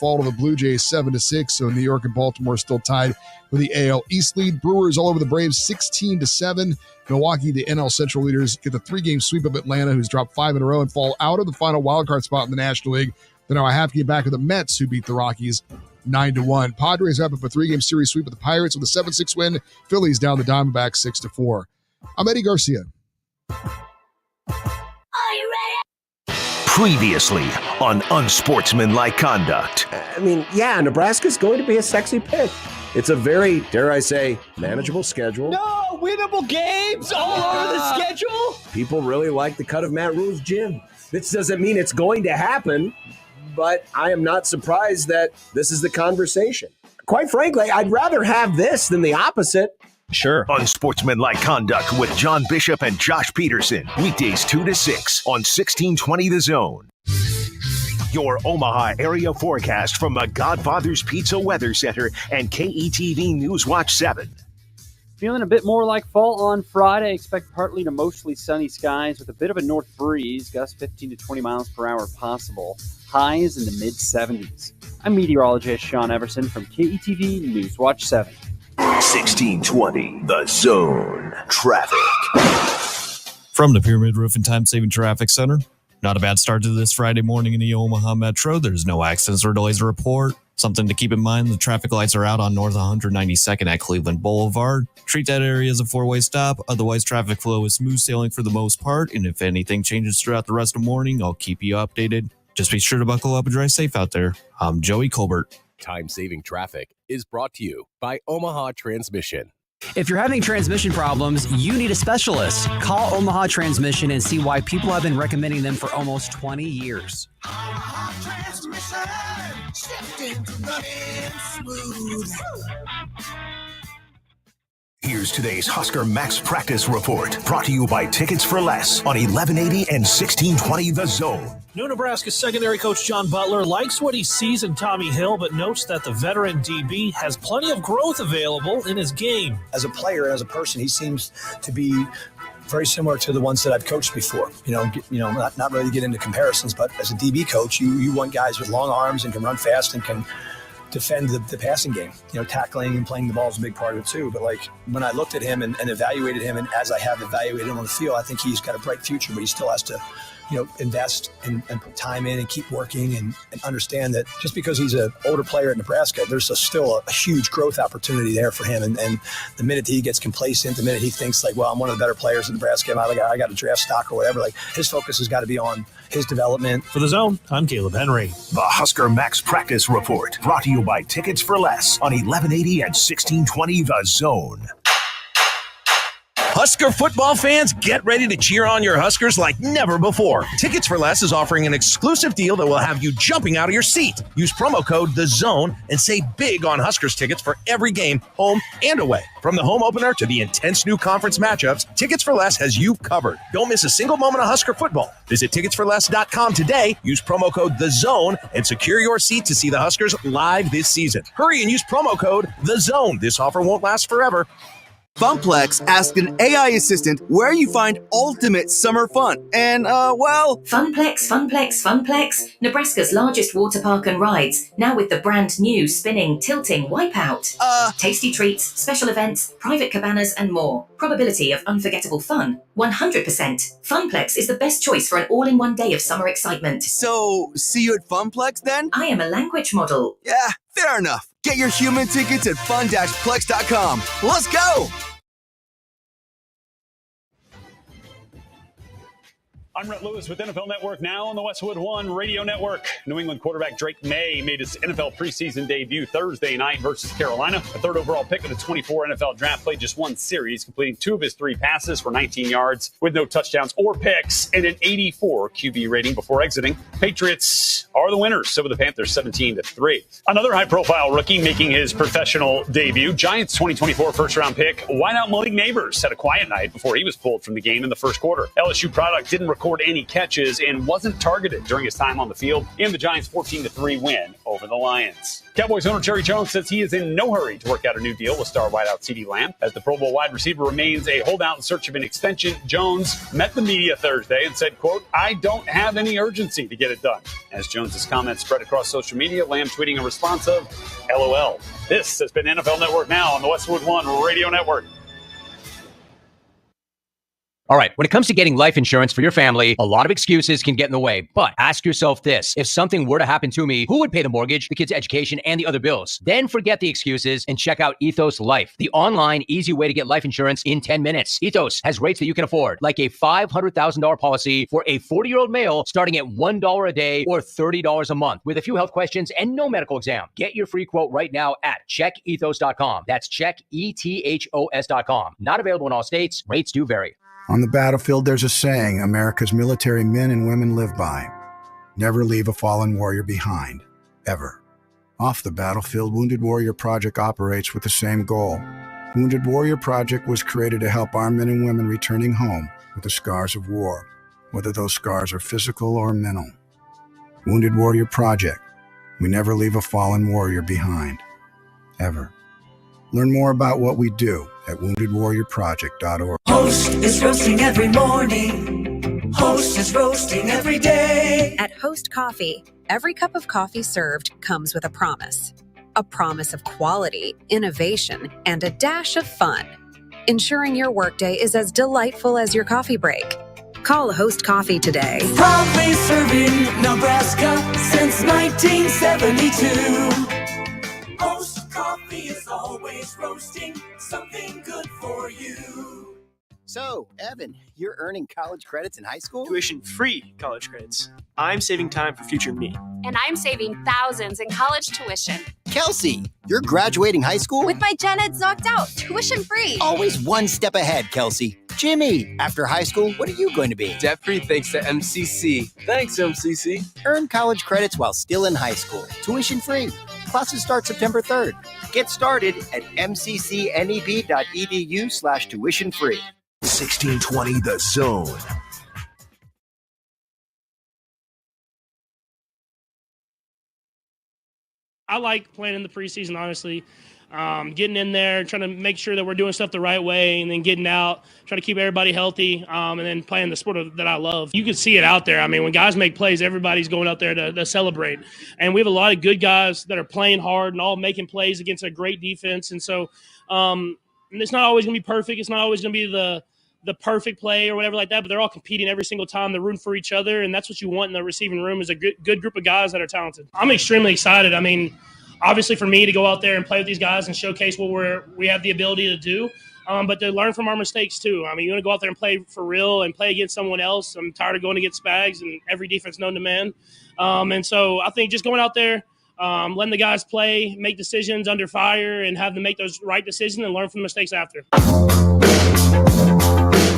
fall to the Blue Jays 7-6. So New York and Baltimore still tied for the AL East lead. Brewers all over the Braves 16-7. Milwaukee, the NL Central leaders, get the 3-game sweep of Atlanta, who's dropped 5 in a row and fall out of the final wildcard spot in the National League. They're now a half game back of the Mets, who beat the Rockies 9-1. Padres wrap up a 3-game series sweep of the Pirates with a 7-6 win. Phillies down the Diamondbacks 6-4. I'm Eddie Garcia. Previously on Unsportsmanlike Conduct. Nebraska's going to be a sexy pick. It's a very, dare I say, manageable schedule. No, winnable games all over the schedule. People really like the cut of Matt Rule's gym. This doesn't mean it's going to happen, but I am not surprised that this is the conversation. Quite frankly, I'd rather have this than the opposite. Sure. Unsportsmanlike Conduct with John Bishop and Josh Peterson. Weekdays 2 to 6 on 1620 The Zone. Your Omaha area forecast from the Godfather's Pizza Weather Center and KETV News Watch 7. Feeling a bit more like fall on Friday. Expect partly to mostly sunny skies with a bit of a north breeze. Gusts 15 to 20 miles per hour possible. Highs in the mid-70s. I'm meteorologist Sean Everson from KETV News Watch 7. 1620 The Zone. Traffic. From the Pyramid Roof and Time Saving Traffic Center. Not a bad start to this Friday morning in the Omaha Metro. There's no accidents or delays to report. Something to keep in mind, the traffic lights are out on North 192nd at Cleveland Boulevard. Treat that area as a four-way stop. Otherwise, traffic flow is smooth sailing for the most part. And if anything changes throughout the rest of the morning, I'll keep you updated. Just be sure to buckle up and drive safe out there. I'm Joey Colbert. Time-saving traffic is brought to you by Omaha Transmission. If you're having transmission problems, you need a specialist. Call Omaha Transmission and see why people have been recommending them for almost 20 years. Omaha Transmission, shifting to running smooth. Here's today's Husker Max Practice Report, brought to you by Tickets for Less on 1180 and 1620 The Zone. New Nebraska secondary coach John Butler likes what he sees in Tommy Hill, but notes that the veteran DB has plenty of growth available in his game. As a player and as a person, he seems to be very similar to the ones that I've coached before. Not really to get into comparisons, but as a DB coach, you want guys with long arms and can run fast and can defend the passing game. Tackling and playing the ball is a big part of it too. But when I looked at him and evaluated him, and as I have evaluated him on the field, I think he's got a bright future, but he still has to invest and put time in and keep working and understand that just because he's an older player at Nebraska, there's still a huge growth opportunity there for him. And the minute he gets complacent, the minute he thinks I'm one of the better players in Nebraska, I got a draft stock or whatever, his focus has got to be on his development. For The Zone, I'm Caleb Henry. The Husker Max Practice Report, brought to you by Tickets for Less on 1180 and 1620 The Zone. Husker football fans, get ready to cheer on your Huskers like never before. Tickets for Less is offering an exclusive deal that will have you jumping out of your seat. Use promo code THEZONE and save big on Huskers tickets for every game, home and away. From the home opener to the intense new conference matchups, Tickets for Less has you covered. Don't miss a single moment of Husker football. Visit ticketsforless.com today, use promo code THEZONE, and secure your seat to see the Huskers live this season. Hurry and use promo code THEZONE. This offer won't last forever. Fun-Plex asked an AI assistant where you find ultimate summer fun. And, Fun-Plex. Nebraska's largest water park and rides, now with the brand new spinning, tilting Wipeout. Tasty treats, special events, private cabanas, and more. Probability of unforgettable fun, 100%. Fun-Plex is the best choice for an all-in-one day of summer excitement. So, see you at Fun-Plex then? I am a language model. Yeah, fair enough. Get your human tickets at fun-plex.com. Let's go! I'm Rhett Lewis with NFL Network, now on the Westwood One Radio Network. New England quarterback Drake May made his NFL preseason debut Thursday night versus Carolina. A third overall pick of the 24 NFL draft, played just one series, completing 2 of his 3 passes for 19 yards with no touchdowns or picks and an 84 QB rating before exiting. Patriots are the winners over the Panthers 17-3. Another high-profile rookie making his professional debut, Giants 2024 first-round pick, wideout Malik Neighbors had a quiet night before he was pulled from the game in the first quarter. LSU product didn't record any catches and wasn't targeted during his time on the field in the Giants' 14-3 win over the Lions. Cowboys owner Jerry Jones says he is in no hurry to work out a new deal with star wideout CeeDee Lamb. As the Pro Bowl wide receiver remains a holdout in search of an extension, Jones met the media Thursday and said, quote, "I don't have any urgency to get it done." As Jones's comments spread across social media, Lamb tweeting a response of, LOL. This has been NFL Network Now on the Westwood One Radio Network. All right, when it comes to getting life insurance for your family, a lot of excuses can get in the way. But ask yourself this. If something were to happen to me, who would pay the mortgage, the kids' education, and the other bills? Then forget the excuses and check out Ethos Life, the online, easy way to get life insurance in 10 minutes. Ethos has rates that you can afford, like a $500,000 policy for a 40-year-old male starting at $1 a day or $30 a month with a few health questions and no medical exam. Get your free quote right now at checkethos.com. That's checkethos.com. Not available in all states. Rates do vary. On the battlefield, there's a saying America's military men and women live by. Never leave a fallen warrior behind, ever. Off the battlefield, Wounded Warrior Project operates with the same goal. Wounded Warrior Project was created to help our men and women returning home with the scars of war, whether those scars are physical or mental. Wounded Warrior Project. We never leave a fallen warrior behind, ever. Learn more about what we do at woundedwarriorproject.org. Host is roasting every morning. Host is roasting every day. At Host Coffee, every cup of coffee served comes with a promise. A promise of quality, innovation, and a dash of fun. Ensuring your workday is as delightful as your coffee break. Call Host Coffee today. Proudly serving Nebraska since 1972. Host Coffee is always roasting something good for you. So, Evan, you're earning college credits in high school? Tuition-free college credits. I'm saving time for future me. And I'm saving thousands in college tuition. Kelsey, you're graduating high school? With my gen eds knocked out, tuition-free. Always one step ahead, Kelsey. Jimmy, after high school, what are you going to be? Debt-free thanks to MCC. Thanks, MCC. Earn college credits while still in high school. Tuition-free. Classes start September 3rd. Get started at mccneb.edu/tuition-free. 1620 The Zone. I like playing in the preseason, honestly. Getting in there, trying to make sure that we're doing stuff the right way, and then getting out, trying to keep everybody healthy, and then playing the sport that I love. You can see it out there. I mean, when guys make plays, everybody's going out there to celebrate. And we have a lot of good guys that are playing hard and all making plays against a great defense. And so and it's not always going to be perfect. It's not always going to be the perfect play or whatever like that, but they're all competing every single time. They're rooting for each other, and that's what you want in the receiving room is a good group of guys that are talented. I'm extremely excited. I mean, obviously for me to go out there and play with these guys and showcase what we have the ability to do, but to learn from our mistakes too. I mean, you want to go out there and play for real and play against someone else. I'm tired of going against Spags and every defense known to man. And so I think just going out there, letting the guys play, make decisions under fire, and have them make those right decisions and learn from the mistakes after.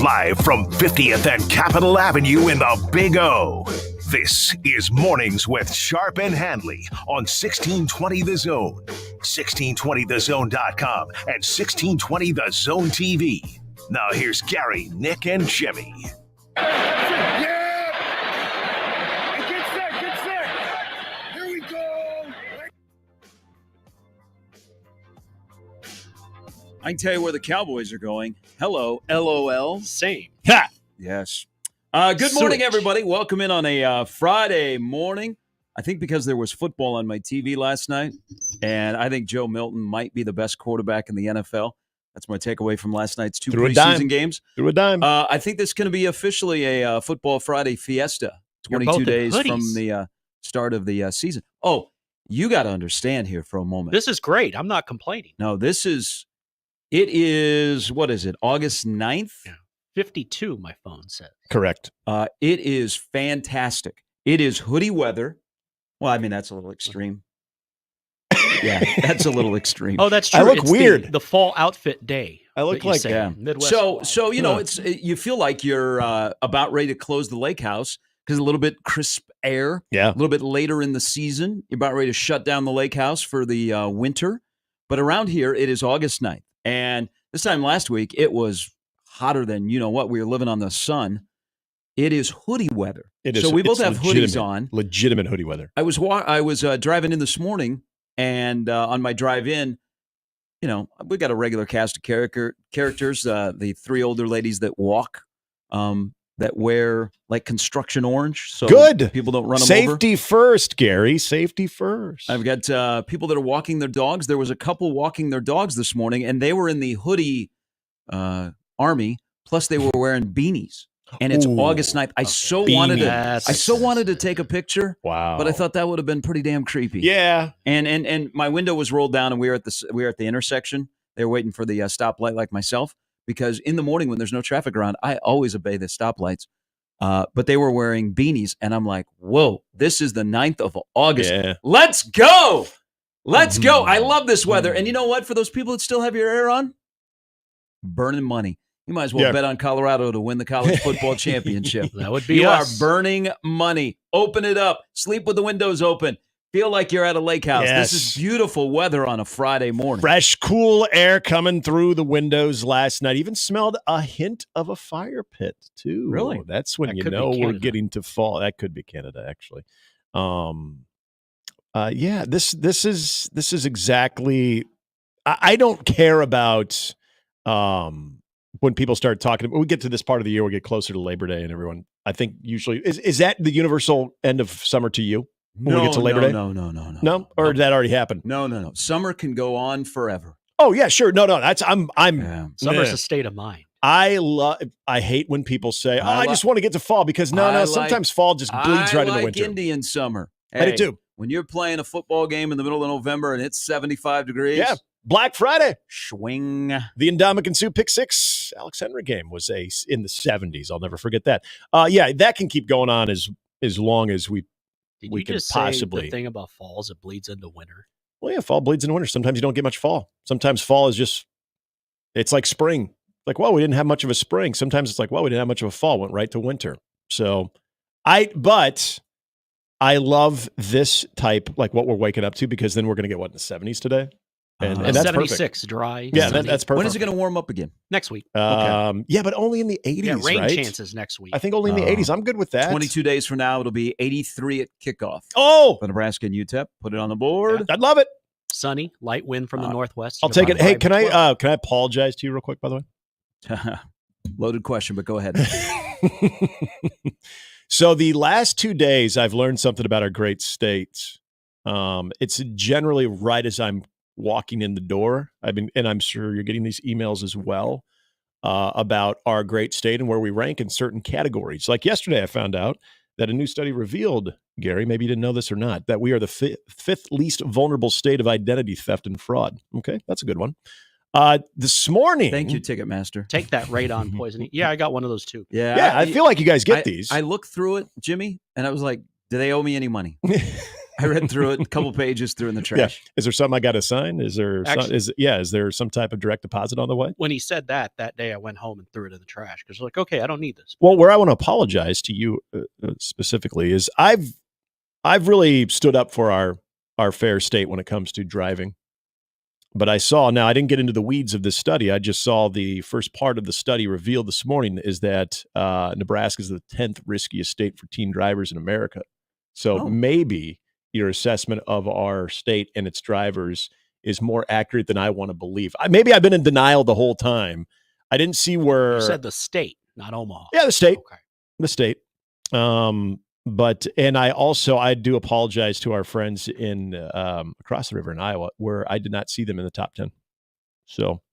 Live from 50th and Capitol Avenue in the Big O. This is Mornings with Sharp and Handley on 1620 The Zone, 1620thezone.com, and 1620 The Zone TV. Now here's Gary, Nick, and Jimmy. I can tell you where the Cowboys are going. Hello, LOL. Same. Ha! Yes. Good morning, everybody. Welcome in on a Friday morning. I think because there was football on my TV last night, and I think Joe Milton might be the best quarterback in the NFL. That's my takeaway from last night's two preseason games. Threw a dime. I think this is going to be officially a Football Friday fiesta. 22 days from the start of the season. Oh, you got to understand here for a moment. This is great. I'm not complaining. No, it is, what is it, August 9th? Yeah. 52, my phone says. Correct. It is fantastic. It is hoodie weather. Well, I mean, that's a little extreme. Yeah, that's a little extreme. Oh, that's true. I look weird. The fall outfit day. I look like Midwest. So you know, you feel like you're about ready to close the lake house because a little bit crisp air. Yeah. A little bit later in the season, you're about ready to shut down the lake house for the winter. But around here, it is August 9th. And this time last week, it was hotter than you know what. We were living on the sun. It is hoodie weather. It is. So we both have hoodies on. Legitimate hoodie weather. I was driving in this morning, And on my drive in, we got a regular cast of characters. The three older ladies that walk, that wear like construction orange, so good people don't run them Safety over. first, Gary. Safety first. I've got people that are walking their dogs. There was a couple walking their dogs this morning, and they were in the hoodie army. Plus, they were wearing beanies. And it's August 9th. I so wanted to take a picture. Wow. But I thought that would have been pretty damn creepy. Yeah. And my window was rolled down, and we were at the intersection. They were waiting for the stoplight like myself, because in the morning when there's no traffic around, I always obey the stoplights. But they were wearing beanies, and I'm like, whoa, this is the 9th of August. Yeah. Let's go. Let's go. I love this weather. And you know what? For those people that still have your air on, burning money. You might as well bet on Colorado to win the college football championship. That would be You us. are burning money. Open it up. Sleep with the windows open. Feel like you're at a lake house. Yes. This is beautiful weather on a Friday morning. Fresh, cool air coming through the windows last night. Even smelled a hint of a fire pit, too. Really? That's when That could be we're Canada. getting to fall. That could be Canada, actually. This is exactly. I don't care about when people start talking. When we get to this part of the year, we get closer to Labor Day, and everyone. I think usually is that the universal end of summer to you? When we get to Labor Day? No. Or did that already happen? No. Summer can go on forever. Oh yeah, sure. No. That's I'm. Summer's meh. a state of mind. I hate when people say, I just want to get to fall, because sometimes fall just bleeds right into winter. Indian summer. I do too. When you're playing a football game in the middle of November and it's 75 degrees. Yeah. Black Friday. Swing. The Indomitian Sue pick six Alex Henry game was in the 70s. I'll never forget that. That can keep going on as long as we Did can you just possibly. say the thing about falls, it bleeds into winter? Well, yeah, fall bleeds into winter. Sometimes you don't get much fall. Sometimes fall is just, it's like spring. Like, well, we didn't have much of a spring. Sometimes it's like, well, we didn't have much of a fall. Went right to winter. So but I love this type, like what we're waking up to, because then we're going to get what in the 70s today. And that's 76, perfect. dry. Yeah, sunny. that's perfect. When is it going to warm up again? Next week. Yeah, but only in the 80s, Yeah, rain right? chances next week. I think only in the 80s. I'm good with that. 22 days from now, it'll be 83 at kickoff. Oh! For Nebraska and UTEP. Put it on the board. I'd love it. Sunny, light wind from the northwest. I'll take it. Hey, can I apologize to you real quick, by the way? Loaded question, but go ahead. So the last 2 days, I've learned something about our great state. It's generally right as I'm walking in the door. And I'm sure you're getting these emails as well about our great state and where we rank in certain categories. Like yesterday, I found out that a new study revealed, Gary, maybe you didn't know this or not, that we are the fifth least vulnerable state of identity theft and fraud. Okay, that's a good one. This morning. Thank you, Ticketmaster. Take that radon poisoning. Yeah, I got one of those too. Yeah, I feel like you guys get these. I looked through it, Jimmy, and I was like, do they owe me any money? I read through it, a couple pages, threw in the trash. Yeah. Is there something I got to sign? Is there is there some type of direct deposit on the way? When he said that day, I went home and threw it in the trash because like, okay, I don't need this. Well, where I want to apologize to you specifically is I've really stood up for our fair state when it comes to driving. But I didn't get into the weeds of this study. I just saw the first part of the study revealed this morning is that Nebraska is the 10th riskiest state for teen drivers in America. So maybe your assessment of our state and its drivers is more accurate than I want to believe. Maybe I've been in denial the whole time. I didn't see where... You said the state, not Omaha. Yeah, the state. Okay. The state. And I do apologize to our friends in across the river in Iowa, where I did not see them in the top 10. So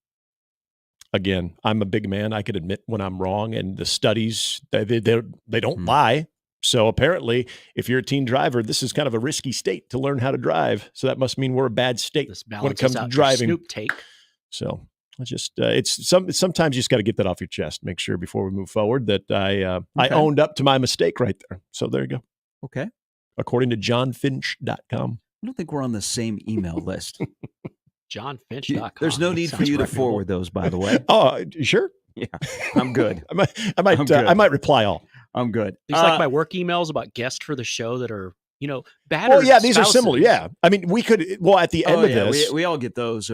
again, I'm a big man. I could admit when I'm wrong, and the studies, they don't lie. So apparently, if you're a teen driver, this is kind of a risky state to learn how to drive. So that must mean we're a bad state when it comes to driving. Snoop take. So it's just sometimes you just got to get that off your chest. Make sure before we move forward that I owned up to my mistake right there. So there you go. Okay. According to johnfinch.com. I don't think we're on the same email list. johnfinch.com. There's no need for you to forward those, by the way. Oh, sure. Yeah, I'm good. I might reply all. I'm good. These like my work emails about guests for the show that are, battered. Well, yeah, these spouses. are similar. Yeah. I mean, we could, at the end of this. We all get those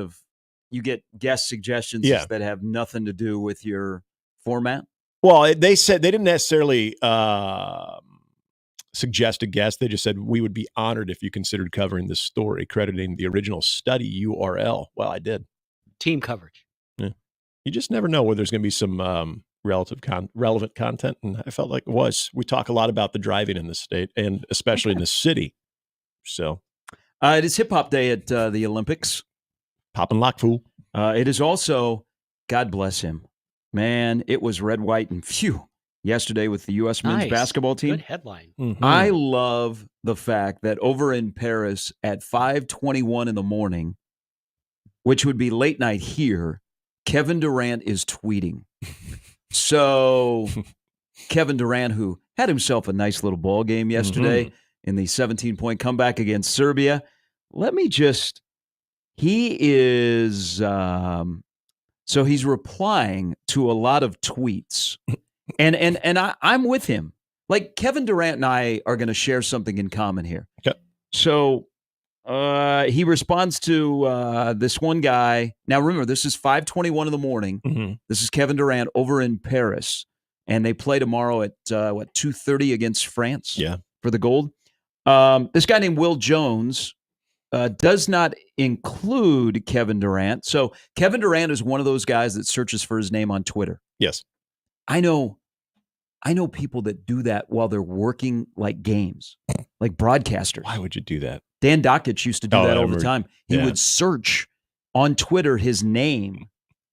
you get guest suggestions that have nothing to do with your format. Well, they said they didn't necessarily suggest a guest. They just said, we would be honored if you considered covering this story, crediting the original study URL. Well, I did. Team coverage. Yeah. You just never know where there's going to be some relevant content, and I felt like it was. We talk a lot about the driving in the state, and especially in the city. So, it is Hip Hop Day at the Olympics. Pop and lock, fool. It is also, God bless him, man. It was red, white, and phew yesterday with the U.S. men's basketball team. Good headline. Mm-hmm. I love the fact that over in Paris at 5:21 in the morning, which would be late night here, Kevin Durant is tweeting. So Kevin Durant, who had himself a nice little ball game yesterday in the 17-point comeback against Serbia, he is, so he's replying to a lot of tweets. And I'm with him. Like, Kevin Durant and I are going to share something in common here. Okay. So he responds to this one guy. Now, remember, this is 5:21 in the morning. Mm-hmm. This is Kevin Durant over in Paris. And they play tomorrow at, 2:30 against France for the gold. This guy named Will Jones does not include Kevin Durant. So Kevin Durant is one of those guys that searches for his name on Twitter. Yes. I know people that do that while they're working like games, like broadcasters. Why would you do that? Dan Dockich used to do that all the time. He Yeah. would search on Twitter his name,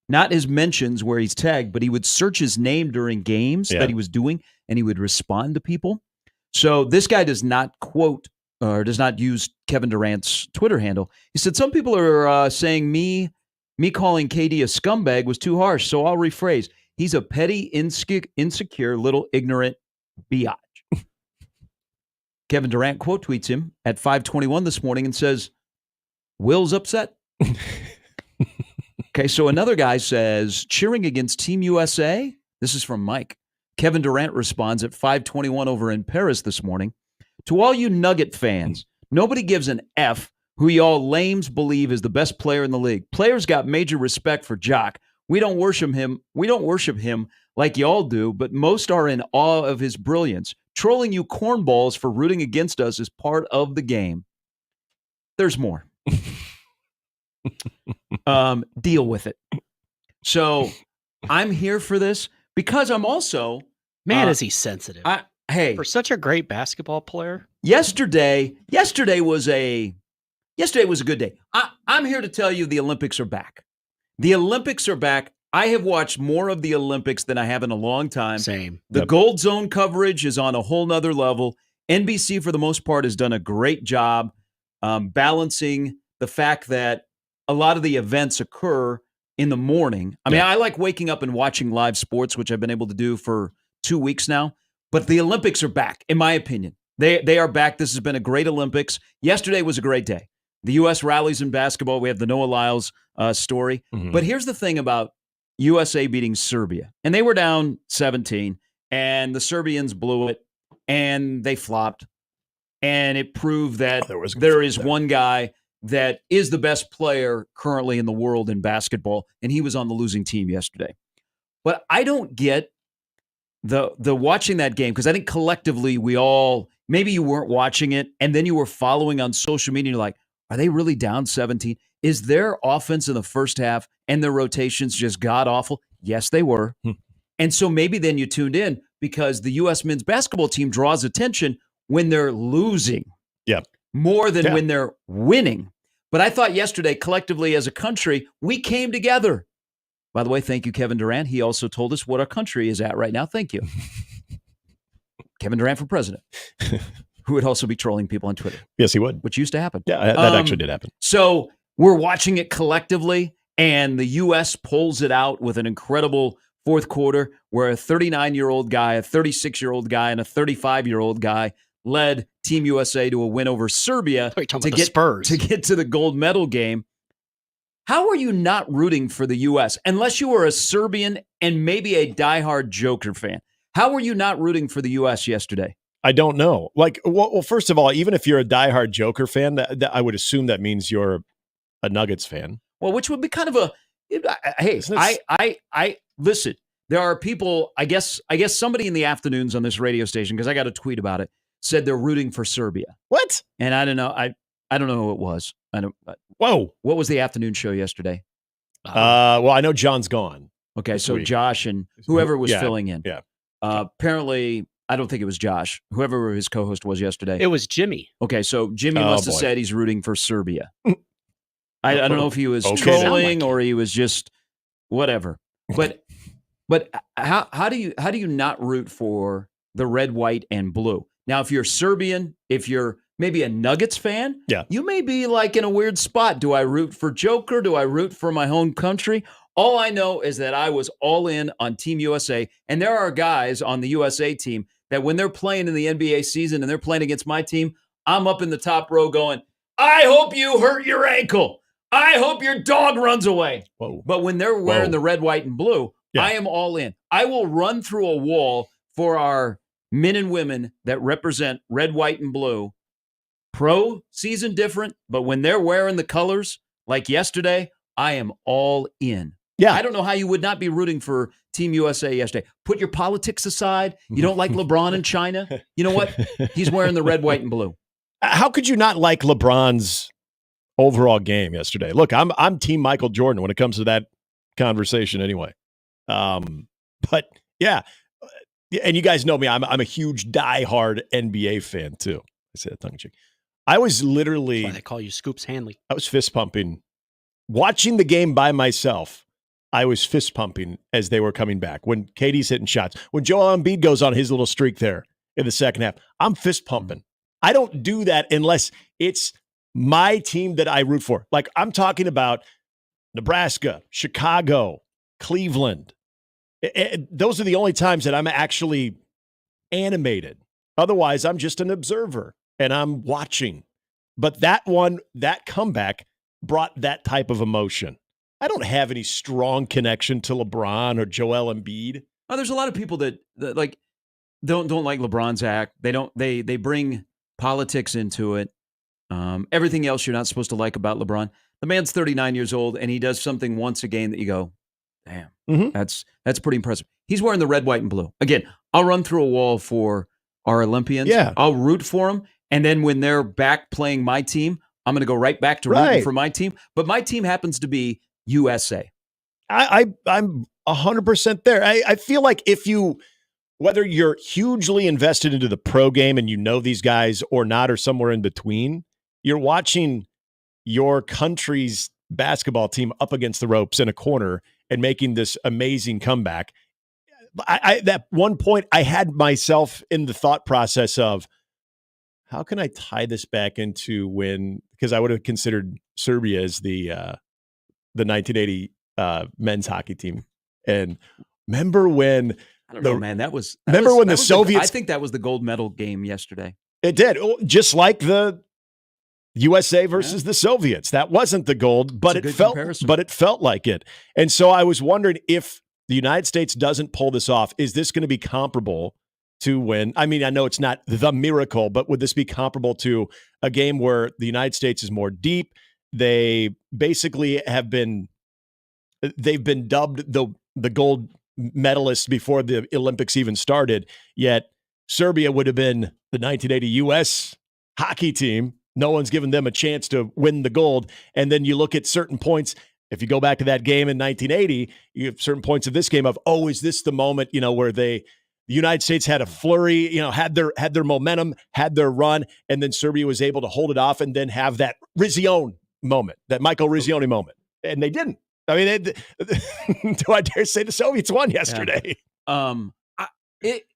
not his mentions where he's tagged, but he would search his name during games that he was doing, and he would respond to people. So this guy does not quote or does not use Kevin Durant's Twitter handle. He said, some people are saying me calling KD a scumbag was too harsh, so I'll rephrase. He's a petty, insecure, little ignorant biatch. Kevin Durant quote tweets him at 5:21 this morning and says, Will's upset. Okay, so another guy says, cheering against Team USA? This is from Mike. Kevin Durant responds at 5:21 over in Paris this morning. To all you Nugget fans, nobody gives an F who y'all lames believe is the best player in the league. Players got major respect for Jock. We don't worship him like y'all do, but most are in awe of his brilliance. Trolling you cornballs for rooting against us is part of the game. There's more. Deal with it. So I'm here for this because I'm also is he sensitive? Hey, for such a great basketball player. Yesterday was a good day. I'm here to tell you the Olympics are back. The Olympics are back. I have watched more of the Olympics than I have in a long time. Same. The Gold Zone coverage is on a whole nother level. NBC, for the most part, has done a great job balancing the fact that a lot of the events occur in the morning. I mean, I like waking up and watching live sports, which I've been able to do for 2 weeks now. But the Olympics are back, in my opinion. They are back. This has been a great Olympics. Yesterday was a great day. The U.S. rallies in basketball. We have the Noah Lyles story. Mm-hmm. But here's the thing about USA beating Serbia. And they were down 17, and the Serbians blew it, and they flopped. And it proved that there is one guy that is the best player currently in the world in basketball, and he was on the losing team yesterday. But I don't get the watching that game, because I think collectively we all, maybe you weren't watching it, and then you were following on social media, and you're like, are they really down 17? Is their offense in the first half and their rotations just god-awful? Yes, they were. And so maybe then you tuned in because the U.S. men's basketball team draws attention when they're losing more than when they're winning. But I thought yesterday, collectively as a country, we came together. By the way, thank you, Kevin Durant. He also told us what our country is at right now. Thank you. Kevin Durant for president. Who would also be trolling people on Twitter. Yes, he would. Which used to happen. Yeah, that actually did happen. So we're watching it collectively, and the U.S. pulls it out with an incredible fourth quarter where a 39-year-old guy, a 36-year-old guy, and a 35-year-old guy led Team USA to a win over Serbia to get to the gold medal game. How are you not rooting for the U.S. unless you are a Serbian and maybe a diehard Joker fan? How are you not rooting for the U.S. yesterday? I don't know. Like, well, first of all, even if you're a diehard Joker fan, that I would assume that means you're a Nuggets fan. Well, which would be kind of hey, I listen. There are people. I guess somebody in the afternoons on this radio station, because I got a tweet about it, said they're rooting for Serbia. What? And I don't know. I don't know who it was. Whoa. What was the afternoon show yesterday? Well, I know John's gone. Okay, this so week. Josh and whoever was Yeah, filling in. Yeah. Apparently, I don't think it was Josh. Whoever his co-host was yesterday. It was Jimmy. Okay, so Jimmy Oh, must have boy. said he's rooting for Serbia. I don't know if he was Okay, trolling then. or he was just whatever. But how do you not root for the red, white, and blue? Now, if you're Serbian, if you're maybe a Nuggets fan, Yeah. you may be like in a weird spot. Do I root for Joker? Do I root for my home country? All I know is that I was all in on Team USA, and there are guys on the USA team that when they're playing in the NBA season and they're playing against my team, I'm up in the top row going, I hope you hurt your ankle. I hope your dog runs away. Whoa. But when they're wearing Whoa. the red, white, and blue, Yeah. I am all in. I will run through a wall for our men and women that represent red, white, and blue. Pro season different, but when they're wearing the colors like yesterday, I am all in. Yeah. I don't know how you would not be rooting for Team USA yesterday. Put your politics aside. You don't like LeBron in China. You know what? He's wearing the red, white, and blue. How could you not like LeBron's overall game yesterday? Look, I'm Team Michael Jordan when it comes to that conversation anyway. But yeah, and you guys know me. I'm a huge diehard NBA fan too. I say that tongue in cheek. I was literally, That's why they call you Scoops Handley. I was fist pumping, watching the game by myself. I was fist pumping as they were coming back. When Katie's hitting shots, when Joel Embiid goes on his little streak there in the second half, I'm fist pumping. I don't do that unless it's my team that I root for. Like I'm talking about Nebraska, Chicago, Cleveland. Those are the only times that I'm actually animated. Otherwise, I'm just an observer and I'm watching. But that comeback brought that type of emotion. I don't have any strong connection to LeBron or Joel Embiid. Oh, there's a lot of people that like don't like LeBron's act. They bring politics into it. Everything else you're not supposed to like about LeBron. The man's 39 years old and he does something once a game that you go, damn, that's pretty impressive. He's wearing the red, white, and blue. Again, I'll run through a wall for our Olympians. Yeah. I'll root for them. And then when they're back playing my team, I'm going to go right back to rooting for my team. But my team happens to be USA. I'm 100% there. I feel like whether you're hugely invested into the pro game and you know these guys or not, or somewhere in between, you're watching your country's basketball team up against the ropes in a corner and making this amazing comeback. That one point I had myself in the thought process of how can I tie this back into because I would have considered Serbia as the 1980 men's hockey team. And remember when I don't know, man. The Soviets? I think that was the gold medal game yesterday. It did, just like the USA versus the Soviets. That wasn't the gold, but it felt like it. And so I was wondering if the United States doesn't pull this off, is this going to be comparable to when? I mean, I know it's not the miracle, but would this be comparable to a game where the United States is more deep? They basically they've been dubbed the gold medalists before the Olympics even started, yet Serbia would have been the 1980 U.S. hockey team. No one's given them a chance to win the gold. And then you look at certain points. If you go back to that game in 1980, you have certain points of this game of, is this the moment, where the United States had a flurry, had their momentum, had their run, and then Serbia was able to hold it off and then have that Rizione moment, that Michael Rizione moment. And they didn't. I mean, do I dare say the Soviets won yesterday? Yeah.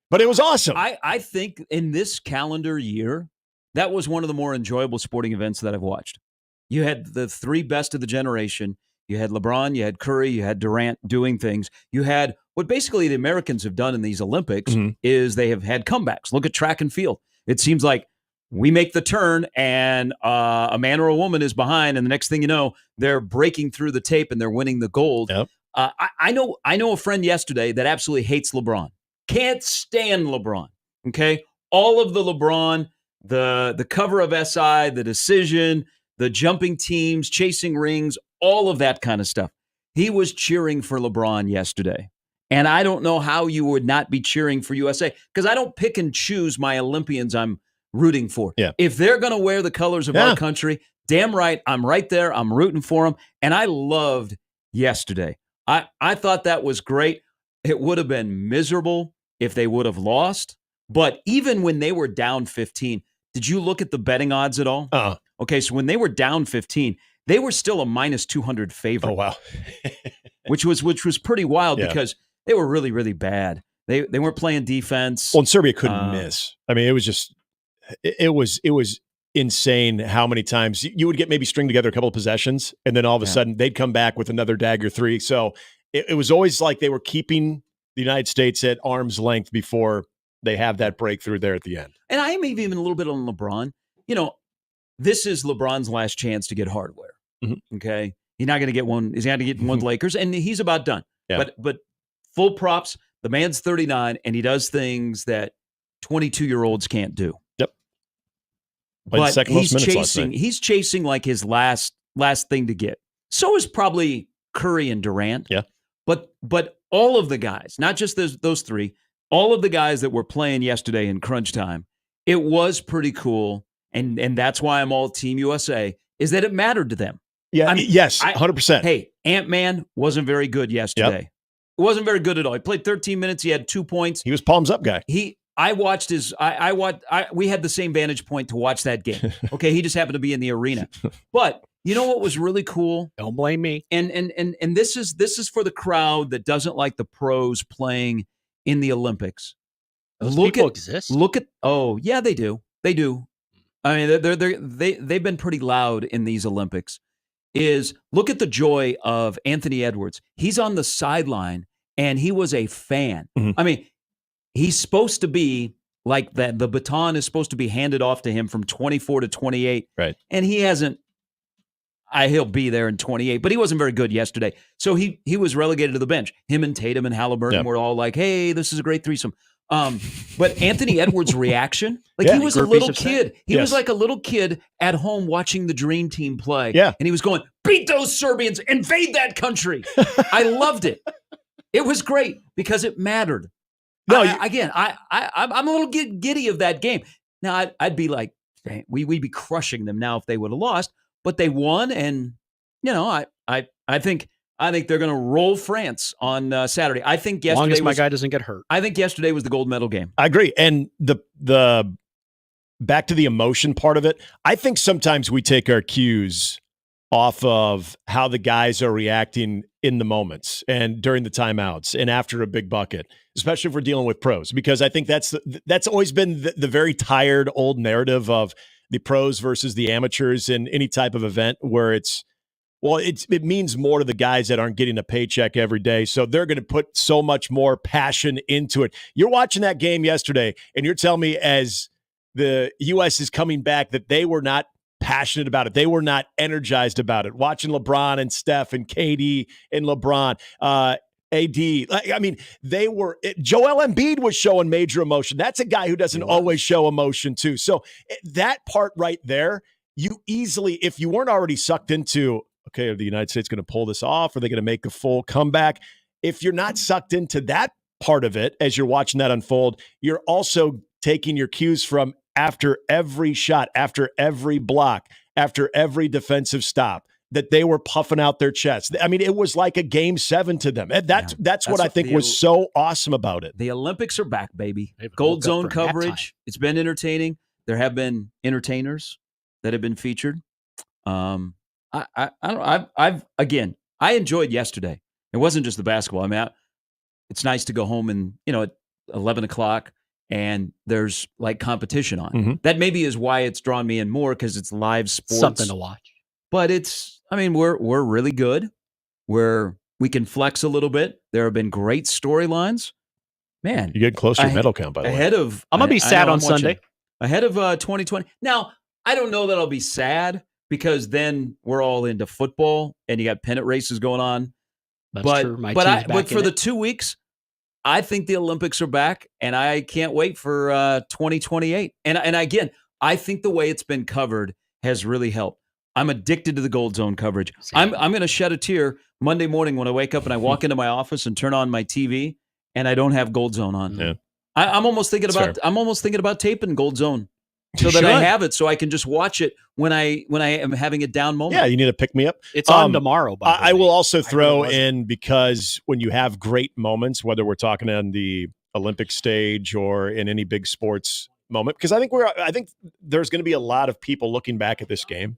But it was awesome. I think in this calendar year, that was one of the more enjoyable sporting events that I've watched. You had the three best of the generation. You had LeBron, you had Curry, you had Durant doing things. You had what basically the Americans have done in these Olympics is they have had comebacks. Look at track and field. It seems like we make the turn and a man or a woman is behind, and the next thing you know, they're breaking through the tape and they're winning the gold. Yep. I know a friend yesterday that absolutely hates LeBron. Can't stand LeBron. Okay, all of the LeBron, the cover of SI, the decision, the jumping teams, chasing rings, all of that kind of stuff. He was cheering for LeBron yesterday. And I don't know how you would not be cheering for USA, because I don't pick and choose my Olympians I'm rooting for. Yeah. If they're going to wear the colors of our country, damn right, I'm right there. I'm rooting for them. And I loved yesterday. I thought that was great. It would have been miserable if they would have lost. But even when they were down 15, did you look at the betting odds at all? Okay, so when they were down 15, they were still a minus 200 favorite. Oh, wow. which was pretty wild because they were really, really bad. They weren't playing defense. Well, and Serbia couldn't miss. I mean, it was just it was insane how many times you would get maybe string together a couple of possessions, and then all of a sudden they'd come back with another dagger three. So it was always like they were keeping the United States at arm's length before they have that breakthrough there at the end. And I am even a little bit on LeBron. You know, this is LeBron's last chance to get hardware. Okay, he's not going to get one. He's going to get one Lakers, and he's about done. Yeah. But full props. The man's 39, and he does things that 22-year-olds can't do. Yep. But he's chasing like his last thing to get. So is probably Curry and Durant. Yeah. But all of the guys, not just those three, all of the guys that were playing yesterday in crunch time, it was pretty cool. And that's why I'm all Team USA, is that it mattered to them. Yeah. I mean, yes, 100%. Hey, Ant-Man wasn't very good yesterday. Yep. It wasn't very good at all. He played 13 minutes. He had 2 points. He was palms up guy. I watched his. We had the same vantage point to watch that game. Okay, he just happened to be in the arena. But you know what was really cool? Don't blame me. And this is for the crowd that doesn't like the pros playing in the Olympics. Those people exist. Look at. Oh yeah, they do. They do. I mean, they've been pretty loud in these Olympics. Look at the joy of Anthony Edwards. He's on the sideline, and he was a fan. I mean, he's supposed to be like that. The baton is supposed to be handed off to him from 24 to 28. Right. And he hasn't. He'll be there in 28, but he wasn't very good yesterday. So he was relegated to the bench. Him and Tatum and Halliburton were all like, hey, this is a great threesome. But Anthony Edwards' reaction, he was a little kid. He was like a little kid at home watching the Dream Team play. Yeah. And he was going, beat those Serbians, invade that country. I loved it. It was great because it mattered. No, I'm a little giddy of that game. Now, I'd be like, dang, we'd be crushing them now if they would have lost, but they won. And, you know, I think they're going to roll France on Saturday. I think yesterday, as long as my guy doesn't get hurt. I think yesterday was the gold medal game. I agree. And the back to the emotion part of it, I think sometimes we take our cues off of how the guys are reacting in the moments and during the timeouts and after a big bucket, especially if we're dealing with pros, because I think that's always been the very tired old narrative of the pros versus the amateurs in any type of event where it means more to the guys that aren't getting a paycheck every day. So they're going to put so much more passion into it. You're watching that game yesterday, and you're telling me as the U.S. is coming back that they were not passionate about it. They were not energized about it. Watching LeBron and Steph and KD and LeBron, AD. I mean, Joel Embiid was showing major emotion. That's a guy who doesn't always show emotion too. So that part right there, you easily, if you weren't already sucked into, okay, are the United States going to pull this off? Are they going to make a full comeback? If you're not sucked into that part of it as you're watching that unfold, you're also taking your cues from after every shot, after every block, after every defensive stop, that they were puffing out their chests. I mean, it was like a game 7 to them. And that's what I think was so awesome about it. The Olympics are back, baby. Gold zone coverage. It's been entertaining. There have been entertainers that have been featured. I enjoyed yesterday. It wasn't just the basketball. I mean, it's nice to go home and, at 11 o'clock and there's like competition on. Mm-hmm. That maybe is why it's drawn me in more, because it's live sports. Something to watch. But we're really good. We can flex a little bit. There have been great storylines. Man. You get close to your medal count, by the way. I'm going to be sad on Sunday. Ahead of 2020. Now, I don't know that I'll be sad, because then we're all into football and you got pennant races going on. That's true. But for the 2 weeks, I think the Olympics are back, and I can't wait for 2028. And again, I think the way it's been covered has really helped. I'm addicted to the Gold Zone coverage. I'm going to shed a tear Monday morning when I wake up and I walk into my office and turn on my TV and I don't have Gold Zone on. Yeah. I'm almost thinking about taping Gold Zone so that I have it, so I can just watch it when I am having a down moment. Yeah, you need to pick me up. It's on tomorrow, by the way. I will also throw in, because when you have great moments, whether we're talking on the Olympic stage or in any big sports moment, because I think there's going to be a lot of people looking back at this game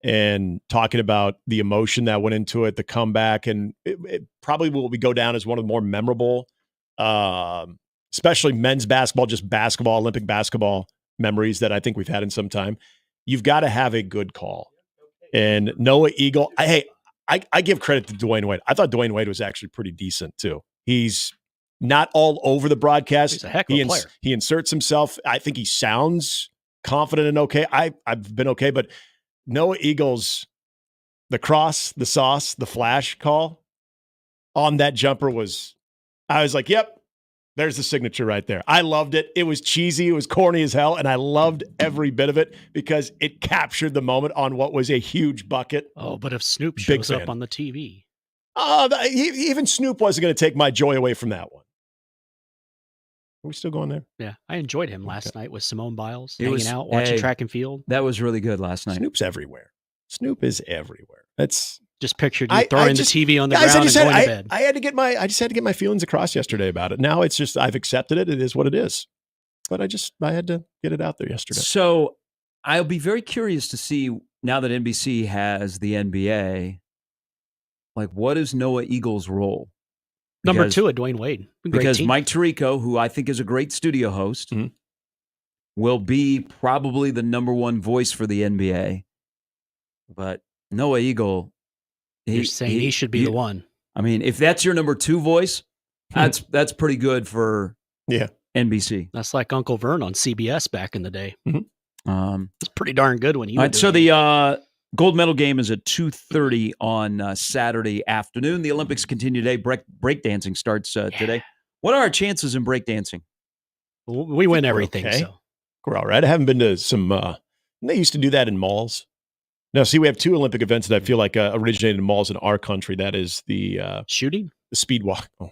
and talking about the emotion that went into it, the comeback, and it probably will go down as one of the more memorable, especially men's basketball, just basketball, Olympic basketball memories that I think we've had in some time. You've got to have a good call. And Noah Eagle, I give credit to Dwayne Wade. I thought Dwayne Wade was actually pretty decent too. He's not all over the broadcast. He's a heck of a player. He inserts himself. I think he sounds confident and okay. I've been okay, but Noah Eagle's, the cross, the sauce, the flash call on that jumper I was like, yep, there's the signature right there. I loved it. It was cheesy. It was corny as hell. And I loved every bit of it because it captured the moment on what was a huge bucket. Oh, but if Snoop shows up on the TV. Even Snoop wasn't going to take my joy away from that one. Are we still going there? Yeah, I enjoyed him last night with Simone Biles, hanging out, watching track and field. That was really good last night. Snoop's everywhere. Snoop is everywhere. That's just pictured you throwing the TV on the ground and going to bed. I just had to get my feelings across yesterday about it. Now it's just, I've accepted it. It is what it is. But I had to get it out there yesterday. So I'll be very curious to see, now that NBC has the NBA, like, what is Noah Eagle's role? Number 2 at Dwayne Wade. Because Mike Tirico, who I think is a great studio host, will be probably the number 1 voice for the NBA. But Noah Eagle, you're saying he should be the one. I mean, if that's your number 2 voice, that's pretty good for NBC. That's like Uncle Vern on CBS back in the day. Mm-hmm. It's pretty darn good when he was doing the gold medal game is at 2:30 on Saturday afternoon. The Olympics continue today. Breakdancing starts today. What are our chances in breakdancing? We win everything. Okay. So we're all right. I haven't been to some. They used to do that in malls. Now, see, we have 2 Olympic events that I feel like originated in malls in our country. That is the shooting, the speed walk. Oh.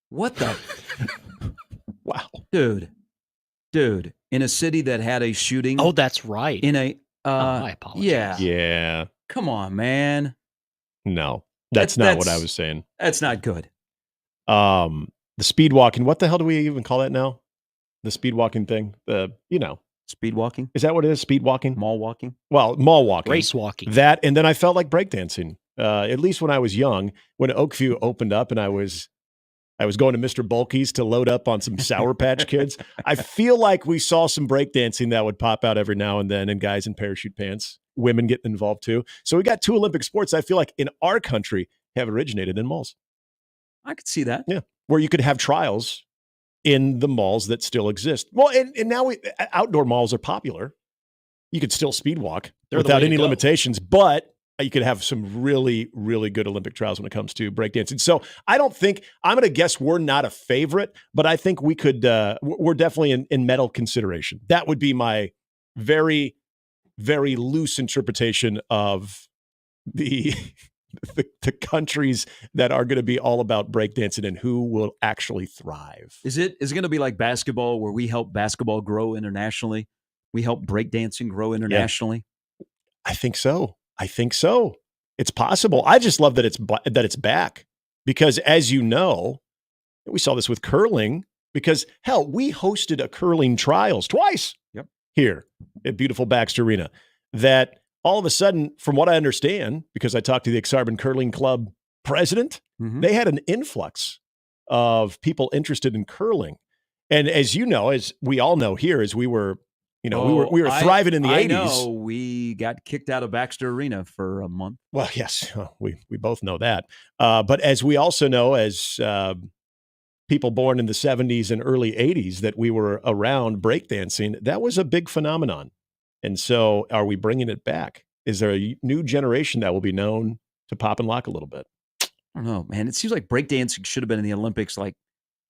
What the? Wow, dude, in a city that had a shooting. Oh, that's right. In a I apologize. Yeah. Come on, man. No, that's not what I was saying. That's not good. The speed walking. What the hell do we even call that now? The speed walking thing. Speed walking? Is that what it is? Speed walking? Mall walking? Well, mall walking. Race walking. That, and then I felt like breakdancing. At least when I was young, when Oakview opened up and I was going to Mr. Bulky's to load up on some Sour Patch Kids. I feel like we saw some breakdancing that would pop out every now and then, and guys in parachute pants, women getting involved too. So we got 2 Olympic sports I feel like in our country have originated in malls. I could see that. Yeah. Where you could have trials in the malls that still exist. Well, and now outdoor malls are popular. You could still speed walk without any limitations, but you could have some really, really good Olympic trials when it comes to breakdancing. So I'm going to guess we're not a favorite, but I think we could, we're definitely in medal consideration. That would be my very, very loose interpretation of the countries that are going to be all about breakdancing and who will actually thrive. Is it going to be like basketball, where we help basketball grow internationally? We help breakdancing grow internationally? Yeah. I think so. It's possible. I just love that it's back, because as you know, we saw this with curling, because hell, we hosted a curling trials twice here at beautiful Baxter Arena, that all of a sudden, from what I understand, because I talked to the Exarban Curling Club president, they had an influx of people interested in curling. And as you know, as we all know here, as we were we were thriving in the 80s. I know we got kicked out of Baxter Arena for a month. Well, yes, we both know that. But as we also know, as people born in the 70s and early 80s, that we were around breakdancing, that was a big phenomenon. And so are we bringing it back? Is there a new generation that will be known to pop and lock a little bit? I don't know, man. It seems like breakdancing should have been in the Olympics like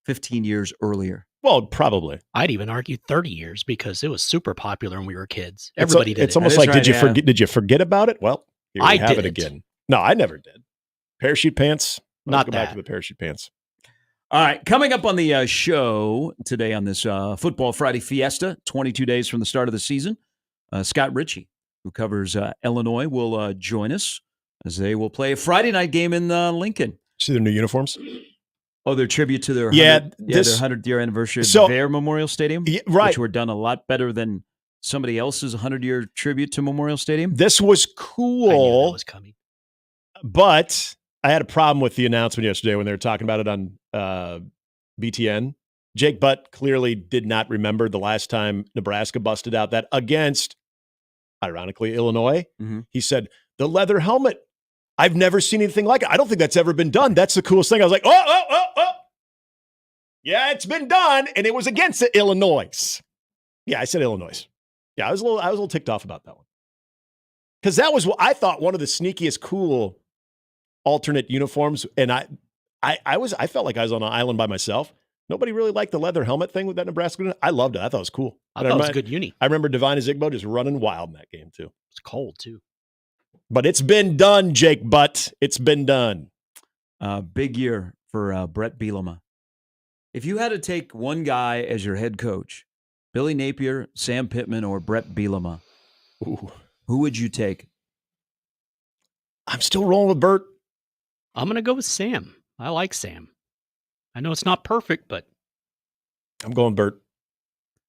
15 years earlier. Well, probably. I'd even argue 30 years, because it was super popular when we were kids. Everybody did it. It's almost like, did you forget about it? Well, here we have it again. No, I never did. Parachute pants. Not go that. back to the parachute pants. All right, coming up on the show today on this Football Friday Fiesta, 22 days from the start of the season, Scott Ritchie, who covers Illinois, will join us as they will play a Friday night game in Lincoln. See their new uniforms? Oh, their tribute to their their 100-year anniversary of their Memorial Stadium, right. which were done a lot better than somebody else's 100-year tribute to Memorial Stadium. This was cool. I knew that was coming. But I had a problem with the announcement yesterday when they were talking about it on BTN. Jake Butt clearly did not remember the last time Nebraska busted out that against, ironically, Illinois. Mm-hmm. He said, the leather helmet. I've never seen anything like it. I don't think that's ever been done. That's the coolest thing. I was like, oh. Yeah, it's been done. And it was against the Illinois. Yeah, I said Illinois. Yeah, I was a little ticked off about that one. Because that was what I thought one of the sneakiest cool alternate uniforms. And I felt like I was on an island by myself. Nobody really liked the leather helmet thing with that Nebraska did. I loved it. I thought it was cool. I thought it was a good uni. I remember Divine Azigbo just running wild in that game too. It's cold too. But it's been done, Jake Butt. It's been done. Big year for Brett Bielema. If you had to take one guy as your head coach, Billy Napier, Sam Pittman, or Brett Bielema, who would you take? I'm still rolling with Bert. I'm going to go with Sam. I like Sam. I know it's not perfect, but I'm going Bert.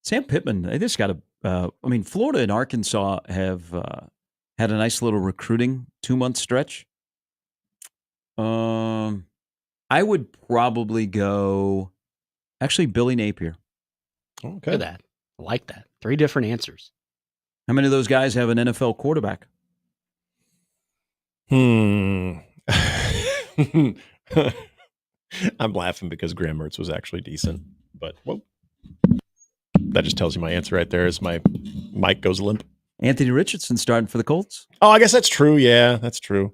Sam Pittman, they just got Florida and Arkansas have had a nice little recruiting 2-month stretch. I would probably go, actually, Billy Napier. Okay. Look at that. I like that. 3 different answers. How many of those guys have an NFL quarterback? I'm laughing because Graham Mertz was actually decent, but that just tells you my answer right there as my mic goes limp. Anthony Richardson starting for the Colts. Oh, I guess that's true. Yeah, that's true.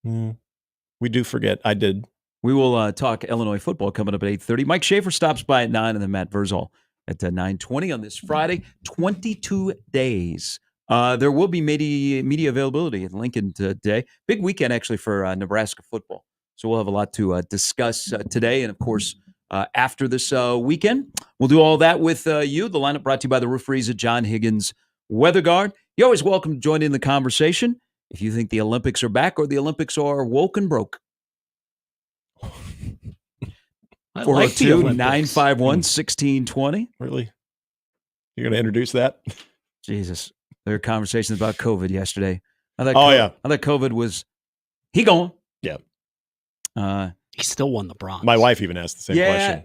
We do forget. I did. We will talk Illinois football coming up at 8:30. Mike Schaefer stops by at 9, and then Matt Verzal at 9:20 on this Friday. 22 days. There will be media availability in Lincoln today. Big weekend, actually, for Nebraska football. So we'll have a lot to discuss today. And, of course, after this weekend, we'll do all that with you. The lineup brought to you by the Roof Freeze John Higgins Weather Guard. You're always welcome to join in the conversation if you think the Olympics are back or the Olympics are woke and broke. 402-951-1620. Really? You're going to introduce that? Jesus. There were conversations about COVID yesterday. I thought COVID was, he gone. Yeah. He still won the bronze. My wife even asked the same question.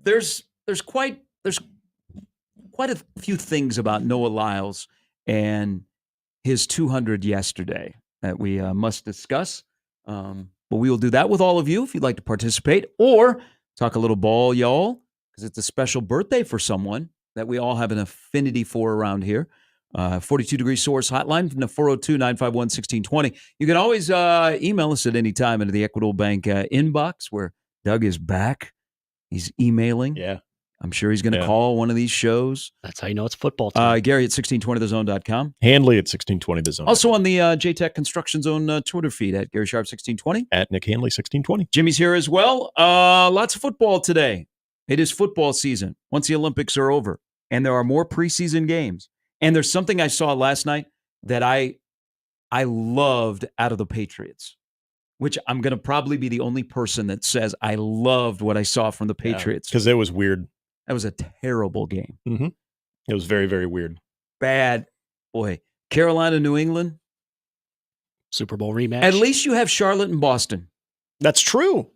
There's quite a few things about Noah Lyles and his 200 yesterday that we must discuss. But we will do that with all of you if you'd like to participate or talk a little ball, y'all, because it's a special birthday for someone that we all have an affinity for around here. 42 Degree Source Hotline from the 402-951-1620. You can always email us at any time into the Equitable Bank inbox where Doug is back. He's emailing. Yeah. I'm sure he's going to call one of these shows. That's how you know it's football time. Gary at 1620thezone.com. Handley at 1620thezone. Also on the JTech Construction Zone Twitter feed at Gary Sharp 1620. At Nick Handley 1620. Jimmy's here as well. Lots of football today. It is football season once the Olympics are over. And there are more preseason games. And there's something I saw last night that I loved out of the Patriots, which I'm going to probably be the only person that says I loved what I saw from the Patriots. Because it was weird. That was a terrible game. Mm-hmm. It was very, very weird. Bad. Boy, Carolina, New England. Super Bowl rematch. At least you have Charlotte and Boston. That's true.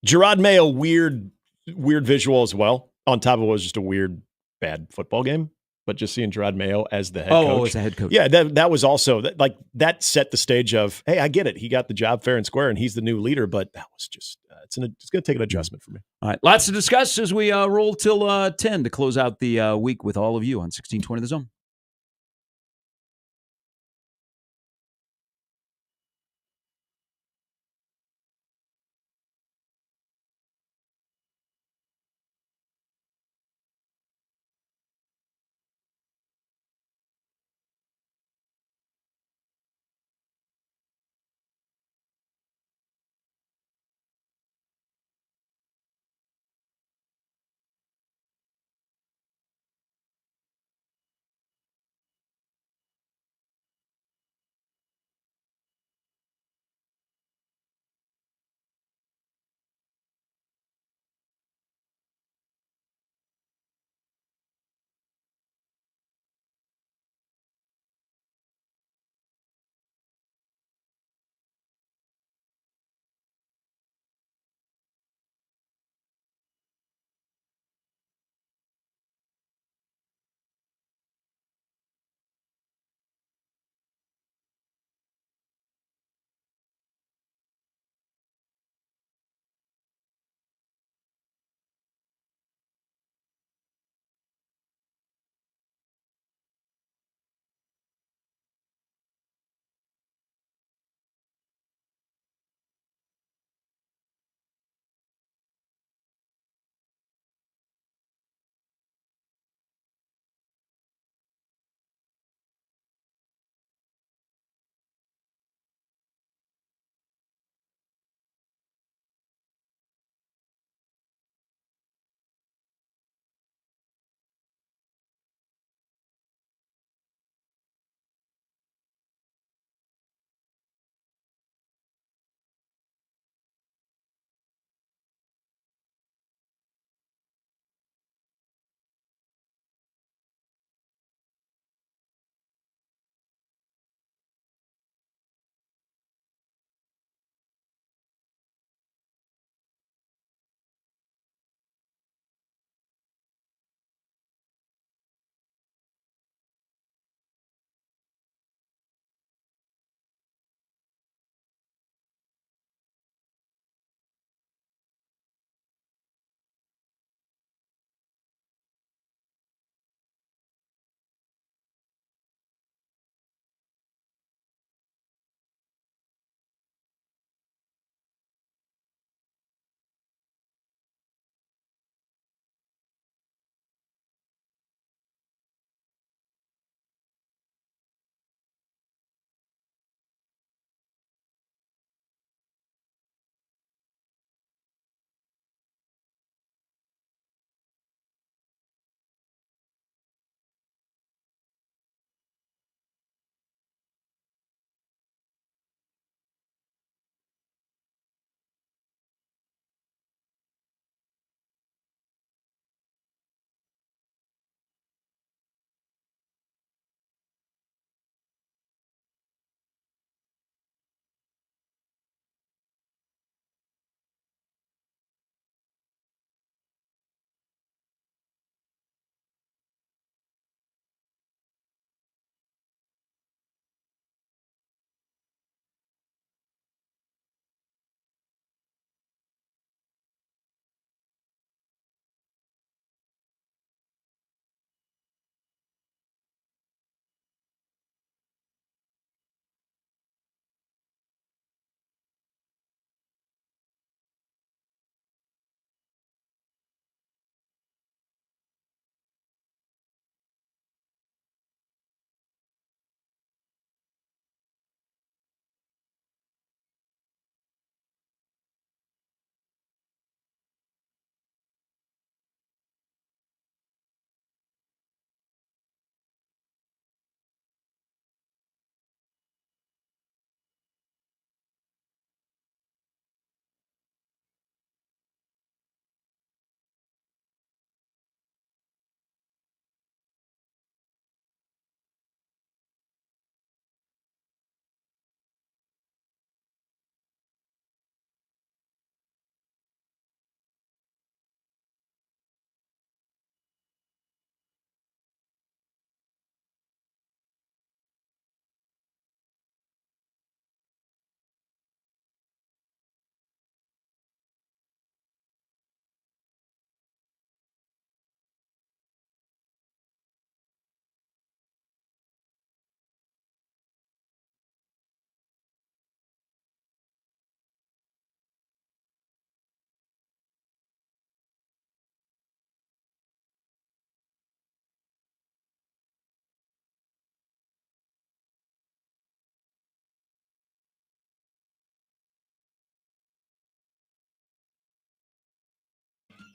Gerard Mayo, weird visual as well. On top of it was just a weird, bad football game. But just seeing Gerard Mayo as the head coach. Oh, as the head coach. Yeah, that was also, that set the stage of, hey, I get it. He got the job fair and square, and he's the new leader. But that was just, it's going to take an adjustment for me. All right, lots to discuss as we roll till 10 to close out the week with all of you on 1620 The Zone.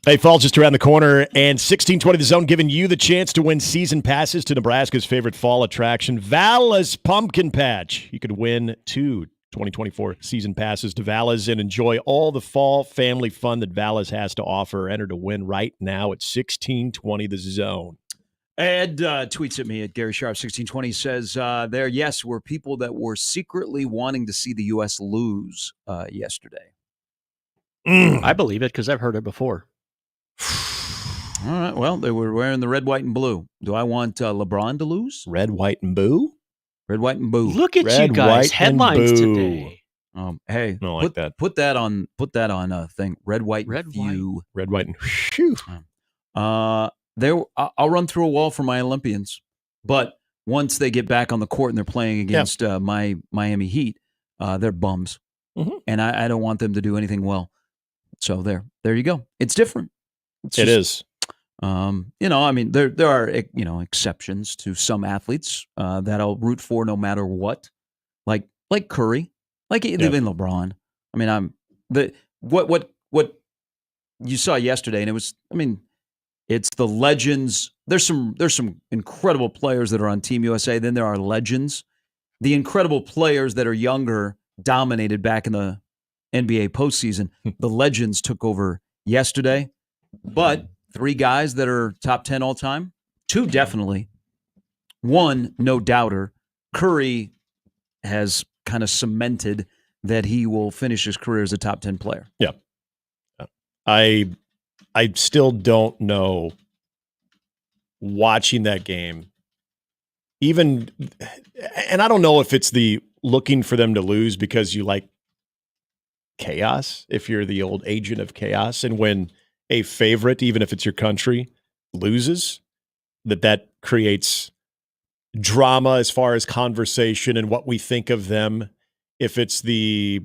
Hey, fall's just around the corner, and 1620 The Zone giving you the chance to win season passes to Nebraska's favorite fall attraction, Vales Pumpkin Patch. You could win 2 2024 season passes to Vales and enjoy all the fall family fun that Vales has to offer. Enter to win right now at 1620 The Zone. Ed tweets at me at Gary Sharp 1620, says there, yes, were people that were secretly wanting to see the U.S. lose yesterday. I believe it because I've heard it before. All right, well, they were wearing the red, white, and blue. Do I want LeBron to lose? Red, white, and boo? Red, white, and boo. Look at Red, you guys. white, Headlines and boo. today. Hey, I like that. Put that on a thing. Red, white, Red, and few. Red, white, and phew. I'll run through a wall for my Olympians, but once they get back on the court and they're playing against my Miami Heat, they're bums, and I don't want them to do anything well. So there you go. It's different. It is. I mean, there are exceptions to some athletes that I'll root for no matter what, like Curry, like even LeBron. I mean, what you saw yesterday, and it was, I mean, it's the legends. There's some incredible players that are on Team USA. Then there are legends. The incredible players that are younger dominated back in the NBA postseason. The legends took over yesterday, but 3 guys that are top 10 all time, 2 definitely, 1 no doubter. Curry has kind of cemented that he will finish his career as a top 10 player. Yeah. I still don't know, watching that game, even, and I don't know if it's the looking for them to lose because you like chaos, if you're the old agent of chaos, and when a favorite, even if it's your country, loses, that creates drama as far as conversation and what we think of them. If it's the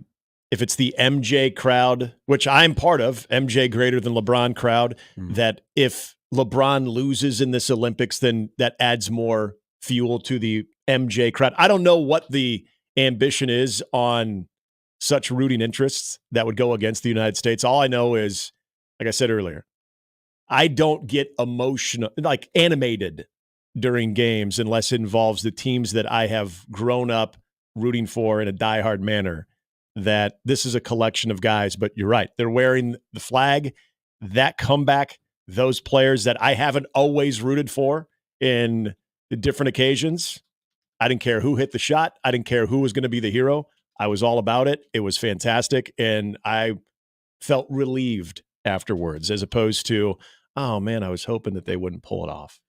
MJ crowd, which I'm part of, MJ greater than LeBron crowd, that if LeBron loses in this Olympics, then that adds more fuel to the MJ crowd. I don't know what the ambition is on such rooting interests that would go against the United States. All I know is, like I said earlier, I don't get emotional, like animated during games unless it involves the teams that I have grown up rooting for in a diehard manner. That this is a collection of guys, but you're right. They're wearing the flag, that comeback, those players that I haven't always rooted for in the different occasions. I didn't care who hit the shot. I didn't care who was going to be the hero. I was all about it. It was fantastic. And I felt relieved afterwards, as opposed to, oh man, I was hoping that they wouldn't pull it off.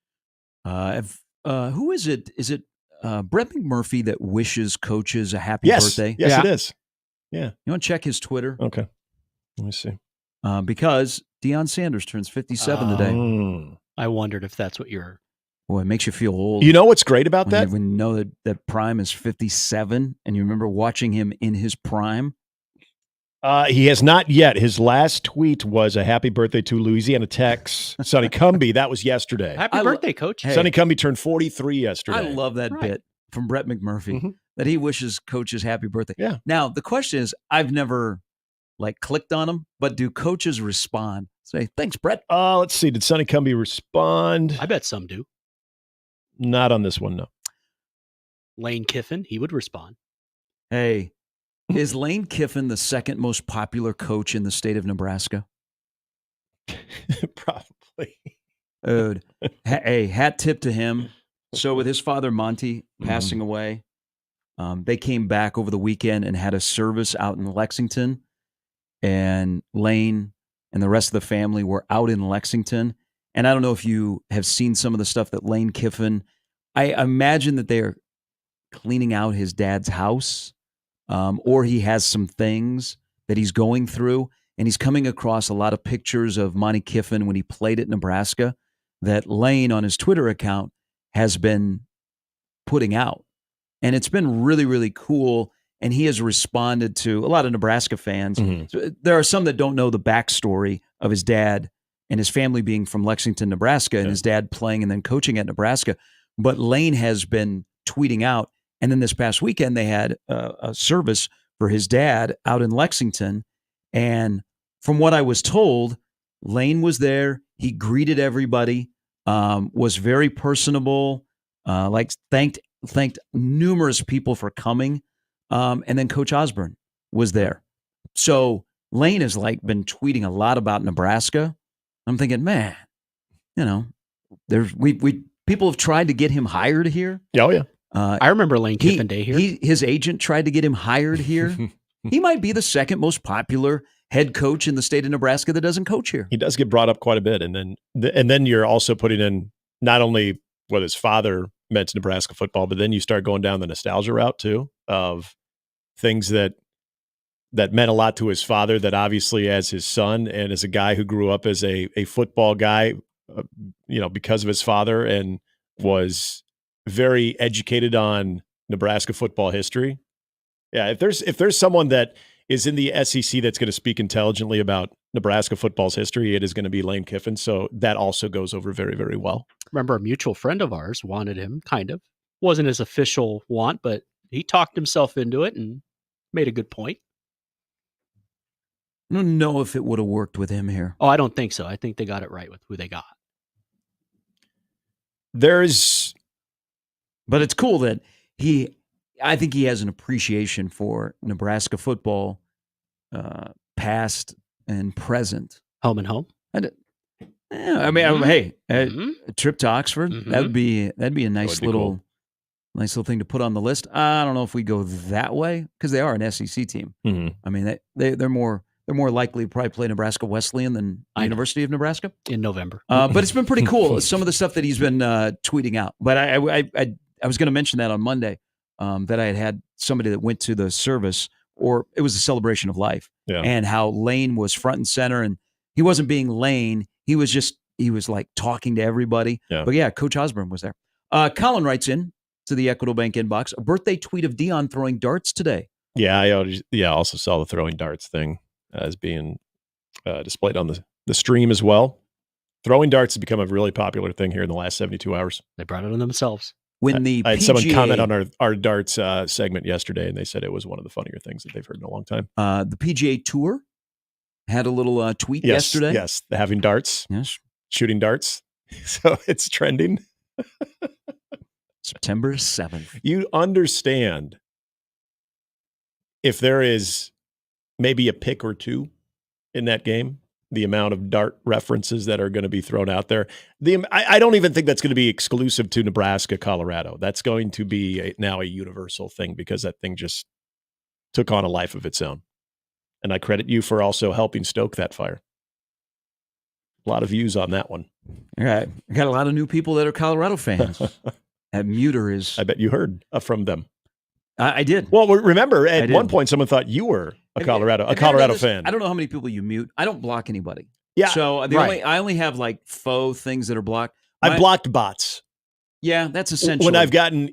Who is it? Is it Brett McMurphy that wishes coaches a happy birthday? Yes, it is. Yeah. You want to check his Twitter? Okay. Let me see. Because Deion Sanders turns 57 today. I wondered if that's what you're... Boy, it makes you feel old. You know what's great about that? When you know that prime is 57 and you remember watching him in his prime. He has not yet. His last tweet was a happy birthday to Louisiana Tech's Sonny Cumbie. That was yesterday. Happy birthday, Coach. Hey, Sonny Cumbie turned 43 yesterday. I love that bit from Brett McMurphy that he wishes coaches happy birthday. Yeah. Now, the question is, I've never clicked on him, but do coaches respond? Say, thanks, Brett. Let's see. Did Sonny Cumbie respond? I bet some do. Not on this one, no. Lane Kiffin, he would respond. Hey, is Lane Kiffin the second most popular coach in the state of Nebraska? Probably. Dude, hey, hat tip to him. So with his father, Monty, passing away, they came back over the weekend and had a service out in Lexington. And Lane and the rest of the family were out in Lexington. And I don't know if you have seen some of the stuff that Lane Kiffin, I imagine that they're cleaning out his dad's house, or he has some things that he's going through. And he's coming across a lot of pictures of Monty Kiffin when he played at Nebraska that Lane on his Twitter account has been putting out. And it's been really, really cool. And he has responded to a lot of Nebraska fans. So there are some that don't know the backstory of his dad and his family being from Lexington, Nebraska, and his dad playing and then coaching at Nebraska. But Lane has been tweeting out. And then this past weekend, they had a service for his dad out in Lexington. And from what I was told, Lane was there. He greeted everybody, was very personable, thanked numerous people for coming. And then Coach Osborne was there. So Lane has been tweeting a lot about Nebraska. I'm thinking, man, people have tried to get him hired here. Oh yeah. I remember Lane Kiffin Day here. His agent tried to get him hired here. He might be the second most popular head coach in the state of Nebraska that doesn't coach here. He does get brought up quite a bit, and then you're also putting in not only what his father meant to Nebraska football, but then you start going down the nostalgia route too of things that meant a lot to his father. That obviously, as his son and as a guy who grew up as a football guy, because of his father, and was very educated on Nebraska football history. Yeah, if there's someone that is in the SEC that's going to speak intelligently about Nebraska football's history, it is going to be Lane Kiffin. So that also goes over very, very well. Remember, a mutual friend of ours wanted him, kind of. Wasn't his official want, but he talked himself into it and made a good point. I don't know if it would have worked with him here. Oh, I don't think so. I think they got it right with who they got. But it's cool that I think he has an appreciation for Nebraska football, past and present. Home and home. Hey, a trip to Oxford, that'd be a nice little thing to put on the list. I don't know if we go that way because they are an SEC team. Mm-hmm. I mean, they're more likely to probably play Nebraska Wesleyan than University of Nebraska in November. But it's been pretty cool. Some of the stuff that he's been tweeting out. But I was going to mention that on Monday, that I had somebody that went to the service, or it was a celebration of life, and how Lane was front and center, and he wasn't being Lane. He was like talking to everybody. Yeah. But yeah, Coach Osborne was there. Colin writes in to the Equitable Bank inbox, a birthday tweet of Dion throwing darts today. Yeah, I also saw the throwing darts thing as being displayed on the stream as well. Throwing darts has become a really popular thing here in the last 72 hours. They brought it on themselves. When the I had someone comment on our darts segment yesterday, and they said it was one of the funnier things that they've heard in a long time. The PGA Tour had a little tweet yesterday. Yes, having darts. Yes. Shooting darts. So it's trending. September 7th. You understand if there is maybe a pick or two in that game, the amount of dart references that are going to be thrown out there. I don't even think that's going to be exclusive to Nebraska, Colorado. That's going to be now a universal thing because that thing just took on a life of its own. And I credit you for also helping stoke that fire. A lot of views on that one. All right. I got a lot of new people that are Colorado fans. That muter is... I bet you heard from them. I did. Well, remember, at one point, someone thought you were a Colorado fan. I don't know how many people you mute. I don't block anybody. Yeah. So I only have like faux things that are blocked. I blocked bots. Yeah, that's essentially. When I've gotten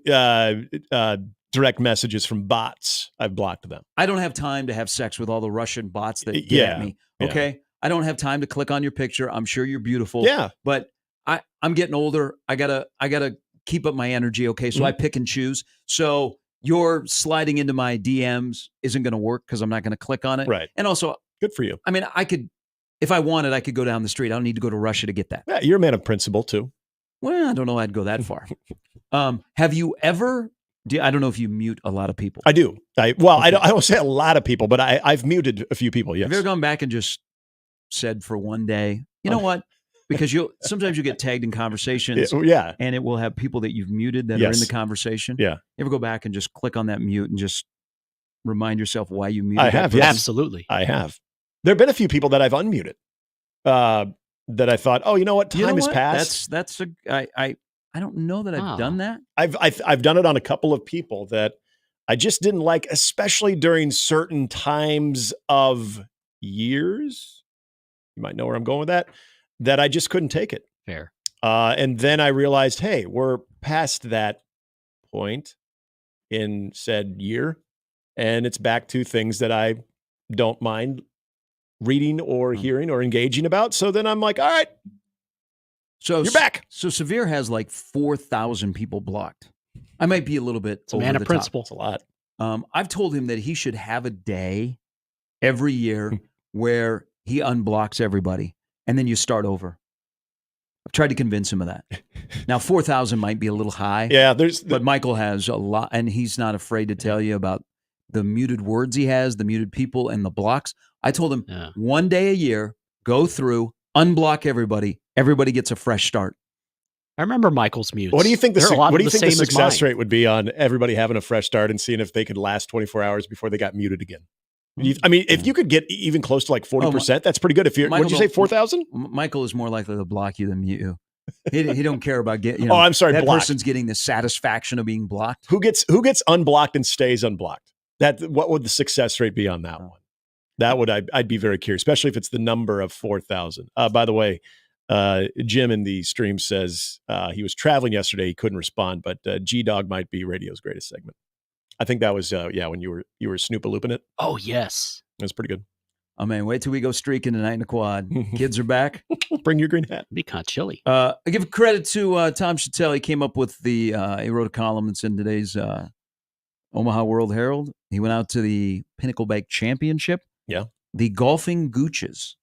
direct messages from bots, I've blocked them. I don't have time to have sex with all the Russian bots that get at me. Okay. Yeah. I don't have time to click on your picture. I'm sure you're beautiful. Yeah. But I'm getting older. I gotta keep up my energy. Okay. So I pick and choose. So your sliding into my DMs isn't going to work because I'm not going to click on it. Right. And also, good for you. I mean, I could, if I wanted, I could go down the street. I don't need to go to Russia to get that. Yeah, you're a man of principle too. Well, I don't know I'd go that far. Have you ever, I don't know if you mute a lot of people. I do. I don't say a lot of people, but I've muted a few people, yes. Have you ever gone back and just said for one day, you know what? Because sometimes you get tagged in conversations. Yeah. And it will have people that you've muted that are in the conversation. Yeah. You ever go back and just click on that mute and just remind yourself why you muted? I have. Yes. Absolutely. I have. There have been a few people that I've unmuted that I thought, oh, you know what? Time has passed. I don't know that I've done that. I've done it on a couple of people that I just didn't like, especially during certain times of years. You might know where I'm going with that I just couldn't take it. Fair. And then I realized, hey, we're past that point in said year, and it's back to things that I don't mind reading or hearing or engaging about. So then I'm like, all right, so you're back. So Severe has like 4,000 people blocked. I might be a little bit over man the of principle. It's a lot. I've told him that he should have a day every year where he unblocks everybody. and then you start over. I've tried to convince him of that. Now, 4,000 might be a little high. Yeah, but Michael has a lot, and he's not afraid to tell you about the muted words he has, the muted people, and the blocks. I told him one day a year, go through, unblock everybody. Everybody gets a fresh start. I remember Michael's mutes. What do you think the same as success mine. rate would be on everybody having a fresh start and seeing if they could last 24 hours before they got muted again? I mean, if you could get even close to like 40%, that's pretty good. If you're, what'd you say, 4,000? Michael is more likely to block you than mute you. He don't care about getting. I'm sorry. That blocked. person's getting the satisfaction of being blocked. Who gets unblocked and stays unblocked? What would the success rate be on that one? That would I'd be very curious, especially if it's the number of 4,000. By the way, Jim in the stream says he was traveling yesterday, he couldn't respond, but G-Dog might be radio's greatest segment. I think that was when you were Snoop-a-looping it. Oh yes, that's pretty good. Oh man, wait till we go streaking tonight in the quad. Kids are back. Bring your green hat. Be kind of chilly. I give credit to Tom Chattel. He came up with he wrote a column that's in today's Omaha World Herald. He went out to the Pinnacle Bank Championship. Yeah, the golfing Gooches.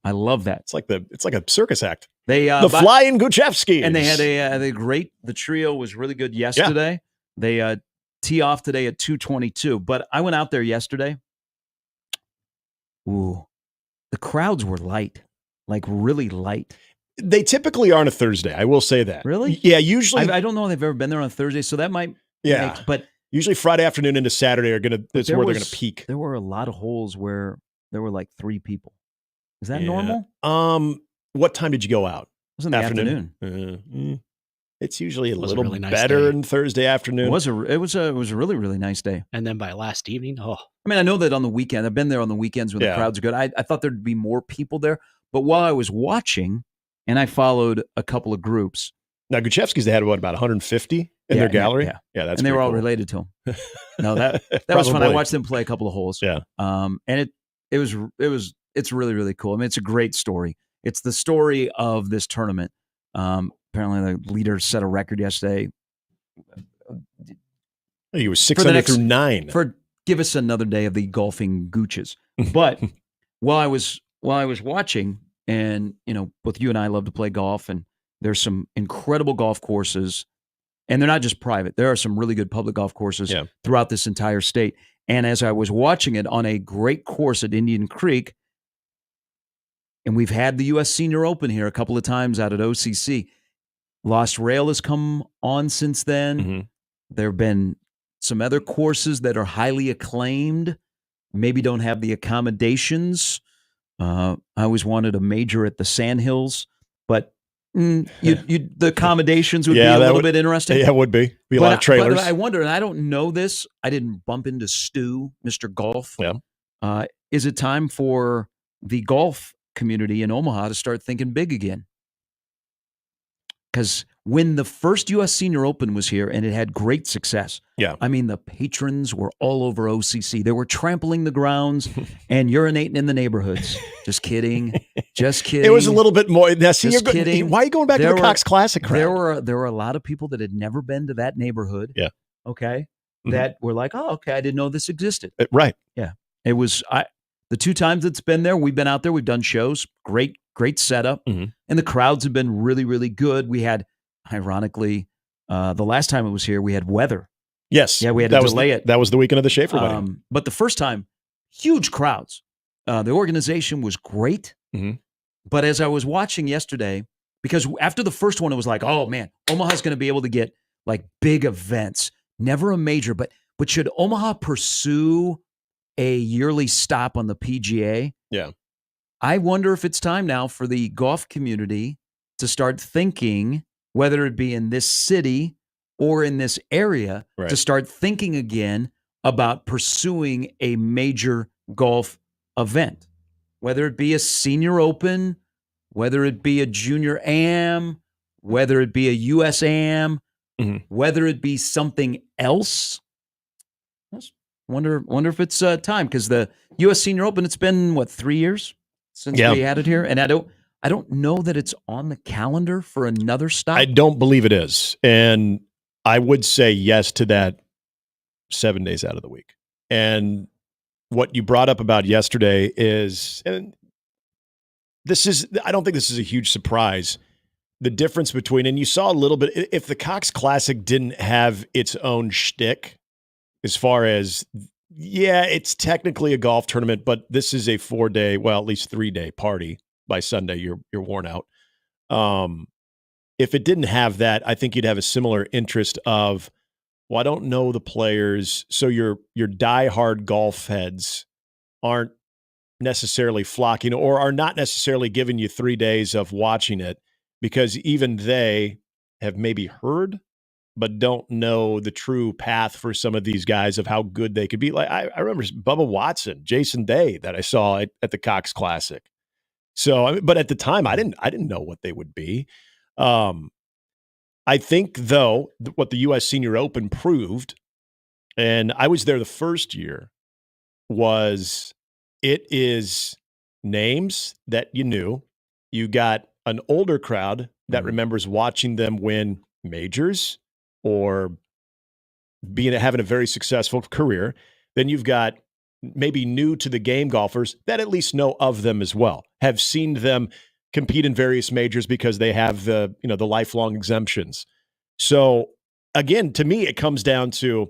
I love that. It's like a circus act. They the Flying Guchevskis. And they had the trio was really good yesterday. Yeah. They tee off today at 2:22. But I went out there yesterday. Ooh, the crowds were light, like really light. They typically are on a Thursday. I will say that. Really? Yeah, usually. I don't know if they've ever been there on a Thursday, so that might. But usually Friday afternoon into Saturday is where they're going to peak. There were a lot of holes where there were like 3 people. Is that normal? What time did you go out? It was in the afternoon. It's usually a little really nice better day. on Thursday afternoon. It was a really, really nice day. And then by last evening, I mean, I know that on the weekend, I've been there on the weekends when the crowds are good. I thought there'd be more people there. But while I was watching, and I followed a couple of groups. Now, Guchevskis, they had about 150 in their gallery? Yeah, that's and they were all cool. related to him. No, that was fun. I watched them play a couple of holes. Yeah. And it's really, really cool. I mean, it's a great story. It's the story of this tournament. Apparently, the leader set a record yesterday. He was 600 through 9. Give us another day of the golfing Gooches. But while I was watching, and both you and I love to play golf, and there's some incredible golf courses, and they're not just private. There are some really good public golf courses throughout this entire state. And as I was watching it on a great course at Indian Creek, and we've had the U.S. Senior Open here a couple of times out at OCC. Lost Rail has come on since then. Mm-hmm. There have been some other courses that are highly acclaimed, maybe don't have the accommodations. I always wanted a major at the Sandhills, but the accommodations would be a little bit interesting. Yeah, it would be. A lot of trailers. But I wonder, and I don't know this, I didn't bump into Stu, Mr. Golf. Yeah. Is it time for the golf community in Omaha to start thinking big again? Because when the first U.S. Senior Open was here, and it had great success, I mean, the patrons were all over OCC. They were trampling the grounds and urinating in the neighborhoods. Just kidding. Just kidding. It was a little bit more. Now, see, Just kidding. Why are you going back to the Cox Classic crowd? There were a lot of people that had never been to that neighborhood. Yeah. Okay. That were like, oh, okay, I didn't know this existed. Right. Yeah. It was the 2 times it's been there, we've been out there, we've done shows, great setup, and the crowds have been really, really good. We had, ironically, the last time it was here, we had weather. Yes. Yeah, we had to delay it. That was the weekend of the Schaefer wedding. But the first time, huge crowds. The organization was great. But as I was watching yesterday, because after the first one, it was like, oh man, Omaha's going to be able to get like big events, never a major, but should Omaha pursue a yearly stop on the PGA? Yeah. I wonder if it's time now for the golf community to start thinking, whether it be in this city or in this area, to start thinking again about pursuing a major golf event, whether it be a Senior Open, whether it be a Junior Am, whether it be a US Am, whether it be something else. Wonder if it's time, because the U.S. Senior Open, it's been 3 years since we had it here, and I don't know that it's on the calendar for another stop. I don't believe it is, and I would say yes to that 7 days out of the week. And what you brought up about yesterday is, and I don't think this is a huge surprise. The difference between, and you saw a little bit, if the Cox Classic didn't have its own shtick as far as, yeah, it's technically a golf tournament, but this is a 4-day, well, at least 3-day party. By Sunday, you're worn out. If it didn't have that, I think you'd have a similar interest of, well, I don't know the players, so your diehard golf heads aren't necessarily flocking or are not necessarily giving you 3 days of watching it because even they have maybe heard but don't know the true path for some of these guys of how good they could be. Like I remember Bubba Watson, Jason Day that I saw at the Cox Classic. So, but at the time, I didn't know what they would be. I think, though, what the U.S. Senior Open proved, and I was there the first year, was it is names that you knew. You got an older crowd that remembers watching them win majors or having a very successful career. Then you've got maybe new to the game golfers that at least know of them as well, have seen them compete in various majors because they have the lifelong exemptions. So again, to me, it comes down to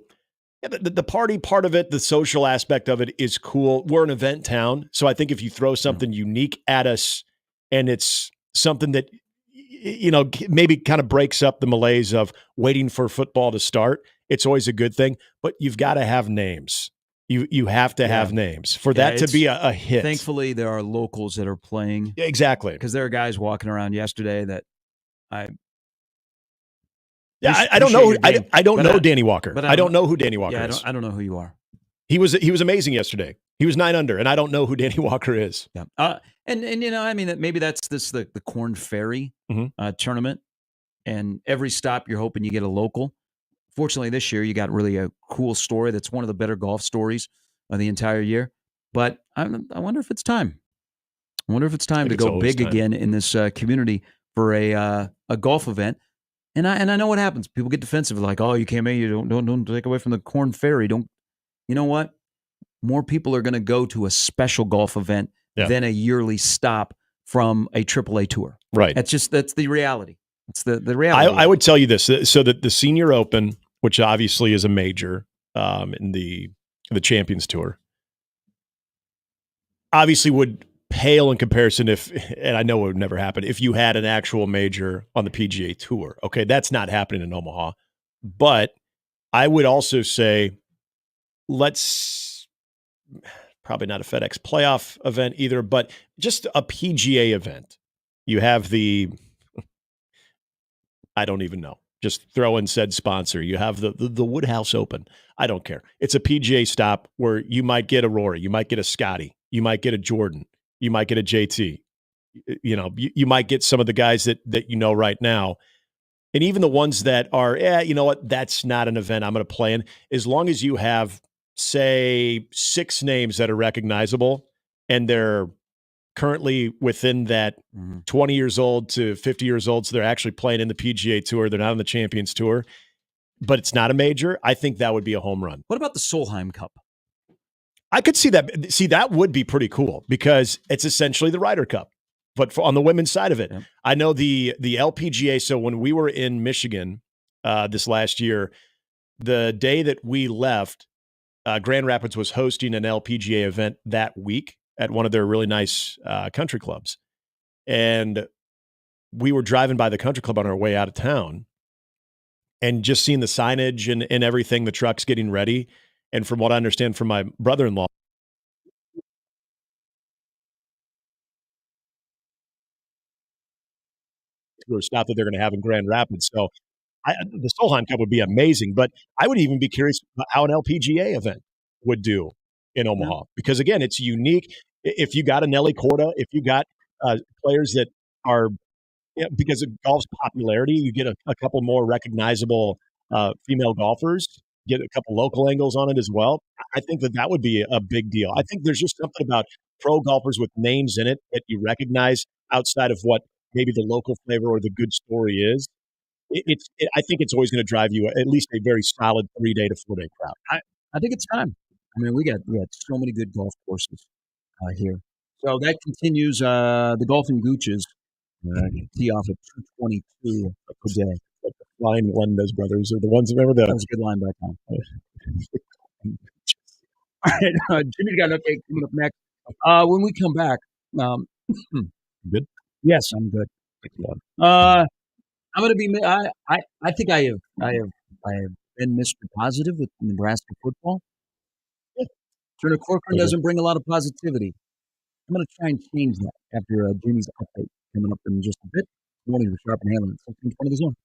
the party part of it, the social aspect of it is cool. We're an event town. So I think if you throw something unique at us and it's something that, maybe kind of breaks up the malaise of waiting for football to start, it's always a good thing, but you've got to have names. You have to have names for that to be a hit. Thankfully, there are locals that are playing. Yeah, exactly. Because there are guys walking around yesterday that I don't know. I don't know Danny Walker. But I don't know who Danny Walker is. I don't know who you are. He was amazing yesterday. He was 9 under, and I don't know who Danny Walker is. Yeah. And maybe that's the Corn Ferry tournament, and every stop you're hoping you get a local. Fortunately, this year you got really a cool story that's one of the better golf stories of the entire year. But I wonder if it's time. I wonder if it's time to go big again in this community for a golf event. And I know what happens. People get defensive, like, "Oh, you can't make you don't take away from the Corn Ferry." Don't. You know what? More people are going to go to a special golf event than a yearly stop from a AAA tour. Right. That's the reality. It's the reality. I would tell you this. So that the Senior Open, which obviously is a major in the Champions Tour, obviously would pale in comparison and I know it would never happen, if you had an actual major on the PGA Tour. Okay, that's not happening in Omaha. But I would also say, let's probably not a FedEx playoff event either, but just a PGA event. You have I don't even know. Just throw in said sponsor. You have the Woodhouse Open. I don't care. It's a PGA stop where you might get a Rory, you might get a Scotty, you might get a Jordan, you might get a JT. You might get some of the guys that right now. And even the ones that are, you know what, that's not an event I'm going to play in. As long as you have, say, 6 names that are recognizable and they're currently within that 20 years old to 50 years old, so they're actually playing in the PGA Tour, they're not on the Champions Tour, but it's not a major, I think that would be a home run. What about the Solheim Cup? I could see that. See, that would be pretty cool because it's essentially the Ryder Cup, but on the women's side of it. Yeah. I know the LPGA, so when we were in Michigan this last year, the day that we left, Grand Rapids was hosting an LPGA event that week at one of their really nice country clubs. And we were driving by the country club on our way out of town and just seeing the signage and everything, the trucks getting ready. And from what I understand from my brother-in-law, or stop that they're going to have in Grand Rapids. So the Solheim Cup would be amazing, but I would even be curious about how an LPGA event would do in Omaha, because again, it's unique. If you got a Nelly Corda, if you got players that are, because of golf's popularity, you get a couple more recognizable female golfers, get a couple local angles on it as well. I think that would be a big deal. I think there's just something about pro golfers with names in it that you recognize outside of what maybe the local flavor or the good story is. I think it's always going to drive you at least a very solid 3-day to 4-day crowd. I think it's time. I mean, we got so many good golf courses here, So that continues. The Golfing Gooches tee off at 2:22 per day. Like the Flying Lundas brothers are the ones. Remember that? That was a good line by Tom. All right, Jimmy's got an update coming up next. When we come back, good. Yes, I'm good. I'm going to be. I think I have been Mr. Positive with Nebraska football. Turner Corcoran doesn't bring a lot of positivity. I'm going to try and change that after Jimmy's update coming up in just a bit. Good morning to Sharp and Handley. 1620 the Zone.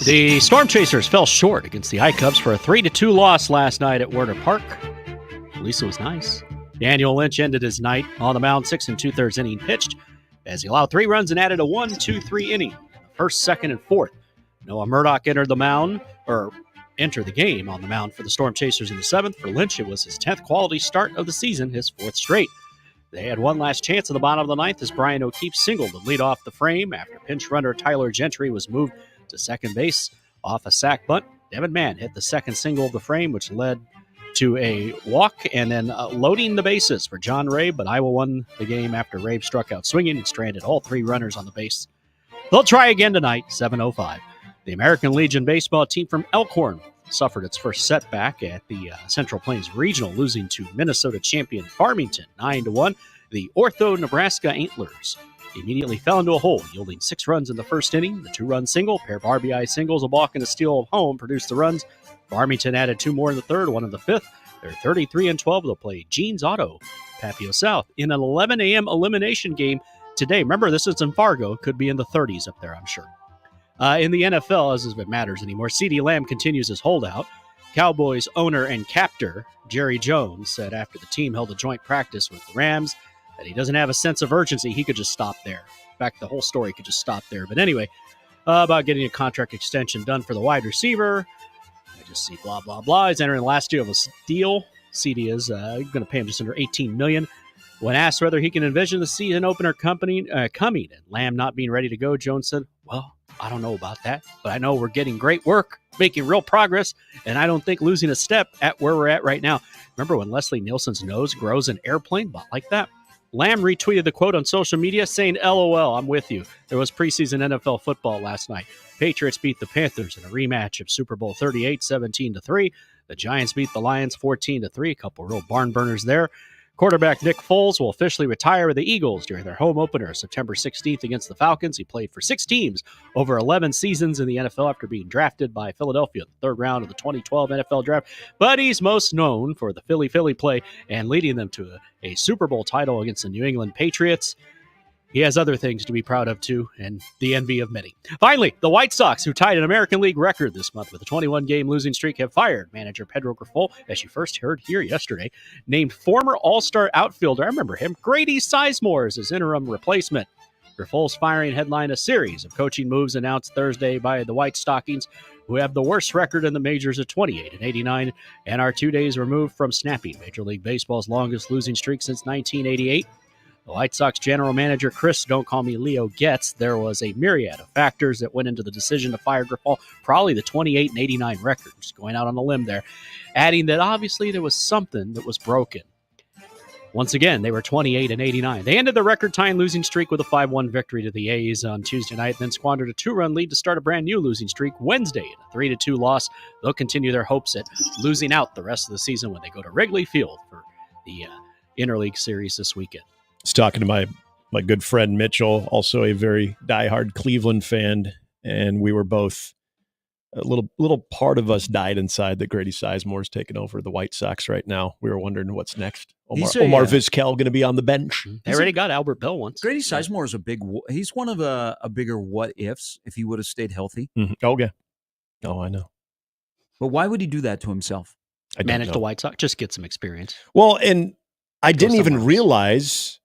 The Storm Chasers fell short against the I-Cubs for a 3-2 loss last night at Werner Park. At least it was nice. Daniel Lynch ended his night on the mound, 6 2/3 inning pitched, as he allowed 3 runs and added a 1-2-3 inning. First, second, and fourth. Noah Murdoch entered the game on the mound for the Storm Chasers in the 7th. For Lynch, it was his 10th quality start of the season, his 4th straight. They had one last chance at the bottom of the 9th as Brian O'Keefe singled to lead off the frame after pinch runner Tyler Gentry was moved to second base off a sac bunt. Devin Mann hit the second single of the frame, which led to a walk and then loading the bases for John Rabe, but Iowa won the game after Rabe struck out swinging and stranded all 3 runners on the base. They'll try again tonight, 7:05. The American Legion baseball team from Elkhorn suffered its first setback at the Central Plains Regional, losing to Minnesota champion Farmington 9-1. The Ortho Nebraska Antlers immediately fell into a hole, yielding 6 runs in the first inning. The 2-run single, pair of RBI singles, a balk, and a steal of home produced the runs. Farmington added 2 more in the 3rd, 1 in the 5th. They're 33-12. They'll play Jeans Auto, Papio South, in an 11 a.m. elimination game today. Remember, this is in Fargo. Could be in the 30s up there, I'm sure. In the NFL, as if it matters anymore, CeeDee Lamb continues his holdout. Cowboys owner and captor Jerry Jones said after the team held a joint practice with the Rams that he doesn't have a sense of urgency. He could just stop there. In fact, the whole story could just stop there. But anyway, about getting a contract extension done for the wide receiver. I just see blah, blah, blah. He's entering the last year of a deal. CD is going to pay him just under $18 million. When asked whether he can envision the season opener coming and Lamb not being ready to go, Jones said, well, I don't know about that, but I know we're getting great work, making real progress, and I don't think losing a step at where we're at right now. Remember when Leslie Nielsen's nose grows an airplane, but like that? Lamb retweeted the quote on social media saying, LOL, I'm with you. There was preseason NFL football last night. Patriots beat the Panthers in a rematch of Super Bowl 38, 17-3. The Giants beat the Lions 14-3. A couple real barn burners there. Quarterback Nick Foles will officially retire with the Eagles during their home opener September 16th against the Falcons. He played for 6 teams over 11 seasons in the NFL after being drafted by Philadelphia in the 3rd round of the 2012 NFL Draft. But he's most known for the Philly play and leading them to a Super Bowl title against the New England Patriots. He has other things to be proud of, too, and the envy of many. Finally, the White Sox, who tied an American League record this month with a 21-game losing streak, have fired manager Pedro Grifol, as you first heard here yesterday, named former All-Star outfielder, I remember him, Grady Sizemore as his interim replacement. Grifol's firing headlined a series of coaching moves announced Thursday by the White Stockings, who have the worst record in the majors at 28-89 and are 2 days removed from snapping Major League Baseball's longest losing streak since 1988. The White Sox general manager Chris, don't call me Leo, gets there was a myriad of factors that went into the decision to fire Grifol, probably the 28-89 record, just going out on a limb there, adding that obviously there was something that was broken. Once again, they were 28-89. They ended the record-tying losing streak with a 5-1 victory to the A's on Tuesday night, then squandered a 2-run lead to start a brand new losing streak Wednesday in a 3-2 loss. They'll continue their hopes at losing out the rest of the season when they go to Wrigley Field for the interleague series this weekend. I was talking to my good friend Mitchell, also a very diehard Cleveland fan, and we were both a little part of us died inside that Grady Sizemore's taking over the White Sox right now. We were wondering what's next. Omar Vizquel going to be on the bench. They already got Albert Bell once. Grady Sizemore is he's one of a bigger what ifs if he would have stayed healthy. Mm-hmm. Oh, yeah. Oh, I know. But why would he do that to himself? Manage the White Sox, just get some experience. Well, and I didn't even realize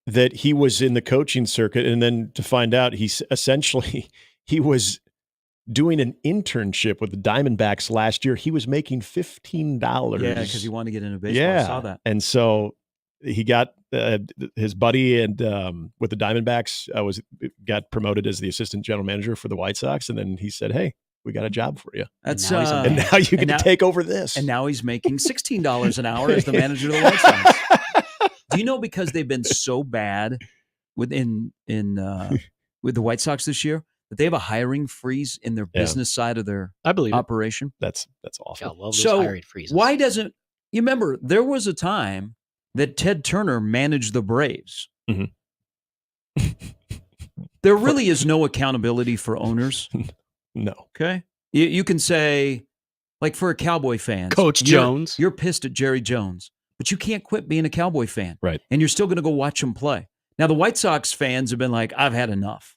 that he was in the coaching circuit, and then to find out he was doing an internship with the Diamondbacks last year. He was making $15. Yeah, because he wanted to get into baseball. Yeah. I saw that. And so he got his buddy and with the Diamondbacks got promoted as the assistant general manager for the White Sox, and then he said, "Hey, we got a job for you." That's and now you can take over this. And now he's making $16 an hour as the manager of the White Sox. Do you know, because they've been so bad with the White Sox this year, that they have a hiring freeze in their business side of their operation? That's awful. I love those hiring freezes. Why doesn't you remember there was a time that Ted Turner managed the Braves? Mm-hmm. There really is no accountability for owners. No. Okay. You can say, like, for a Cowboy fan, Coach Jones, you're pissed at Jerry Jones, but you can't quit being a Cowboy fan. Right. And you're still going to go watch him play. Now, the White Sox fans have been like, I've had enough.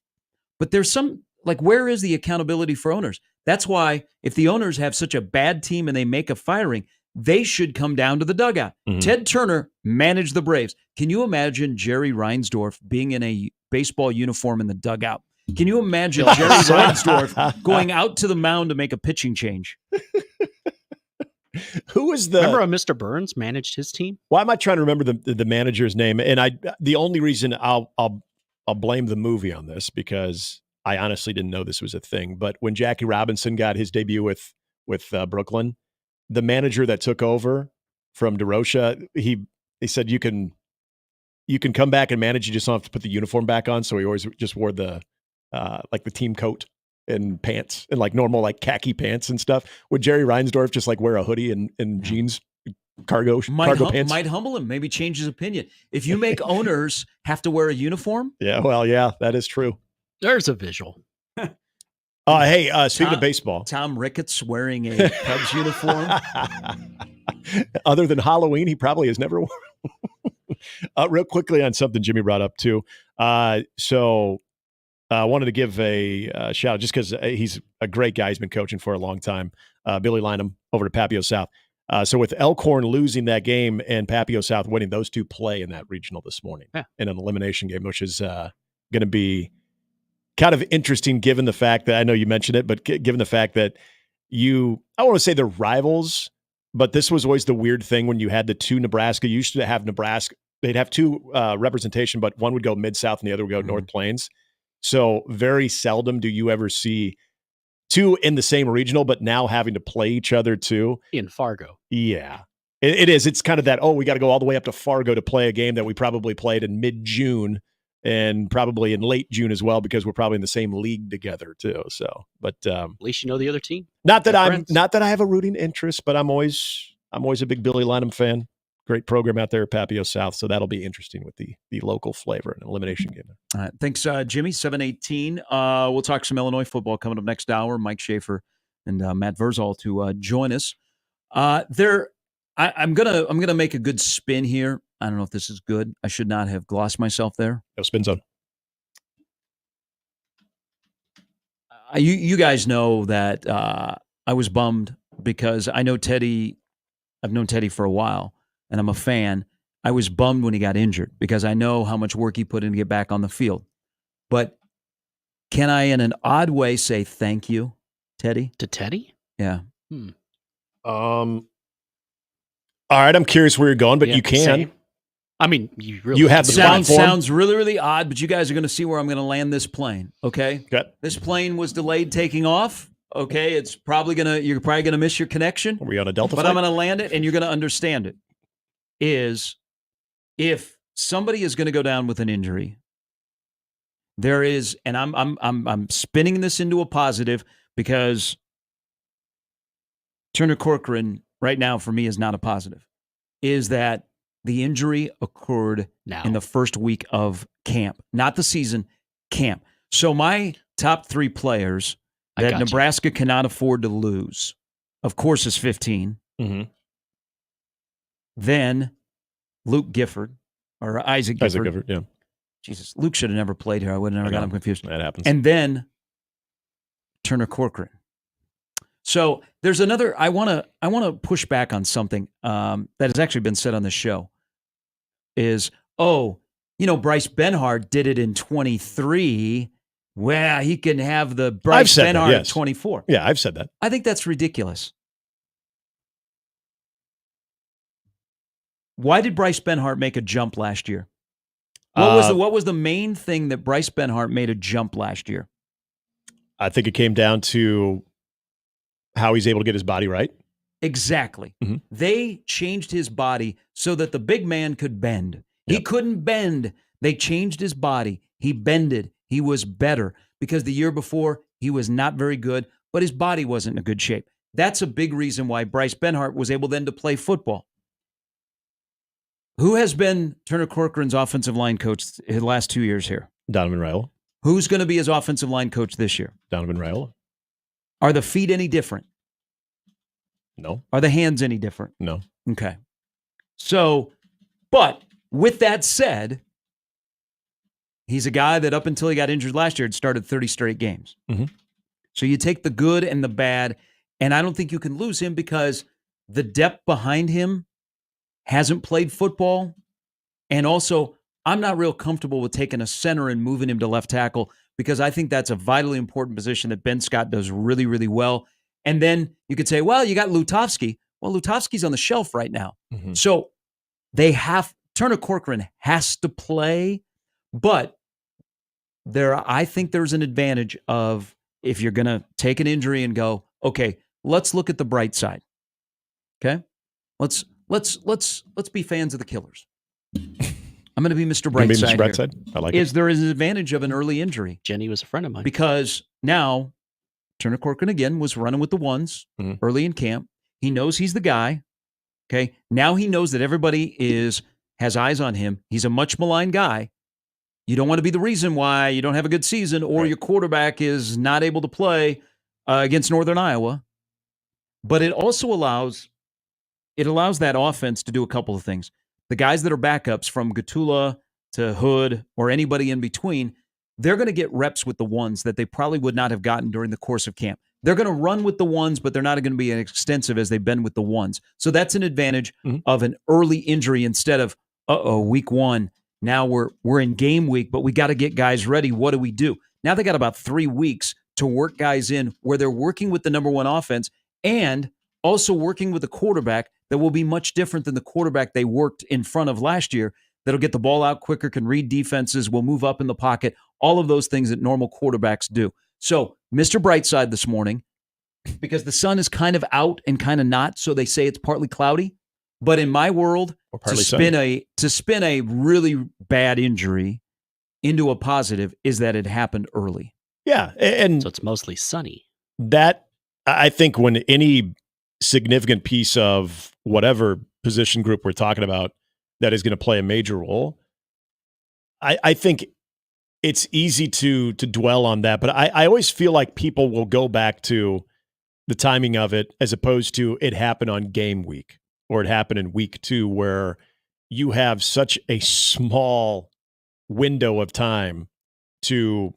But there's some, Like, where is the accountability for owners? That's why if the owners have such a bad team and they make a firing, they should come down to the dugout. Mhm. Ted Turner managed the Braves. Can you imagine Jerry Reinsdorf being in a baseball uniform in the dugout? Can you imagine Jerry Reinsdorf going out to the mound to make a pitching change? Who was the? Remember when Mr. Burns managed his team? Why am I trying to remember the manager's name? And the only reason I'll blame the movie on this, because I honestly didn't know this was a thing. But when Jackie Robinson got his debut with Brooklyn, the manager that took over from DeRocha, he said you can come back and manage. You just don't have to put the uniform back on. So he always just wore the like the team coat and pants and like normal like khaki pants and stuff. Would Jerry Reinsdorf just like wear a hoodie and jeans, cargo pants? Might humble him. Maybe change his opinion. If you make owners have to wear a uniform, Yeah, well, yeah, that is true. There's a visual. Hey, speaking of baseball, Tom Ricketts wearing a Cubs uniform. Other than Halloween, he probably has never worn. Real quickly on something Jimmy brought up too. So I wanted to give a shout out just because he's a great guy. He's been coaching for a long time. Billy Lynham over to Papio South. So with Elkhorn losing that game and Papio South winning, those two play in that regional this morning in an elimination game, which is going to be kind of interesting given the fact that I know you mentioned it, but given the fact that I want to say they're rivals, but this was always the weird thing when you had the two Nebraska. You used to have Nebraska. They'd have two representation, but one would go Mid-South and the other would go North Plains. So very seldom do you ever see two in the same regional, but now having to play each other too. In Fargo. Yeah, it is. It's kind of that, we got to go all the way up to Fargo to play a game that we probably played in mid-June and probably in late June as well, because we're probably in the same league together too. So, but at least you know the other team. Not that I have a rooting interest, but I'm always a big Billy Lynham fan. Great program out there at Papio South. So that'll be interesting with the local flavor and elimination game. All right. Thanks, Jimmy. 7:18. We'll talk some Illinois football coming up next hour. Mike Schaefer and Matt Verzal to join us. I'm gonna make a good spin here. I don't know if this is good. I should not have glossed myself there. No spin zone. You guys know that I was bummed because I know Teddy. I've known Teddy for a while, and I'm a fan. I was bummed when he got injured because I know how much work he put in to get back on the field. But can I, in an odd way, say thank you, Teddy? To Teddy? Yeah. All right. I'm curious where you're going, but you can. Same. I mean, you have the platform. Sounds really, really odd, but you guys are going to see where I'm going to land this plane. Okay. This plane was delayed taking off. Okay. You're probably going to miss your connection. Are we on a Delta But flight? I'm going to land it, and you're going to understand it. Is if somebody is going to go down with an injury, there is, and I'm spinning this into a positive because Turner Corcoran right now for me is not a positive, is that the injury occurred in the first week of camp, not the season, camp. So my top three players that Nebraska cannot afford to lose, of course, is 15. Mm-hmm. Then Luke Gifford or Isaac Gifford. Isaac Gifford, yeah. Jesus, Luke should have never played here. I would have never got him confused. That happens. And then Turner Corcoran. So there's another. I want to push back on something that has actually been said on the show. Is Bryce Benhart did it in 23. Well, he can have the Bryce Benhart at 24. Yeah, I've said that. I think that's ridiculous. Why did Bryce Benhart make a jump last year? What was the main thing that Bryce Benhart made a jump last year? I think it came down to how he's able to get his body right. Exactly. Mm-hmm. They changed his body so that the big man could bend. He couldn't bend. They changed his body. He bended. He was better because the year before he was not very good, but his body wasn't in a good shape. That's a big reason why Bryce Benhart was able then to play football. Who has been Turner Corcoran's offensive line coach his last 2 years here? Donovan Raiola. Who's going to be his offensive line coach this year? Donovan Raiola. Are the feet any different? No. Are the hands any different? No. Okay. So, but with that said, He's a guy that up until he got injured last year had started 30 straight games. Mhm. So you take the good and the bad, and I don't think you can lose him because the depth behind him hasn't played football. And also, I'm not real comfortable with taking a center and moving him to left tackle because I think that's a vitally important position that Ben Scott does really, really well. And then you could say, well, you got Lutovsky. Well, Lutovsky's on the shelf right now. So Turner Corcoran has to play, but I think there's an advantage of if you're going to take an injury and go, okay, let's look at the bright side. Okay? Let's be fans of the Killers. I'm going to be Mr. Brightside. Mr. Brightside? I like it. There is an advantage of an early injury. Jenny was a friend of mine. Because now Turner Corcoran again was running with the ones early in camp. He knows he's the guy. Okay. Now he knows that everybody has eyes on him. He's a much maligned guy. You don't want to be the reason why you don't have a good season or your quarterback is not able to play against Northern Iowa. But it also allows that offense to do a couple of things. The guys that are backups from Gatula to Hood or anybody in between, they're going to get reps with the ones that they probably would not have gotten during the course of camp. They're going to run with the ones, but they're not going to be as extensive as they've been with the ones. So that's an advantage of an early injury instead of, week one. Now we're in game week, but we got to get guys ready. What do we do? Now they got about 3 weeks to work guys in where they're working with the number one offense and also working with a quarterback that will be much different than the quarterback they worked in front of last year, that'll get the ball out quicker, can read defenses, will move up in the pocket, all of those things that normal quarterbacks do. So, Mr. Brightside this morning, because the sun is kind of out and kind of not, so they say it's partly cloudy. But in my world, to spin a really bad injury into a positive is that it happened early. Yeah, and so it's mostly sunny. That, I think, when any significant piece of whatever position group we're talking about that is going to play a major role, I think it's easy to dwell on that. But I always feel like people will go back to the timing of it as opposed to it happened on game week or it happened in week 2 where you have such a small window of time to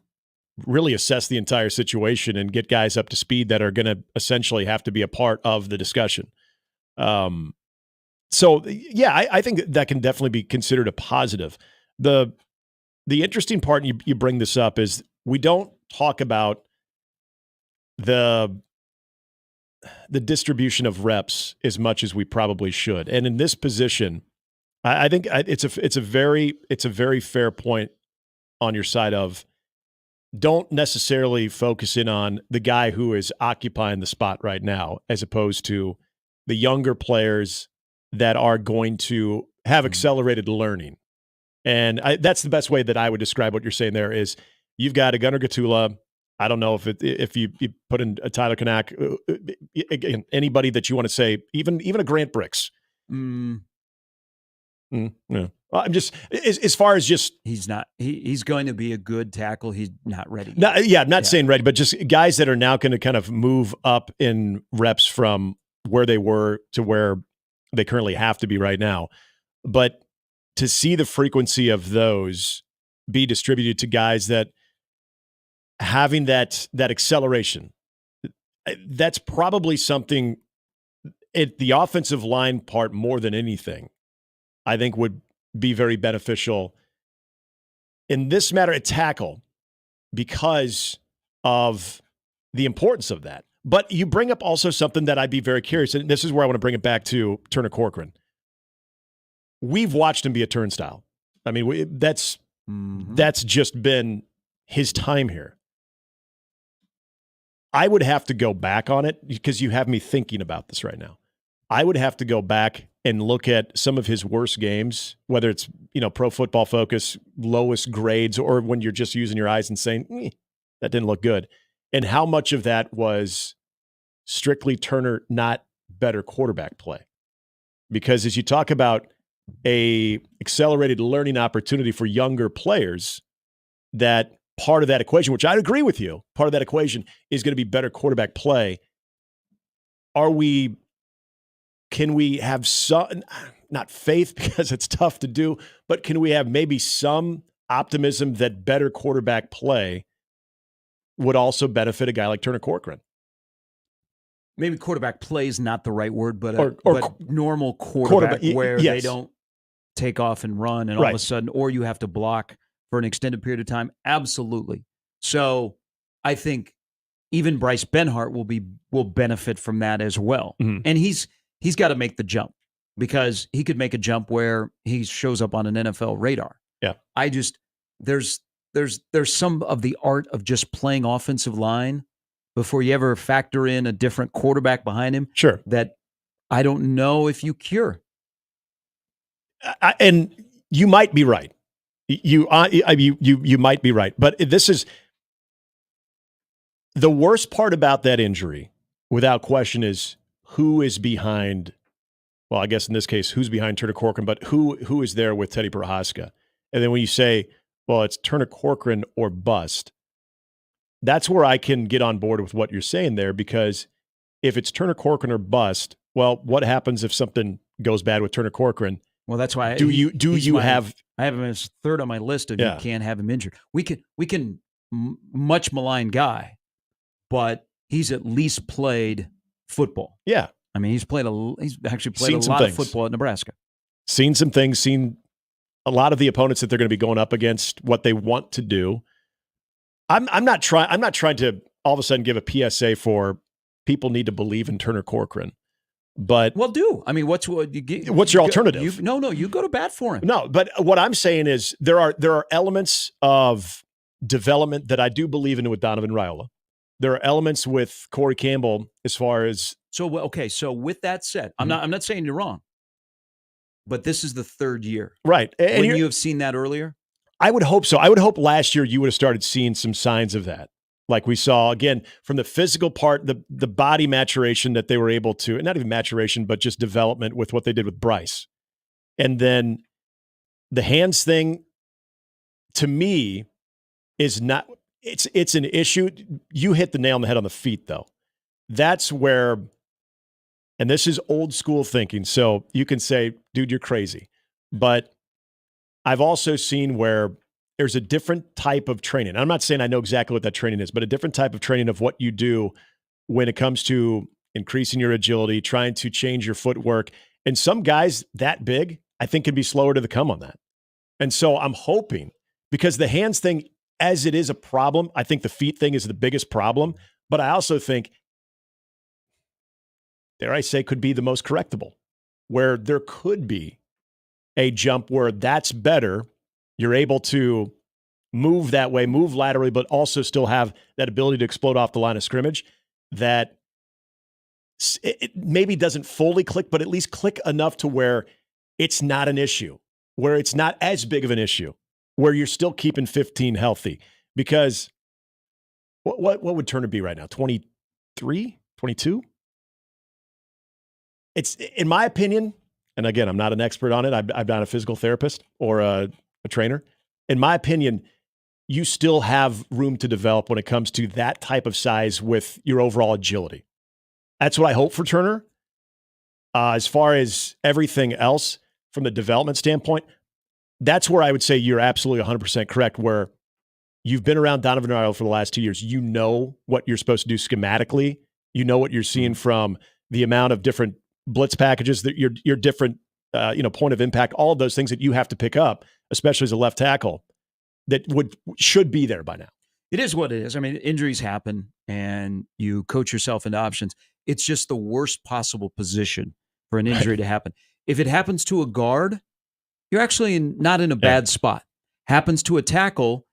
really assess the entire situation and get guys up to speed that are going to essentially have to be a part of the discussion. So yeah, I think that can definitely be considered a positive. The interesting part, and you bring this up, is we don't talk about the distribution of reps as much as we probably should. And in this position, I think it's a very fair point on your side of don't necessarily focus in on the guy who is occupying the spot right now, as opposed to the younger players that are going to have accelerated learning. And that's the best way that I would describe what you're saying there is you've got a Gunnar Gatula. I don't know if you put in a Tyler Kanak, again, anybody that you want to say, even a Grant Bricks. Yeah. I'm just as far as just he's not. He's going to be a good tackle. He's not ready. I'm not saying ready, but just guys that are now going to kind of move up in reps from where they were to where they currently have to be right now. But to see the frequency of those be distributed to guys that having that acceleration, that's probably something at the offensive line part more than anything, I think would be very beneficial in this matter at tackle because of the importance of that. But you bring up also something that I'd be very curious, and this is where I want to bring it back to Turner Corcoran. We've watched him be a turnstile. I mean, that's just been his time here. I would have to go back on it because you have me thinking about this right now. I would have to go back and look at some of his worst games, whether it's, Pro Football Focus, lowest grades, or when you're just using your eyes and saying, that didn't look good. And how much of that was strictly Turner not better quarterback play? Because as you talk about a accelerated learning opportunity for younger players, that part of that equation, which I'd agree with you, part of that equation is going to be better quarterback play. Can we have some, not faith because it's tough to do, but can we have maybe some optimism that better quarterback play would also benefit a guy like Turner Corcoran. Maybe quarterback play is not the right word, but Or normal quarterback where yes. they don't take off and run and all of a sudden, or you have to block for an extended period of time. Absolutely. So I think even Bryce Benhart will benefit from that as well. Mm-hmm. And he's got to make the jump because he could make a jump where he shows up on an NFL radar. Yeah. There's some of the art of just playing offensive line before you ever factor in a different quarterback behind him. Sure. That I don't know if you cure. And you might be right. You might be right. But this is the worst part about that injury, without question, is who is behind. Well, I guess in this case, who's behind Turner Corcoran, but who is there with Teddy Prohaska? And then when you say, well, it's Turner Corcoran or bust, that's where I can get on board with what you're saying there, because if it's Turner Corcoran or bust, well, what happens if something goes bad with Turner Corcoran? Well, that's why I have him as third on my list of you can't have him injured. We can much maligned guy, but he's at least played football. Yeah. I mean, he's actually played a lot of football at Nebraska. Seen some things, seen a lot of the opponents that they're going to be going up against, what they want to do. I'm not trying to all of a sudden give a PSA for people need to believe in Turner Corcoran. But I mean, what's your alternative? You go to bat for him. No, but what I'm saying is there are elements of development that I do believe in with Donovan Raiola. There are elements with Corey Campbell as far as So with that said, I'm not saying you're wrong, but this is the third year, right? And you have seen that earlier. I would hope so. I would hope last year you would have started seeing some signs of that. Like we saw, again, from the physical part, the body maturation that they were able to, and not even maturation, but just development with what they did with Bryce. And then the hands thing, to me, is not, it's an issue. You hit the nail on the head on the feet, though. That's where, and this is old school thinking, so you can say, dude, you're crazy. But I've also seen where there's a different type of training. I'm not saying I know exactly what that training is, but a different type of training of what you do when it comes to increasing your agility, trying to change your footwork. And some guys that big, I think, can be slower to the come on that. And so I'm hoping, because the hands thing, as it is a problem, I think the feet thing is the biggest problem. But I also think, dare I say, could be the most correctable, where there could be a jump where that's better. You're able to move that way, move laterally, but also still have that ability to explode off the line of scrimmage that it maybe doesn't fully click, but at least click enough to where it's not an issue, where it's not as big of an issue, where you're still keeping 15 healthy. Because what would Turner be right now? 23, 22? It's, in my opinion, and again, I'm not an expert on it. I'm not a physical therapist or a trainer. In my opinion, you still have room to develop when it comes to that type of size with your overall agility. That's what I hope for Turner. As far as everything else from the development standpoint, that's where I would say you're absolutely 100% correct, where you've been around Donovan Raiola for the last 2 years. You know what you're supposed to do schematically. You know what you're seeing from the amount of different blitz packages, that your different point of impact, all of those things that you have to pick up, especially as a left tackle, that should be there by now. It is what it is. I mean, injuries happen and you coach yourself into options. It's just the worst possible position for an injury to happen. If it happens to a guard, you're actually not in a bad spot. Happens to a tackle,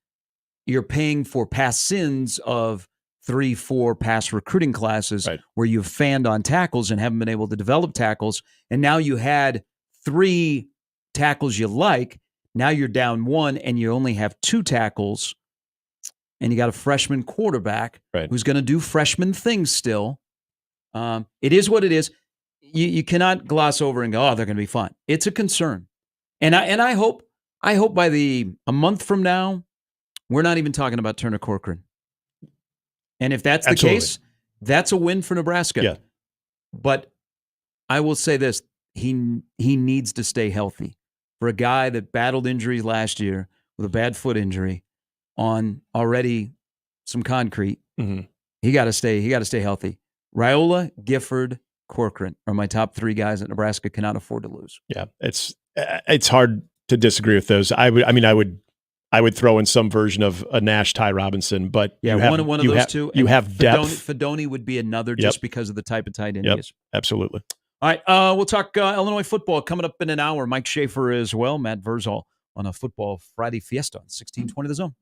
you're paying for past sins of 3-4 past recruiting classes where you've fanned on tackles and haven't been able to develop tackles. And now you had 3 tackles you like. Now you're down 1 and you only have 2 tackles, and you got a freshman quarterback who's going to do freshman things still. It is what it is. You cannot gloss over and go, oh, they're going to be fine. It's a concern. And I hope by a month from now, we're not even talking about Turner Corcoran. And if that's the case, that's a win for Nebraska. Yeah. But I will say this, he needs to stay healthy. For a guy that battled injuries last year, with a bad foot injury on already some concrete. Mm-hmm. He got to stay healthy. Raiola, Gifford, Corcoran are my top 3 guys that Nebraska cannot afford to lose. Yeah, it's hard to disagree with those. I would throw in some version of a Nash, Ty Robinson, but Yeah, you have, one of those two. You have depth. Fedoni would be another just because of the type of tight end he is. Absolutely. All right, we'll talk Illinois football coming up in an hour. Mike Schaefer as well, Matt Verzal on a Football Friday Fiesta on 1620 The Zone.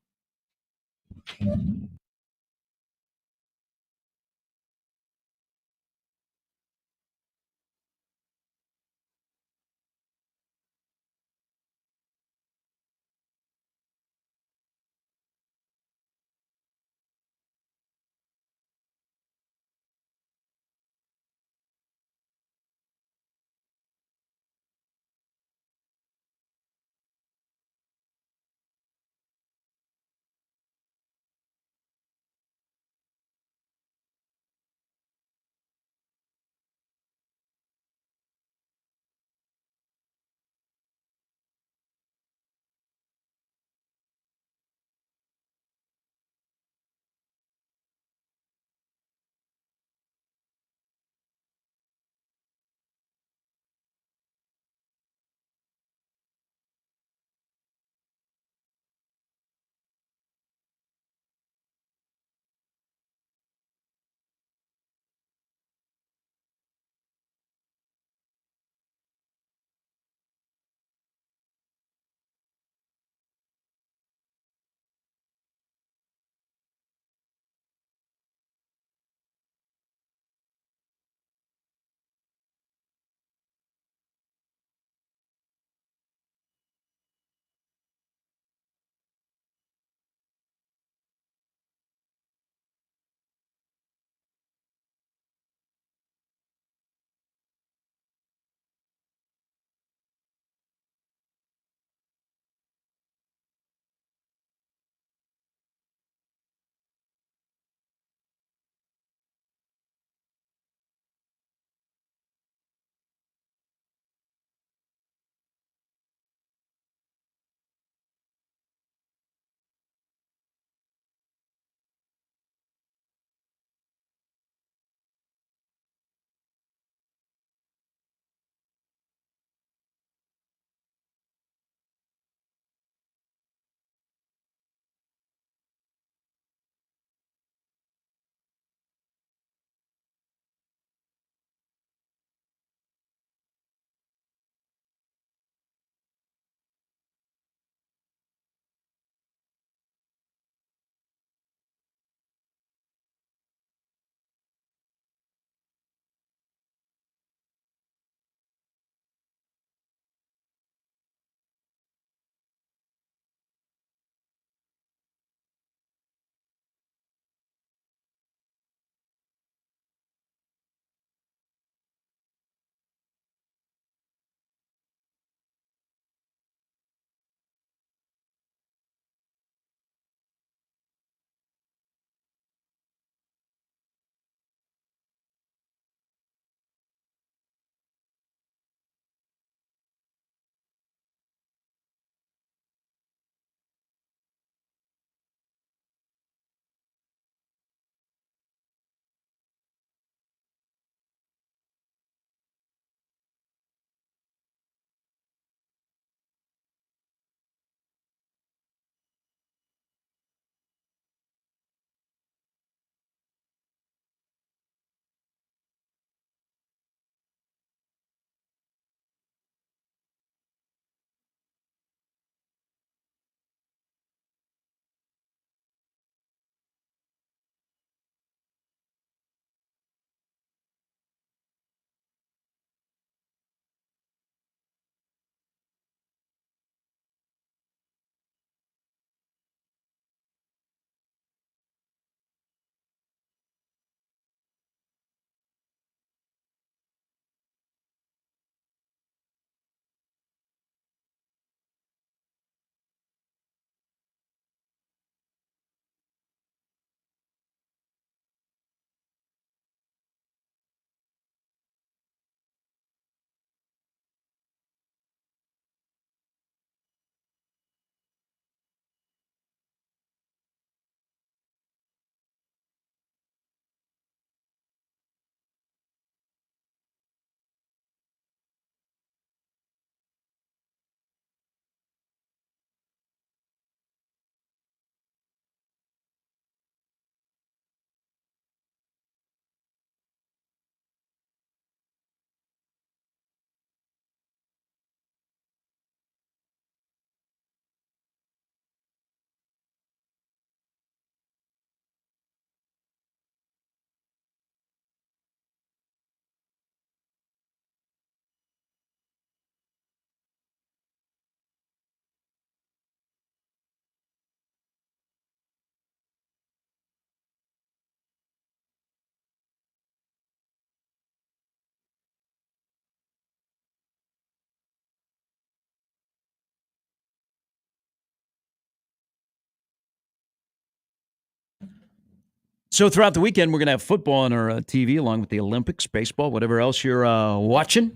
So throughout the weekend, we're going to have football on our TV along with the Olympics, baseball, whatever else you're watching.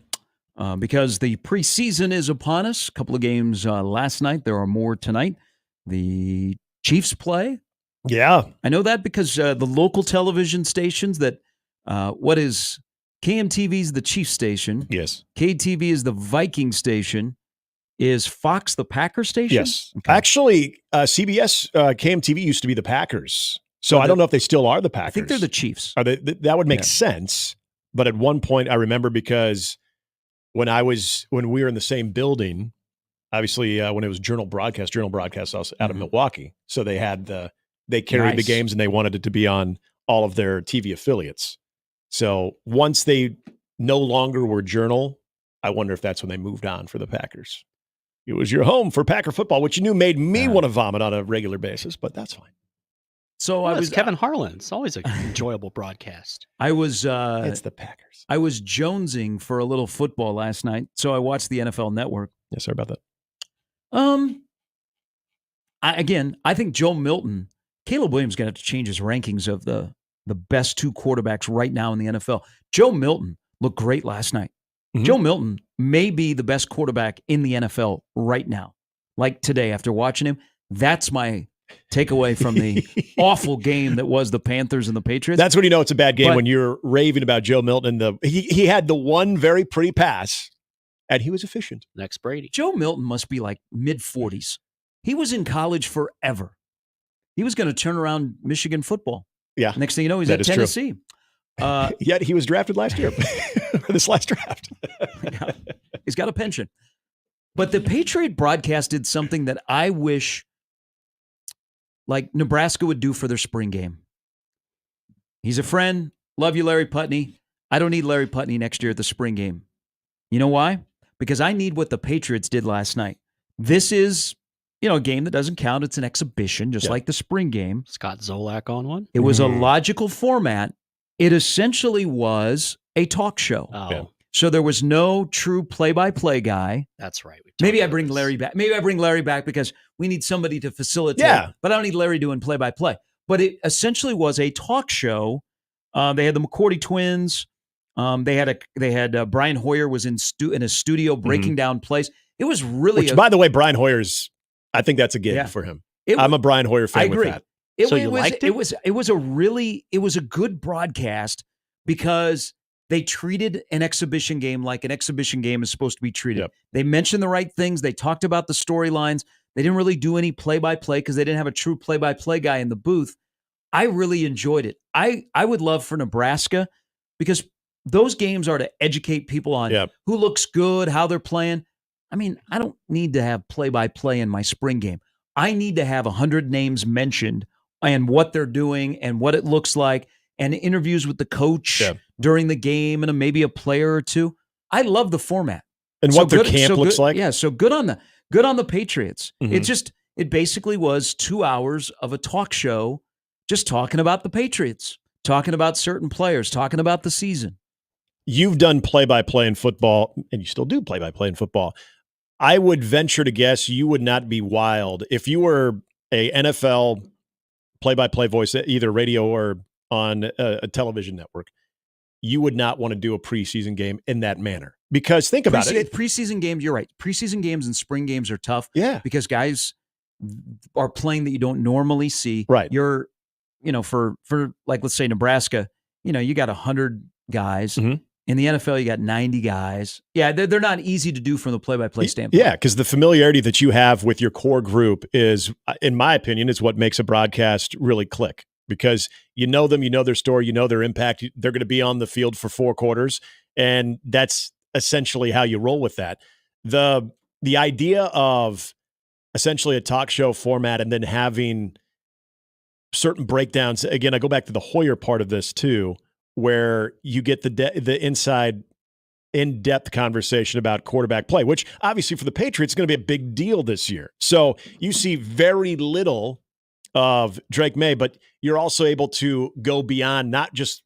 Because the preseason is upon us. A couple of games last night. There are more tonight. The Chiefs play. Yeah. I know that because the local television stations that, what is KMTV is the Chiefs station. Yes. KTV is the Viking station. Is Fox the Packers station? Yes. Actually, CBS, KMTV used to be the Packers. So I don't know if they still are the Packers. I think they're the Chiefs. Are they, that would make sense. But at one point, I remember because when we were in the same building, obviously when it was Journal Broadcast was out of Milwaukee. So they carried the games and they wanted it to be on all of their TV affiliates. So once they no longer were Journal, I wonder if that's when they moved on for the Packers. It was your home for Packer football, which you knew made me want to vomit on a regular basis, but that's fine. So I was Kevin Harlan. It's always an enjoyable broadcast. I was it's the Packers. I was jonesing for a little football last night, so I watched the NFL Network. Yeah, sorry about that. I think Joe Milton, Caleb Williams, going to have to change his rankings of the best two quarterbacks right now in the NFL. Joe Milton looked great last night. Mm-hmm. Joe Milton may be the best quarterback in the NFL right now. Like today, after watching him, that's my takeaway from the awful game that was the Panthers and the Patriots. That's when you know it's a bad game, when you're raving about Joe Milton. And he had the one very pretty pass, and he was efficient. Next Brady. Joe Milton must be like mid-40s. He was in college forever. He was going to turn around Michigan football. Yeah. Next thing you know, he's at Tennessee. Yet he was drafted last year, this last draft. Yeah. He's got a pension. But the Patriot broadcast did something that I wish like Nebraska would do for their spring game. He's a friend. Love you, Larry Putney. I don't need Larry Putney next year at the spring game. You know why? Because I need what the Patriots did last night. This is, a game that doesn't count. It's an exhibition, just like the spring game. Scott Zolak on one. It was a logical format. It essentially was a talk show. Oh. Yeah. So there was no true play-by-play guy. That's right. Maybe I bring Larry back. Maybe I bring Larry back because we need somebody to facilitate. Yeah. But I don't need Larry doing play-by-play. But it essentially was a talk show. They had the McCourty twins. They had Brian Hoyer was in a studio breaking down plays. It was really Which, by the way, Brian Hoyer's, I think that's a gig for him. I'm a Brian Hoyer fan. I agree. With that. It was a good broadcast because they treated an exhibition game like an exhibition game is supposed to be treated. Yep. They mentioned the right things. They talked about the storylines. They didn't really do any play-by-play because they didn't have a true play-by-play guy in the booth. I really enjoyed it. I would love for Nebraska because those games are to educate people on who looks good, how they're playing. I mean, I don't need to have play-by-play in my spring game. I need to have 100 names mentioned and what they're doing and what it looks like and interviews with the coach during the game and maybe a player or two. I love the format. And what their camp looks like. Yeah, so good on the Patriots. Mm-hmm. It basically was 2 hours of a talk show just talking about the Patriots, talking about certain players, talking about the season. You've done play-by-play in football, and you still do play-by-play in football. I would venture to guess you would not be wild if you were a NFL play-by-play voice, either radio or on a television network. You would not want to do a preseason game in that manner because think about it. Preseason games, you're right. Preseason games and spring games are tough. Yeah, because guys are playing that you don't normally see. Right. You're, for like let's say Nebraska, you got 100 guys. Mm-hmm. In the NFL, you got 90 guys. Yeah, they're not easy to do from the play-by-play standpoint. Yeah, because the familiarity that you have with your core group is, in my opinion, is what makes a broadcast really click. Because you know them, you know their story, you know their impact. They're going to be on the field for 4 quarters, and that's essentially how you roll with that. The idea of essentially a talk show format and then having certain breakdowns. Again, I go back to the Hoyer part of this too, where you get the inside, in-depth conversation about quarterback play, which obviously for the Patriots is going to be a big deal this year. So you see very little of Drake May, but you're also able to go beyond not just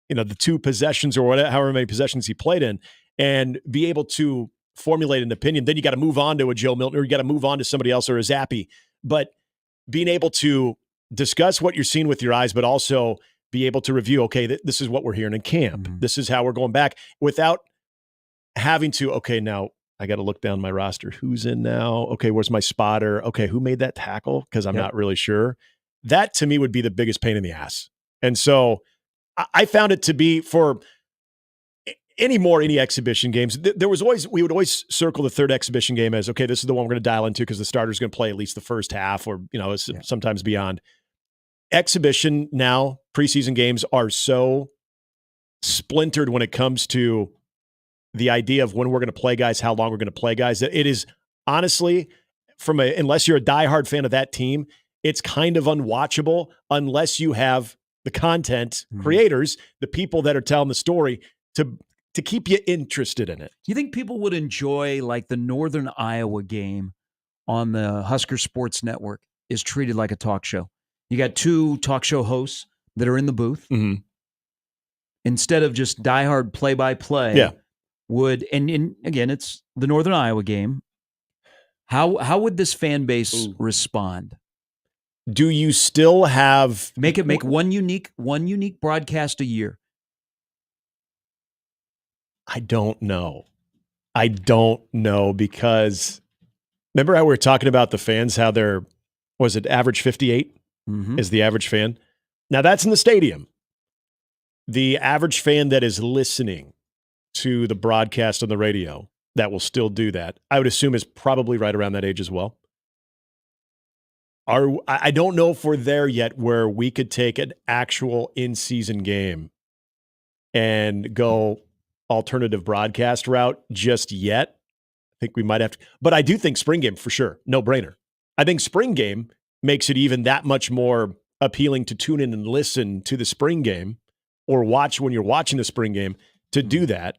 the 2 possessions or whatever, however many possessions he played in, and be able to formulate an opinion. Then you got to move on to a Joe Milton, or you got to move on to somebody else or a Zappy. But being able to discuss what you're seeing with your eyes, but also be able to review, okay, this is what we're hearing in camp. Mm-hmm. This is how we're going back without having to, okay, now I got to look down my roster. Who's in now? Okay, where's my spotter? Okay, who made that tackle? Because I'm not really sure. That to me would be the biggest pain in the ass. And so I found it to be for any exhibition games. We would always circle the third exhibition game as, okay, this is the one we're going to dial into because the starter's going to play at least the first half or, sometimes beyond. Exhibition now, preseason games are so splintered when it comes to the idea of when we're going to play guys, how long we're going to play guys. It is honestly, unless you're a diehard fan of that team, it's kind of unwatchable unless you have the content creators, the people that are telling the story to keep you interested in it. Do you think people would enjoy like the Northern Iowa game on the Husker Sports Network is treated like a talk show? You got two talk show hosts that are in the booth. Mm-hmm. Instead of just diehard play-by-play. Yeah. And again, it's the Northern Iowa game. How would this fan base respond? Do you still have make one unique broadcast a year? I don't know because remember how we were talking about the fans, how they're, was it average 58 is the average fan? Now that's in the stadium. The average fan that is listening to the broadcast on the radio that will still do that, I would assume is probably right around that age as well. I don't know if we're there yet where we could take an actual in-season game and go alternative broadcast route just yet. I think we might have to, but I do think spring game for sure, no brainer. I think spring game makes it even that much more appealing to tune in and listen to the spring game or watch when you're watching the spring game to do that.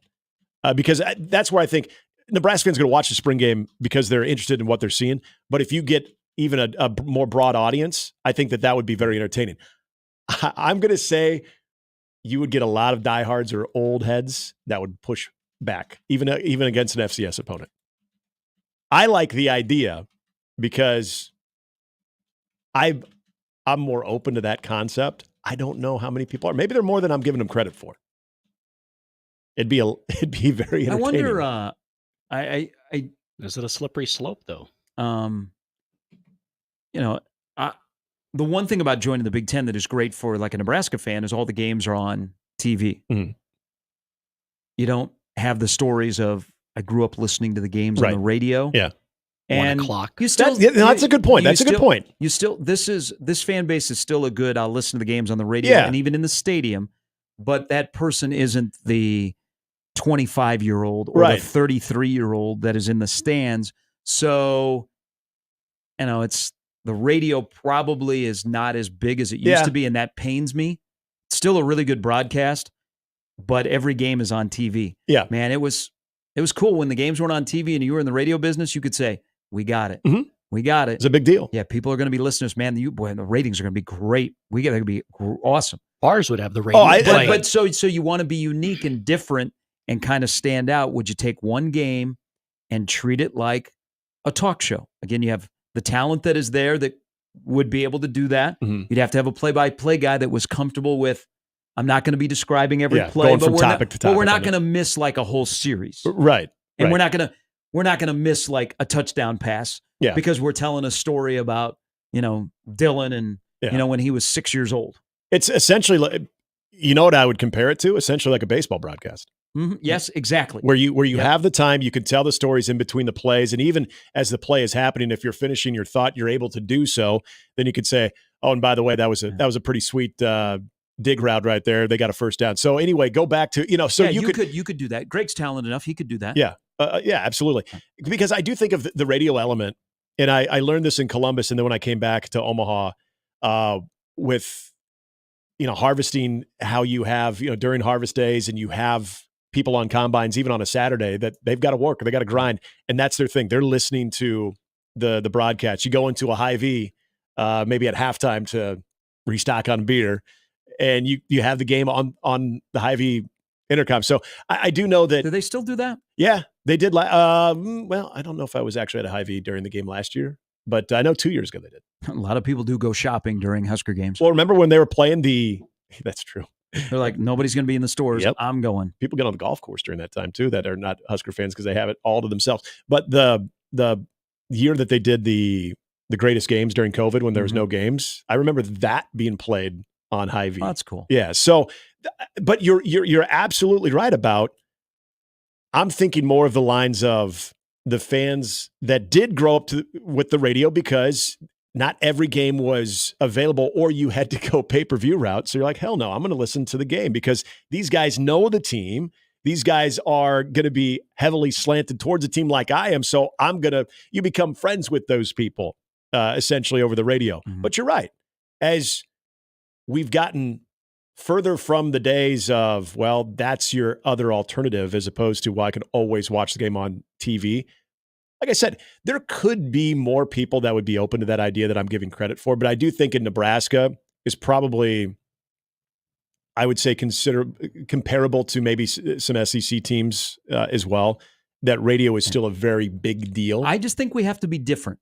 Because that's where I think Nebraska fans are going to watch the spring game because they're interested in what they're seeing. But if you get even a more broad audience, I think that would be very entertaining. I'm going to say you would get a lot of diehards or old heads that would push back, even against an FCS opponent. I like the idea because I'm more open to that concept. I don't know how many people are. Maybe they're more than I'm giving them credit for. It'd be very entertaining. I wonder. Is it a slippery slope though? The one thing about joining the Big Ten that is great for like a Nebraska fan is all the games are on TV. Mm-hmm. You don't have the stories of I grew up listening to the games on the radio. Yeah. And 1 o'clock. You still that's a good point. That's a good point. You still this fan base is still a good. I'll listen to the games on the radio and even in the stadium, but that person isn't the 25-year-old or the 33-year-old that is in the stands. So, it's the radio probably is not as big as it used to be, and that pains me. It's still a really good broadcast, but every game is on TV. Yeah, man, it was cool when the games weren't on TV and you were in the radio business. You could say, "We got it, we got it." It's a big deal. Yeah, people are going to be listeners, man. The ratings are going to be great. They're going to be awesome. Bars would have the ratings. But so you want to be unique and different and kind of stand out. Would you take one game and treat it like a talk show? Again, you have the talent that is there that would be able to do that. Mm-hmm. You'd have to have a play-by-play guy that was comfortable with, I'm not going to be describing every play, going but from topic to topic. But we're not going to miss like a whole series. Right. And we're not going to miss like a touchdown pass because we're telling a story about, Dylan and, when he was 6 years old. It's essentially like, what I would compare it to? Essentially like a baseball broadcast. Mm-hmm. Yes, exactly. Where you have the time, you can tell the stories in between the plays, and even as the play is happening, if you're finishing your thought, you're able to do so. Then you could say, "Oh, and by the way, that was a pretty sweet dig route right there. They got a first down." So anyway, go back to So you could do that. Greg's talented enough; he could do that. Yeah, absolutely. Because I do think of the radio element, and I learned this in Columbus, and then when I came back to Omaha, with harvesting, how you have during harvest days, and you have people on combines, even on a Saturday, that they've got to work or they got to grind. And that's their thing. They're listening to the broadcast. You go into a Hy-Vee, maybe at halftime to restock on beer, and you have the game on the Hy-Vee intercom. So I do know that. Do they still do that? Yeah, they did. Well, I don't know if I was actually at a Hy-Vee during the game last year. but I know 2 years ago they did. A lot of people do go shopping during Husker games. Well, remember when they were playing that's true. They're like, nobody's going to be in the stores. Yep. I'm going. People get on the golf course during that time too that are not Husker fans because they have it all to themselves. But the year that they did the greatest games during COVID when there was no games, I remember that being played on Hy-Vee. Oh, that's cool. Yeah. So, but you're absolutely right about. I'm thinking more of the lines of the fans that did grow up with the radio because not every game was available or you had to go pay-per-view route. So you're like, hell no, I'm going to listen to the game because these guys know the team. These guys are going to be heavily slanted towards a team like I am. So you become friends with those people essentially over the radio. But you're right. As we've gotten further from the days of, well, that's your other alternative as opposed to, well, I can always watch the game on TV. Like I said, there could be more people that would be open to that idea that I'm giving credit for, but I do think in Nebraska is probably, I would say, comparable to maybe some SEC teams as well, that radio is still a very big deal. I just think we have to be different,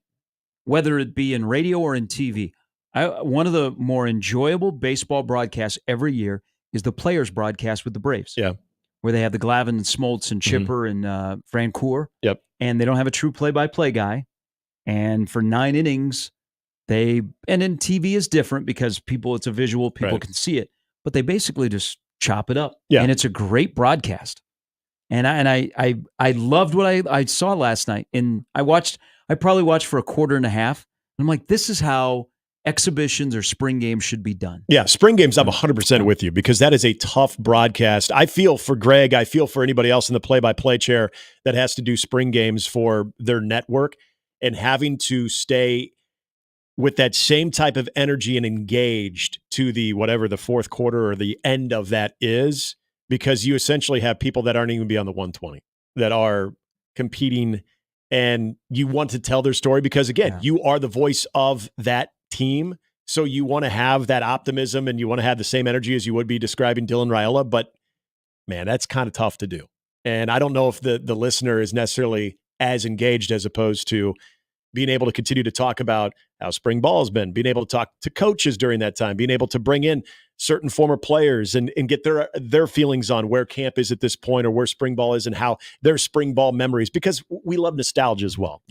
whether it be in radio or in TV. One of the more enjoyable baseball broadcasts every year is the Players broadcast with the Braves. Yeah. Where they have the Glavine and Smoltz and Chipper and Francoeur. Yep. And they don't have a true play-by-play guy. And for 9 innings, and then TV is different because it's a visual, people can see it. But they basically just chop it up. Yeah. And it's a great broadcast. And I loved what I saw last night. And I probably watched for a quarter and a half. And I'm like, this is how exhibitions or spring games should be done. Yeah, spring games, I'm 100% with you because that is a tough broadcast. I feel for Greg. I feel for anybody else in the play-by-play chair that has to do spring games for their network and having to stay with that same type of energy and engaged to the fourth quarter or the end of that is, because you essentially have people that aren't even be on the 120 that are competing and you want to tell their story because, again, you are the voice of that team. So you want to have that optimism and you want to have the same energy as you would be describing Dylan Raiola. But, man, that's kind of tough to do. And I don't know if the listener is necessarily as engaged as opposed to being able to continue to talk about how spring ball has been, being able to talk to coaches during that time, being able to bring in certain former players and get their feelings on where camp is at this point or where spring ball is and how their spring ball memories, because we love nostalgia as well.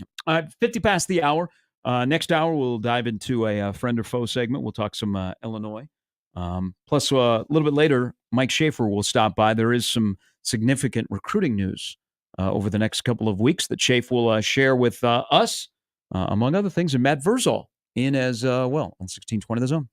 50 past the hour. Next hour, we'll dive into a friend or foe segment. We'll talk some Illinois. Plus, a little bit later, Mike Schaefer will stop by. There is some significant recruiting news over the next couple of weeks that Schaefer will share with us, among other things, and Matt Verzal in as well on 1620 The Zone.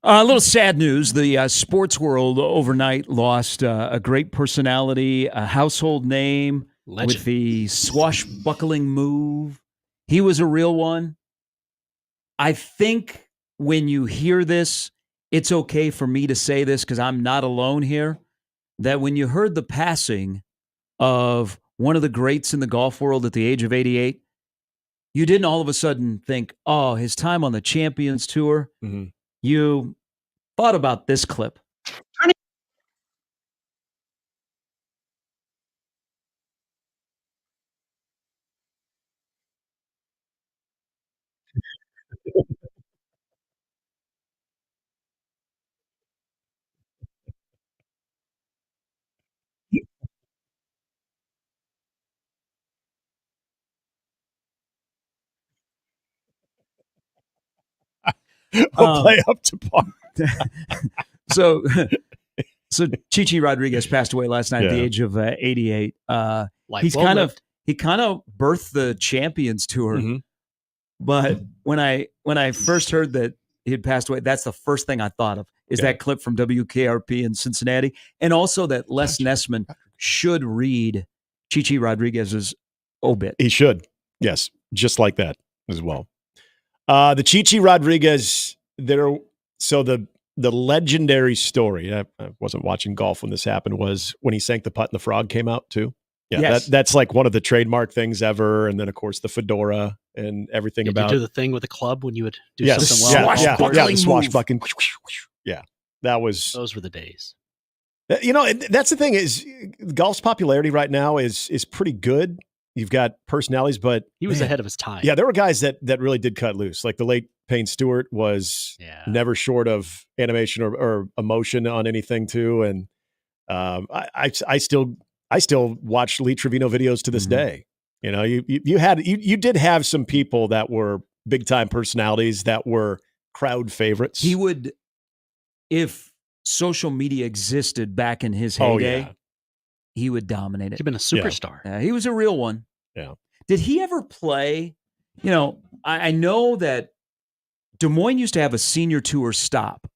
A little sad news. The sports world overnight lost a great personality, a household name Legend. with the swashbuckling move. He was a real one. I think when you hear this, it's okay for me to say this because I'm not alone here, that when you heard the passing of one of the greats in the golf world at the age of 88, you didn't all of a sudden think, oh, his time on the Champions Tour. Mm-hmm. You thought about this clip. We'll play up to par. So Chichi Rodriguez passed away last night at the Yeah. age of 88. Life He's well kind lived. of birthed the Champions Tour. Mm-hmm. But when I first heard that he had passed away, that's the first thing I thought of is that clip from WKRP in Cincinnati, and also that Les Nessman should read Chichi Rodriguez's obit. He should. Yes, just like that as well. The Chichi Rodriguez, so the legendary story, I wasn't watching golf when this happened, was when he sank the putt and the frog came out too. Yeah, Yes. that's like one of the trademark things ever. And then, of course, the fedora and everything Did about you do the thing with the club when you would do yes, something well? the swashbuckling. Yeah, that was. Those were the days. That's the thing is golf's popularity right now is pretty good. You've got personalities, but He was ahead of his time. yeah, there were guys that really did cut loose. Like the late Payne Stewart was never short of animation or emotion on anything too. And I still watch Lee Trevino videos to this day. You know, you did have some people that were big time personalities that were crowd favorites. He would, if social media existed back in his Oh, heyday, yeah. he would dominate it. He'd been a superstar. Yeah, he was a real one. Yeah. Did he ever play? You know, I know that Des Moines used to have a senior tour stop,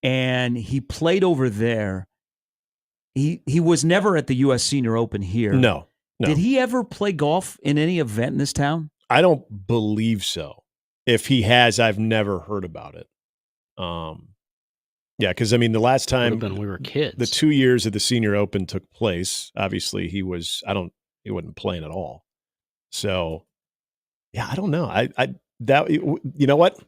and he played over there. He was never at the U.S. Senior Open here. No. Did he ever play golf in any event in this town? I don't believe so. If he has, I've never heard about it. Yeah, because I mean, the last time Would've been when we were kids. the 2 years of the Senior Open took place, obviously he wasn't playing at all. So, yeah, I don't know. You know what? If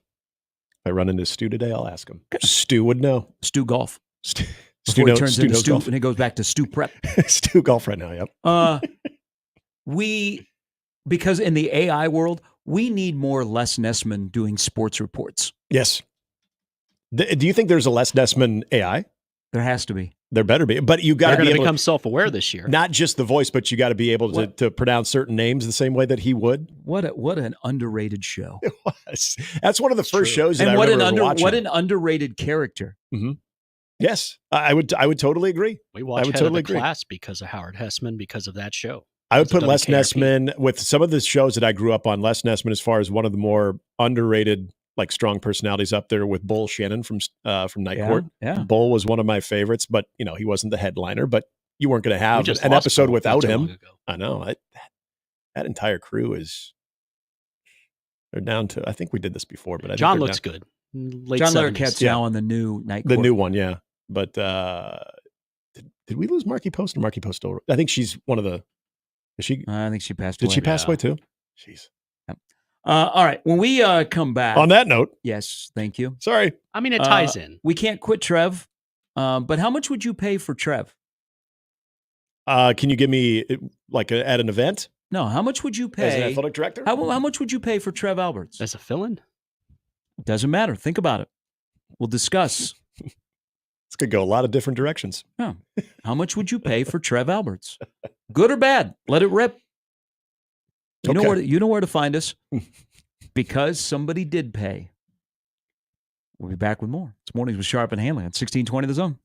I run into Stu today, I'll ask him. Stu would know. Stu golf. Stu Before he turns into knows Stu, golf. and he goes back to Stu prep. Stu golf right now. Yep. Because in the AI world, we need more Les Nessman doing sports reports. Yes. Do you think there's a Les Nessman AI? There has to be. There better be. But you got They're to be going to able become self-aware this year. not just the voice, but you got to be able to pronounce certain names the same way that he would. What an underrated show. It was. That's one of the first shows that And I what remember watching. what an underrated character. Mm-hmm. Yes, I would totally agree. We watched I would Head totally of the agree. Class because of Howard Hessman, because of that show. I would Because put of Les WKRP. Nessman with some of the shows that I grew up on. Les Nessman, as far as one of the more underrated, like strong personalities, up there with Bull Shannon from Night Yeah, Court. yeah. Bull was one of my favorites, but he wasn't the headliner. But you weren't going to have just an lost episode Bull not without too him. long ago. I know that entire crew they're down to. I think we did this before, but I think John they're looks down- good. Late John 70s. Larroquette's Yeah. now on the new Night the Court. new one, yeah. But did we lose Marky Post? Or Marky Post still? I think she's one of the. Is she? I think she passed Did away. she pass away too? Jeez. All right. When we come back. On that note, Yes, thank you. sorry. I mean, it ties in. We can't quit Trev. But how much would you pay for Trev? Can you give me at an event No, how much would you as an pay? athletic director? How much would you pay for Trev Alberts? As a fill-in? Doesn't matter. Think about it. We'll discuss. This could go a lot of different directions. Yeah. How much would you pay for Trev Alberts? Good or bad? Let it rip. You Okay. know where to find us. Because somebody did pay. We'll be back with more. It's Mornings with Sharp and Handley on 1620 The Zone.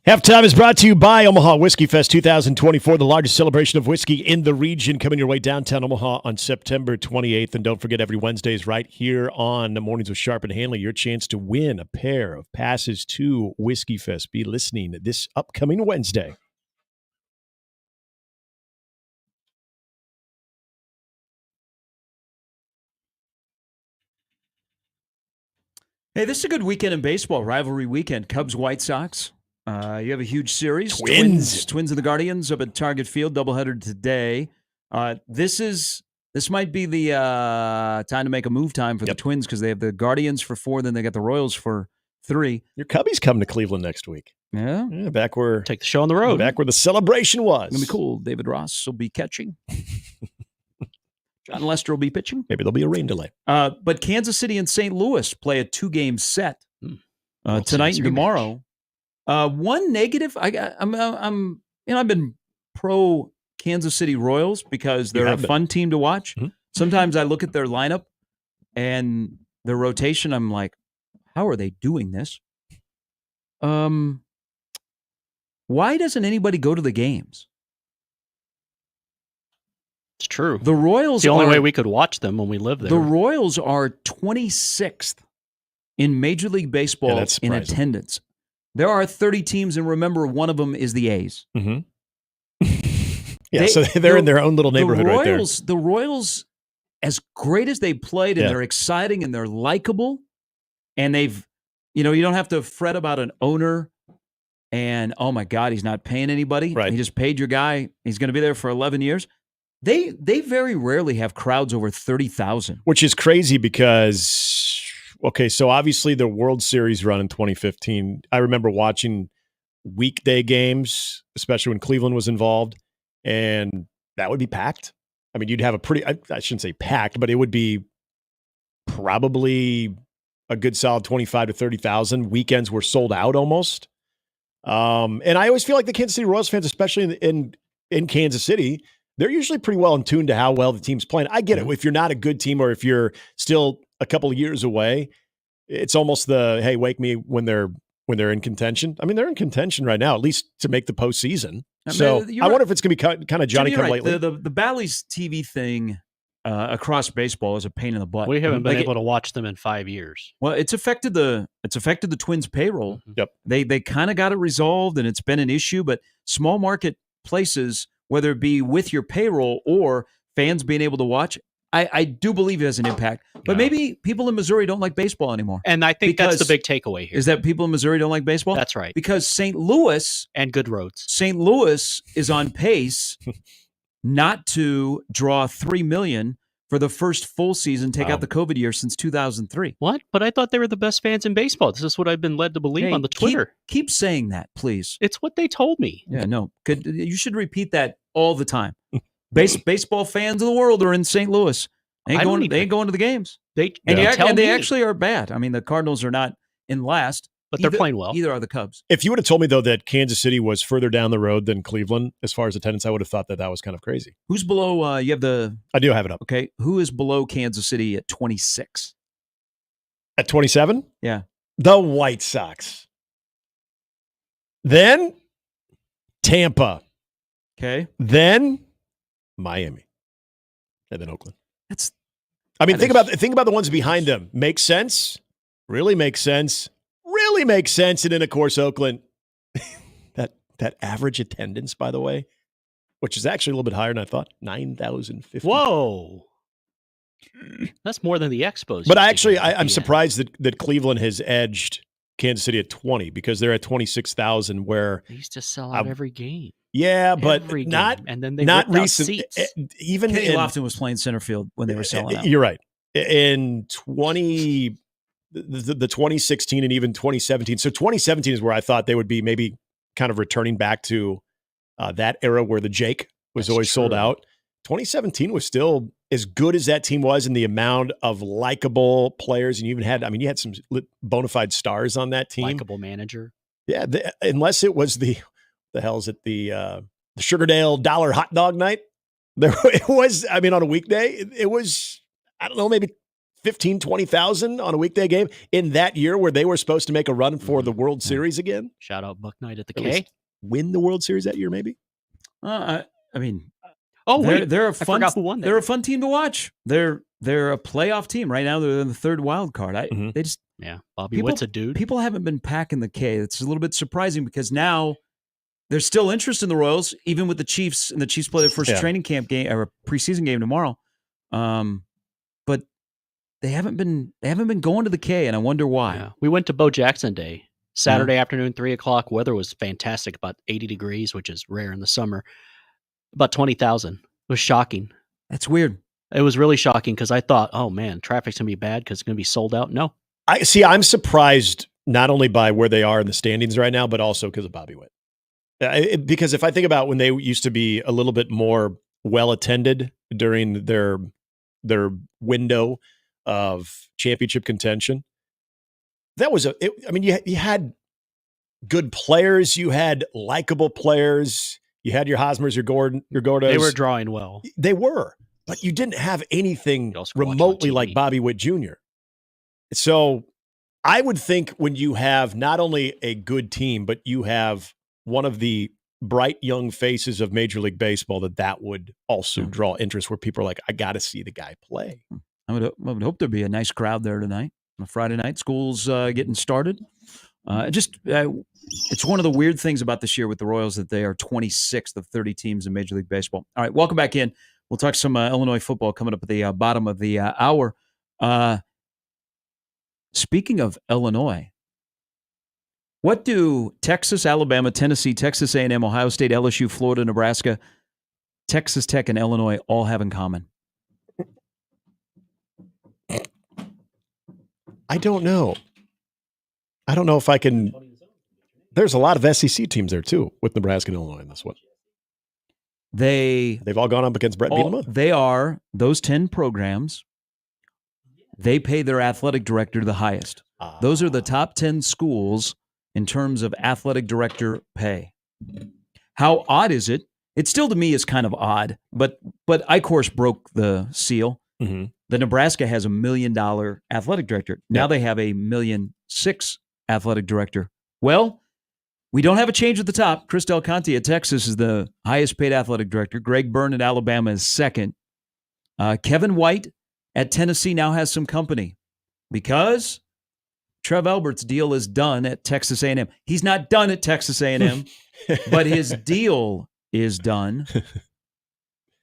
Halftime is brought to you by Omaha Whiskey Fest 2024, the largest celebration of whiskey in the region, coming your way downtown Omaha on September 28th. And don't forget, every Wednesday is right here on the Mornings with Sharp and Handley, your chance to win a pair of passes to Whiskey Fest. Be listening this upcoming Wednesday. Hey, this is a good weekend in baseball, rivalry weekend. Cubs, White Sox. You have a huge series. Twins and the Guardians up at Target Field, doubleheader today. This might be the time to make a move time for the Twins because they have the Guardians for 4, then they got the Royals for 3. Your Cubbies come to Cleveland next week. Yeah, back where take the show on the road. Back where the celebration was. It's gonna be cool. David Ross will be catching. John Lester will be pitching. Maybe there'll be a rain delay. But Kansas City and St. Louis play a 2-game set tonight and tomorrow. One negative, I've been pro Kansas City Royals because they're a fun team to watch. Mm-hmm. Sometimes I look at their lineup and their rotation. I'm like, how are they doing this? Why doesn't anybody go to the games? It's true. The Royals it's the only way we could watch them when we lived there. The Royals are 26th in Major League Baseball in attendance. There are 30 teams, and remember, one of them is the A's. Mm-hmm. So they're in their own little neighborhood right there. The Royals, as great as they played, and they're exciting, and they're likable, and they've, you don't have to fret about an owner, and, oh, my God, he's not paying anybody. Right. He just paid your guy. He's going to be there for 11 years. They very rarely have crowds over 30,000. Which is crazy because, so obviously the World Series run in 2015, I remember watching weekday games, especially when Cleveland was involved, and that would be packed. I mean, you'd have I shouldn't say packed, but it would be probably a good solid 25 to 30,000. Weekends were sold out almost. And I always feel like the Kansas City Royals fans, especially in Kansas City, they're usually pretty well in tune to how well the team's playing. I get it. If you're not a good team or if you're still a couple of years away, it's almost hey, wake me when they're in contention. I mean, they're in contention right now, at least to make the postseason. So I wonder if it's going to be kind of Johnny come lately. The Bally's TV thing across baseball is a pain in the butt. We haven't been able to watch them in 5 years. Well, it's affected the Twins' payroll. Mm-hmm. Yep. They kind of got it resolved, and it's been an issue. But small market places, whether it be with your payroll or fans being able to watch, I do believe it has an impact. But maybe people in Missouri don't like baseball anymore. And I think that's the big takeaway here. Is that people in Missouri don't like baseball? That's right. Because St. Louis and good roads. St. Louis is on pace not to draw 3 million for the first full season, take out the COVID year since 2003. What? But I thought they were the best fans in baseball. This is what I've been led to believe on the Twitter. Keep saying that, please. It's what they told me. Yeah, no. You should repeat that all the time. Baseball fans of the world are in St. Louis. They ain't going to the games. They actually are bad. I mean, the Cardinals are not in last, but they're playing well. Either are the Cubs. If you would have told me, though, that Kansas City was further down the road than Cleveland as far as attendance, I would have thought that was kind of crazy. Who's below? I do have it up. Okay. Who is below Kansas City at 26? At 27? Yeah. The White Sox. Then Tampa. Okay. Then Miami. And then Oakland. Think about the ones behind them. Makes sense. Really makes sense. Really makes sense. And then, of course, Oakland. that average attendance, by the way, which is actually a little bit higher than I thought, 9,050. Whoa. That's more than the Expos. But I'm surprised that Cleveland has edged Kansas City at 20 because they're at 26,000 where they used to sell out every game. Yeah, but not and then they not recent. Seats. Even Kenny Lofton was playing center field when they were selling out. You're right. In the 2016 and even 2017. So 2017 is where I thought they would be maybe kind of returning back to that era where the Jake was always sold out. 2017 was still as good as that team was in the amount of likable players. And you even had, you had some bona fide stars on that team. Likable manager. Yeah. Unless it was the hell's it, the Sugardale $1 hot dog night. It was, on a weekday, it was, I don't know, maybe 20,000 on a weekday game in that year where they were supposed to make a run for the World Series again. Shout out Buck Knight at the At K. least win the World Series that year, maybe. I mean, they're a fun. I forgot who won that. They're a fun team to watch. They're a playoff team right now. They're in the third wild card. They just Bobby Witt's a dude. People haven't been packing the K. It's a little bit surprising because now there's still interest in the Royals, even with the Chiefs, and the Chiefs play their first training camp game or preseason game tomorrow. But they haven't been going to the K, and I wonder why. Yeah. We went to Bo Jackson Day Saturday afternoon, 3:00. Weather was fantastic, about 80 degrees, which is rare in the summer. About 20,000. It was shocking. That's weird. It was really shocking because I thought, oh man, traffic's gonna be bad because it's gonna be sold out. No, I'm surprised not only by where they are in the standings right now, but also because of Bobby Witt. Because if I think about when they used to be a little bit more well attended during their window of championship contention, that was you had good players, you had likable players, you had your Hosmers, your Gordos. they were drawing well. They were, but you didn't have anything remotely like Bobby Witt Jr. So I would think when you have not only a good team, but you have one of the bright young faces of Major League Baseball, that would also draw interest where people are like, I got to see the guy play. I would hope there'd be a nice crowd there tonight. On a Friday night, school's getting started. It's one of the weird things about this year with the Royals that they are 26th of 30 teams in Major League Baseball. All right, welcome back in. We'll talk some Illinois football coming up at the bottom of the hour. Speaking of Illinois, what do Texas, Alabama, Tennessee, Texas A&M, Ohio State, LSU, Florida, Nebraska, Texas Tech, and Illinois all have in common? I don't know. I don't know if I can. There's a lot of SEC teams there too, with Nebraska and Illinois in this one. They've all gone up against Brett Bielema. They are those 10 programs. They pay their athletic director the highest. Those are the top 10 schools in terms of athletic director pay. How odd is it? It still to me is kind of odd, but I, of course, broke the seal. Mm-hmm. The Nebraska has $1 million athletic director. Now they have $1.6 million athletic director. Well, we don't have a change at the top. Chris Del Conte at Texas is the highest paid athletic director. Greg Byrne at Alabama is second. Kevin White at Tennessee now has some company because Trev Albert's deal is done at Texas A&M. He's not done at Texas A&M, but his deal is done.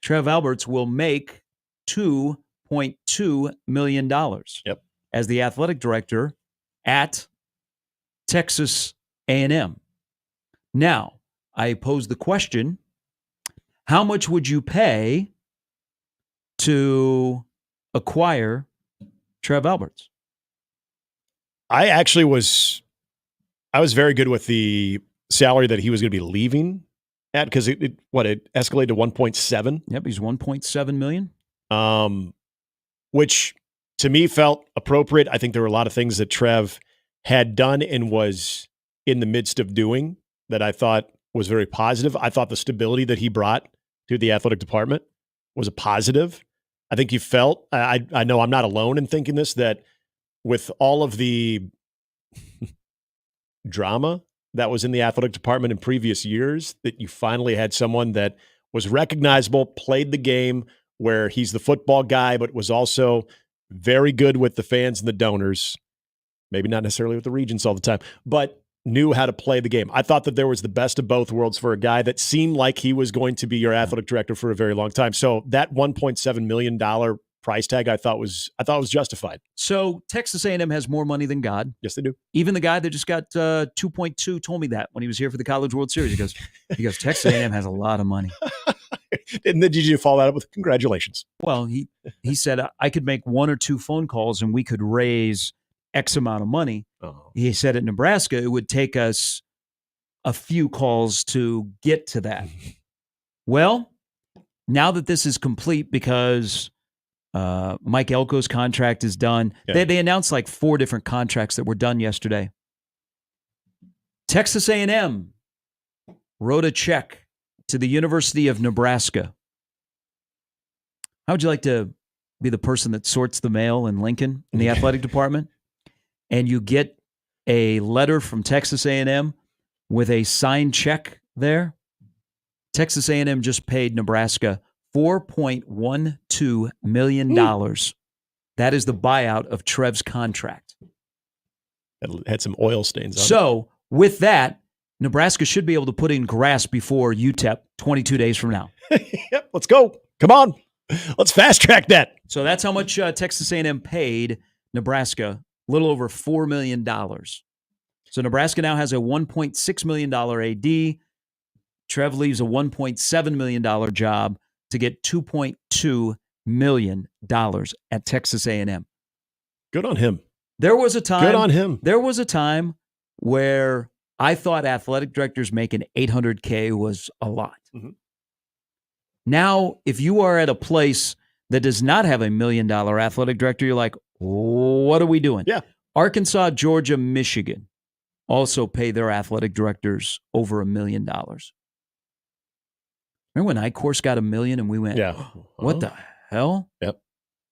Trev Alberts will make $2.2 million as the athletic director at Texas A&M. Now, I pose the question, how much would you pay to acquire Trev Alberts? I was very good with the salary that he was going to be leaving at because it escalated to 1.7. Yep, he's 1.7 million. Which to me felt appropriate. I think there were a lot of things that Trev had done and was in the midst of doing that I thought was very positive. I thought the stability that he brought to the athletic department was a positive. I think you felt, I know I'm not alone in thinking this, that with all of the drama that was in the athletic department in previous years, that you finally had someone that was recognizable, played the game, where he's the football guy, but was also very good with the fans and the donors. Maybe not necessarily with the regents all the time, but knew how to play the game. I thought that there was the best of both worlds for a guy that seemed like he was going to be your athletic director for a very long time. So that $1.7 million price tag, I thought was justified. So Texas A&M has more money than God. Yes, they do. Even the guy that just got 2.2 told me that when he was here for the College World Series. He goes, Texas A&M has a lot of money. And then did you follow that up with congratulations? Well, he said I could make 1 or 2 phone calls and we could raise X amount of money. Oh. He said at Nebraska, it would take us a few calls to get to that. Well, now that this is complete because Mike Elko's contract is done. Yeah. They announced like 4 different contracts that were done yesterday. Texas A&M wrote a check to the University of Nebraska. How would you like to be the person that sorts the mail in Lincoln in the athletic department, and you get a letter from Texas A&M with a signed check there. Texas A&M just paid Nebraska $4.12 million. That is the buyout of Trev's contract. It had some oil stains on it. So with that, Nebraska should be able to put in grass before UTEP 22 days from now. Yep, let's go. Come on. Let's fast track that. So that's how much Texas A&M paid Nebraska, a little over $4 million. So Nebraska now has a $1.6 million AD. Trev leaves a $1.7 million job to get $2.2 million at Texas A&M. Good on him. There was a time. Good on him. There was a time where I thought athletic directors making $800K was a lot. Mm-hmm. Now, if you are at a place that does not have $1 million athletic director, you're like, what are we doing? Yeah. Arkansas, Georgia, Michigan also pay their athletic directors over $1 million. Remember when I-Course got $1 million and we went, what the hell? Yep.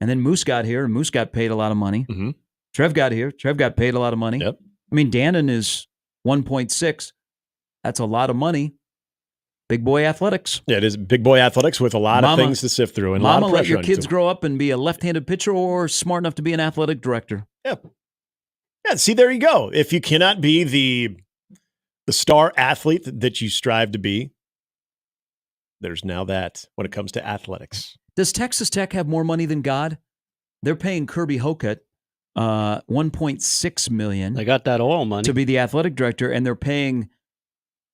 And then Moose got here, and Moose got paid a lot of money. Mm-hmm. Trev got here. Trev got paid a lot of money. Yep. I mean, Dannon is 1.6. That's a lot of money. Big boy athletics. Yeah, it is big boy athletics with a lot of things to sift through and a lot of pressure. Let your on you kids too. grow up and be a left-handed pitcher or smart enough to be an athletic director. Yeah. Yeah, see, there you go. If you cannot be the star athlete that you strive to be, there's now that when it comes to athletics. Does Texas Tech have more money than God? They're paying Kirby Hocutt $1.6 million. They got that oil money to be the athletic director, and they're paying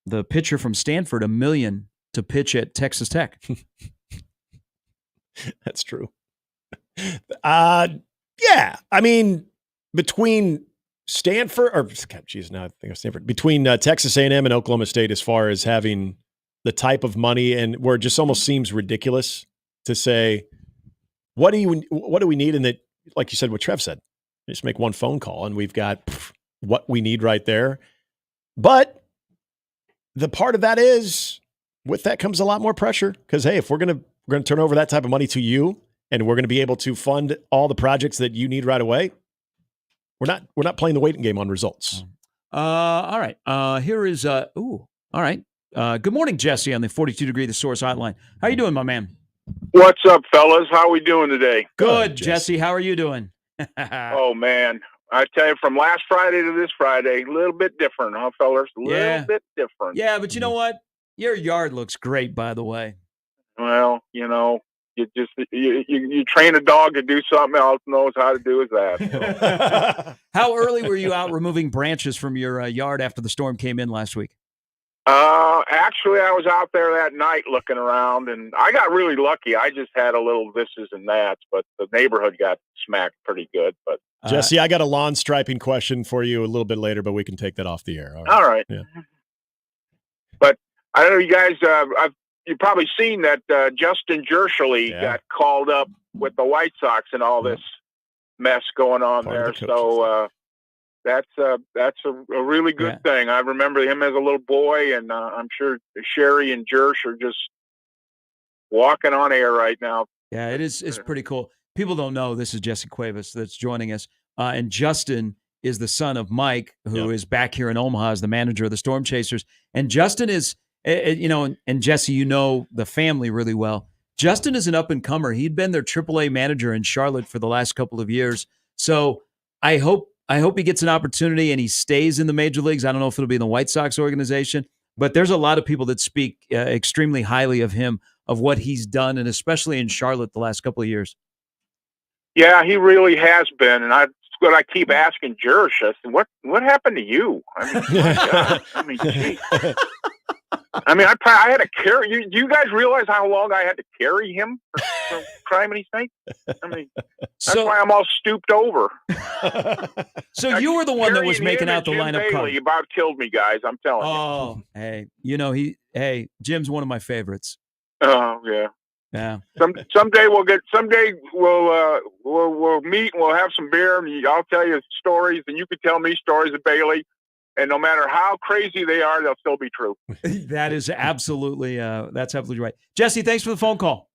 the pitcher from Stanford $1 million to pitch at Texas Tech. That's true. Yeah, I mean, between Stanford or now I think of Stanford, between Texas A&M and Oklahoma State, as far as having the type of money, and where it just almost seems ridiculous to say, what do we need? And that, like you said, what Trev said, just make one phone call and we've got what we need right there. But the part of that is, with that comes a lot more pressure, because hey, if we're gonna turn over that type of money to you, and we're going to be able to fund all the projects that you need right away, we're not playing the waiting game on results. All right. Here is all right. Good morning, Jesse, on the 42 Degree The Source hotline. How you doing, my man? What's up, fellas? How we doing today? Good, Jesse. How are you doing? Oh, man. I tell you, from last Friday to this Friday, a little bit different, huh, fellas? A little bit different. Yeah, but you know what? Your yard looks great, by the way. Well, you know, you train a dog to do something else, knows how to do that. So. How early were you out removing branches from your yard after the storm came in last week? Actually, I was out there that night looking around, and I got really lucky. I just had a little thises and that's, but the neighborhood got smacked pretty good. But Jesse, I got a lawn striping question for you a little bit later, but we can take that off the air. All right. Yeah. But I don't know, you guys, you've probably seen that Justin Jershely got called up with the White Sox and all this mess going on there. So that's a really good thing. I remember him as a little boy, and I'm sure Sherry and Jersh are just walking on air right now. Yeah, it's pretty cool. People don't know this is Jesse Cuevas that's joining us. And Justin is the son of Mike, who is back here in Omaha as the manager of the Storm Chasers. And Justin is, and Jesse, you know the family really well. Justin is an up-and-comer. He'd been their AAA manager in Charlotte for the last couple of years. So I hope he gets an opportunity and he stays in the major leagues. I don't know if it'll be in the White Sox organization, but there's a lot of people that speak extremely highly of him, of what he's done, and especially in Charlotte the last couple of years. Yeah, he really has been, and what I keep asking Jersh, I said, what happened to you? I mean, geez. I had to carry you. Do you guys realize how long I had to carry him for Criminy Snake? I mean, that's why I'm all stooped over. So you were the one that was making out the lineup card. He about killed me, guys. I'm telling you. Oh, hey, Jim's one of my favorites. Oh, yeah. Yeah. Someday we'll meet and we'll have some beer, and I'll tell you stories, and you can tell me stories of Bailey. And no matter how crazy they are, they'll still be true. That is absolutely right. Jesse, thanks for the phone call.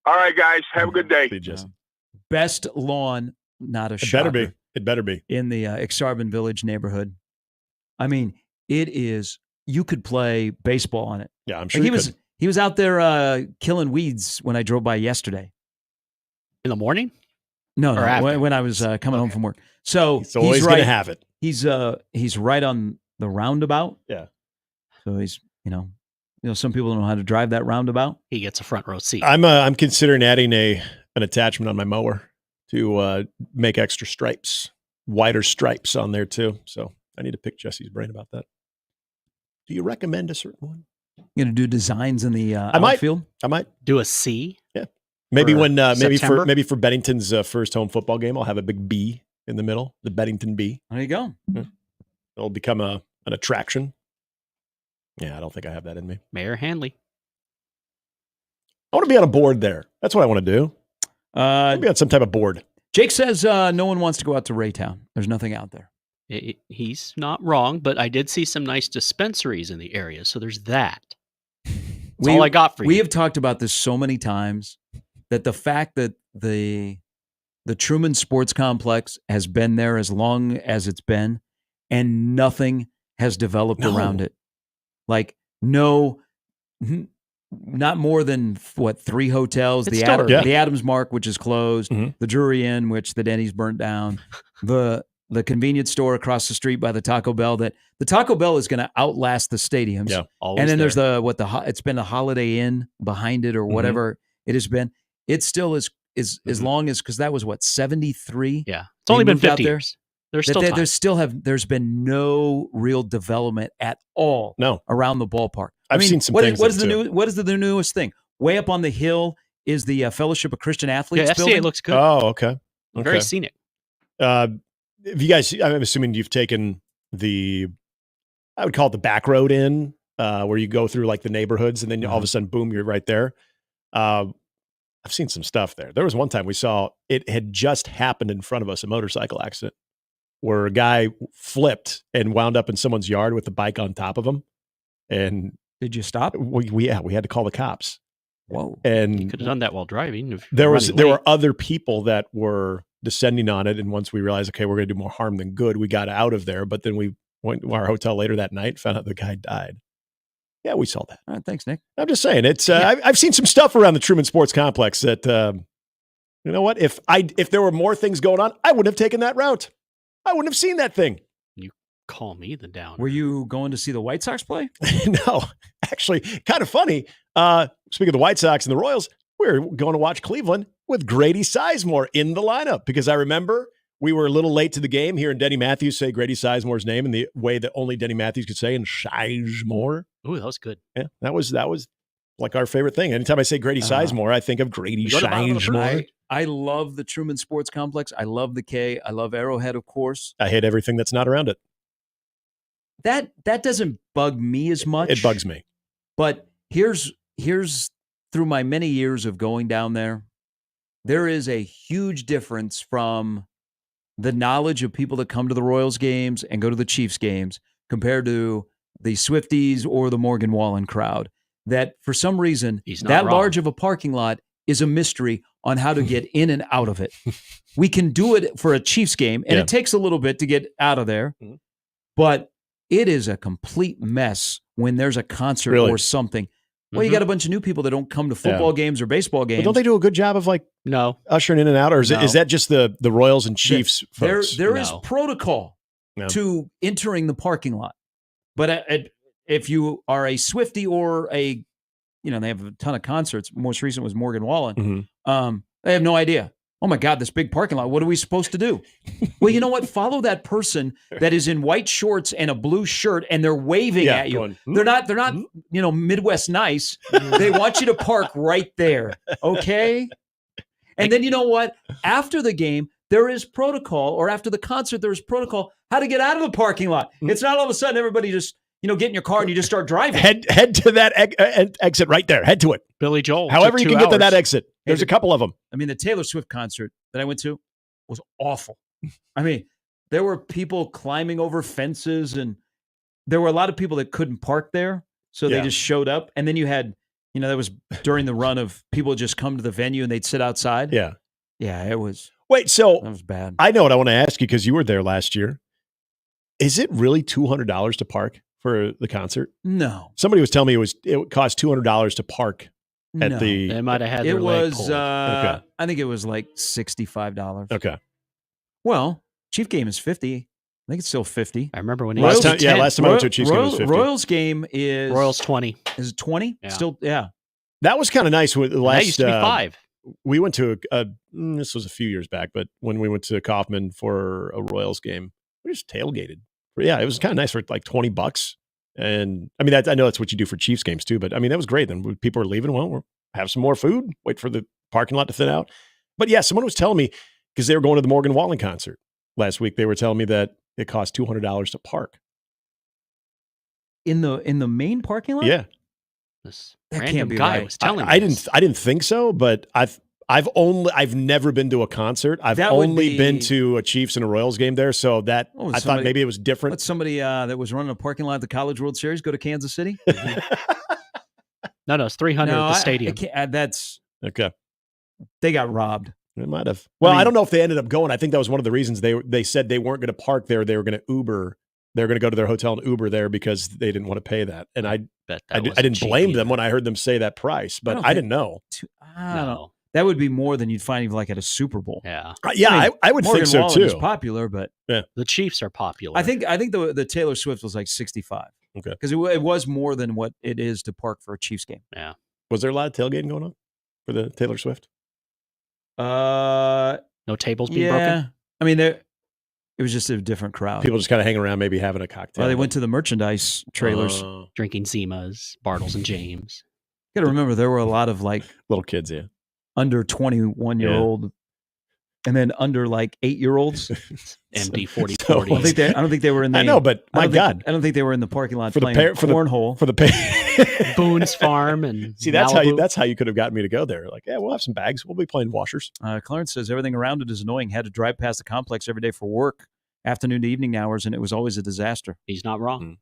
All right, guys. Have a good day. See you, Jesse. best lawn, not a It shocker. better be. It better be. In the Exarban Village neighborhood. I mean, it is, you could play baseball on it. Yeah, I'm sure he was out there killing weeds when I drove by yesterday. In the morning? No, Or after? when I was coming home from work. So He's always right, going to have it. He's right on the roundabout. Yeah. So he's, some people don't know how to drive that roundabout. He gets a front row seat. I'm considering adding an attachment on my mower to make extra stripes, wider stripes on there too. So I need to pick Jesse's brain about that. Do you recommend a certain one? You going to do designs in the I might. outfield? I might do a C. Yeah, maybe when September? maybe for Bennington's first home football game, I'll have a big B in the middle, the Bennington B. There you go. Yeah. It'll become an attraction. Yeah, I don't think I have that in me. Mayor Handley. I want to be on a board there. That's what I want to do. I want to be on some type of board. Jake says no one wants to go out to Raytown. There's nothing out there. He's not wrong, but I did see some nice dispensaries in the area, so there's that. That's all I got for you. We have talked about this so many times that the fact that the Truman Sports Complex has been there as long as it's been, and nothing has developed around it. Like not more than 3 hotels. It's The Adams Mark, which is closed. Mm-hmm. The Drury Inn, which the Denny's burnt down. The convenience store across the street by the Taco Bell. That the Taco Bell is going to outlast the stadiums. Yeah, and then there's it's been a Holiday Inn behind it or whatever it has been. It still is as long as, because that was 73. Yeah, it's only been 50 years. There's still there's been no real development at all. Around the ballpark. I've seen some things. What is the newest thing? Way up on the hill is the Fellowship of Christian Athletes. Yeah, FCA building. looks good. Oh, okay. Very scenic. If you guys, I'm assuming you've taken I would call it the back road in, where you go through like the neighborhoods and then all of a sudden, boom, you're right there. I've seen some stuff there. There was one time we saw it had just happened in front of us, a motorcycle accident where a guy flipped and wound up in someone's yard with the bike on top of him. And did you stop? We had to call the cops. Whoa. And You could have done that while driving. there were other people that were descending on it. And once we realized, okay, we're going to do more harm than good, we got out of there. But then we went to our hotel later that night and found out the guy died. Yeah, we saw that. All right, thanks, Nick. I'm just saying, it's I've seen some stuff around the Truman Sports Complex that you know what? If there were more things going on, I wouldn't have taken that route. I wouldn't have seen that thing. You call me the downer. Were you going to see the White Sox play? No, actually, kind of funny. Speaking of the White Sox and the Royals, we're going to watch Cleveland with Grady Sizemore in the lineup because I remember we were a little late to the game. Hearing Denny Matthews say Grady Sizemore's name in the way that only Denny Matthews could say, and Sizemore. Ooh, that was good. Yeah, that was like our favorite thing. Anytime I say Grady Sizemore, I think of Grady Sizemore. I love the Truman Sports Complex. I love the K. I love Arrowhead, of course. I hate everything that's not around it. That doesn't bug me as much. It bugs me. But here's through my many years of going down there, there is a huge difference from the knowledge of people that come to the Royals games and go to the Chiefs games compared to the Swifties or the Morgan Wallen crowd. That for some reason, that large of a parking lot is a mystery on how to get in and out of it. We can do it for a Chiefs game, and it takes a little bit to get out of there, but it is a complete mess when there's a concert or something. Well, you got a bunch of new people that don't come to football games or baseball games. But don't they do a good job of ushering in and out, or is that just the Royals and Chiefs folks? There is protocol to entering the parking lot, but if you are a Swiftie or they have a ton of concerts. Most recent was Morgan Wallen. They have no idea. Oh my God, this big parking lot. What are we supposed to do? Well, you know what? Follow that person that is in white shorts and a blue shirt, and they're waving at you. Going, they're not Midwest nice. They want you to park right there. Okay. And then you know what? After the game, there is protocol, or after the concert, there is protocol how to get out of the parking lot. It's not all of a sudden everybody just get in your car and you just start driving. Head to that exit right there. Head to it. Billy Joel. However you can get to that exit. There's a couple of them. I mean, the Taylor Swift concert that I went to was awful. I mean, there were people climbing over fences, and there were a lot of people that couldn't park there, so they just showed up. And then you had, that was during the run of people just come to the venue and they'd sit outside. Yeah. Yeah, it was. Wait, so that was bad. I know what I want to ask you because you were there last year. Is it really $200 to park for the concert? No. Somebody was telling me it would cost $200 to park at No. the. They might have had It their leg was. pulled. Okay. I think it was like $65. Okay. Well, Chief game is 50. I think it's still 50. I remember when last time I went to a Chiefs game it was 50. Royals game is Royals 20. Is it 20? Yeah. Still, yeah. That was kind of nice. With the last, that used to be 5. We went to this was a few years back, but when we went to Kaufman for a Royals game, we just tailgated. But yeah, it was kind of nice for like $20. And I mean, I know that's what you do for Chiefs games too, but I mean, that was great. Then when people are leaving, well, we'll have some more food, wait for the parking lot to thin out. But yeah, someone was telling me, because they were going to the Morgan Wallen concert last week, they were telling me that it cost $200 to park. In the main parking lot? Yeah. This That random can't be guy right. was telling I me this. didn't think so, but I've never been to a concert. I've That would only be- been to a Chiefs and a Royals game there, so that I thought maybe it was different. Let somebody that was running a parking lot at the College World Series go to Kansas City? No, it's 300 at the stadium. That's okay. They got robbed. It might have. Well, I don't know if they ended up going. I think that was one of the reasons they said they weren't going to park there. They were going to Uber. They were going to go to their hotel and Uber there because they didn't want to pay that. And I didn't blame them when I heard them say that price, but I didn't know. I don't know. That would be more than you'd find even like at a Super Bowl. Yeah. I would Morgan think so Wallen too. is popular, but yeah, the Chiefs are popular. I think the Taylor Swift was like 65. Okay, because it was more than what it is to park for a Chiefs game. Yeah. Was there a lot of tailgating going on for the Taylor Swift? No tables being broken. I mean, it was just a different crowd. People just kind of hanging around, maybe having a cocktail. Well, they went to the merchandise trailers, drinking Zimas, Bartles and James. You got to remember there were a lot of like little kids, yeah, under 21-year-old, and then under like 8-year-olds. MD 40. I don't think they were in the. I know, but my God, I don't think they were in the parking lot for playing the cornhole for the pay. Boone's Farm and see that's Malibu. how you could have gotten me to go there. Like, yeah, we'll have some bags. We'll be playing washers. Clarence says everything around it is annoying. Had to drive past the complex every day for work, afternoon to evening hours, and it was always a disaster. He's not wrong.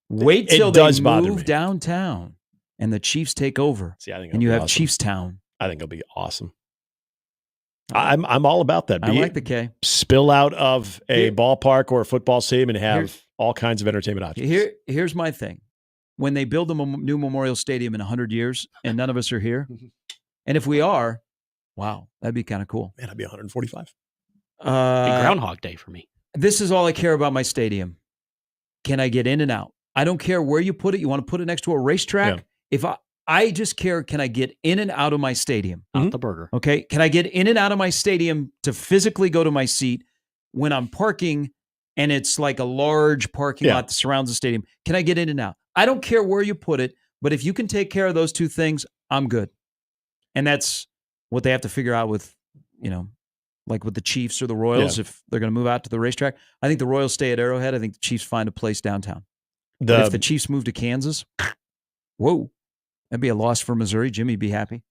Wait till it does they bother move me. downtown and the Chiefs take over. See, I think and you it'll have be awesome. Chiefs Town. I think it'll be awesome. I'm all about that. I like the K. Spill out of a Here- ballpark or a football stadium and have Here- all kinds of entertainment options. Here's my thing. When they build a new Memorial Stadium in 100 years and none of us are here, and if we are, wow, that'd be kind of cool. Man, I'd be 145. Be Groundhog Day for me. This is all I care about my stadium. Can I get in and out? I don't care where you put it. You want to put it next to a racetrack? Yeah. If I just care, can I get in and out of my stadium? Not the burger. Okay. Can I get in and out of my stadium to physically go to my seat when I'm parking and it's like a large parking lot that surrounds the stadium? Can I get in and out? I don't care where you put it, but if you can take care of those two things, I'm good. And that's what they have to figure out with, like with the Chiefs or the Royals, if they're going to move out to the racetrack. I think the Royals stay at Arrowhead. I think the Chiefs find a place downtown. But if the Chiefs move to Kansas, whoa, that'd be a loss for Missouri. Jimmy'd be happy.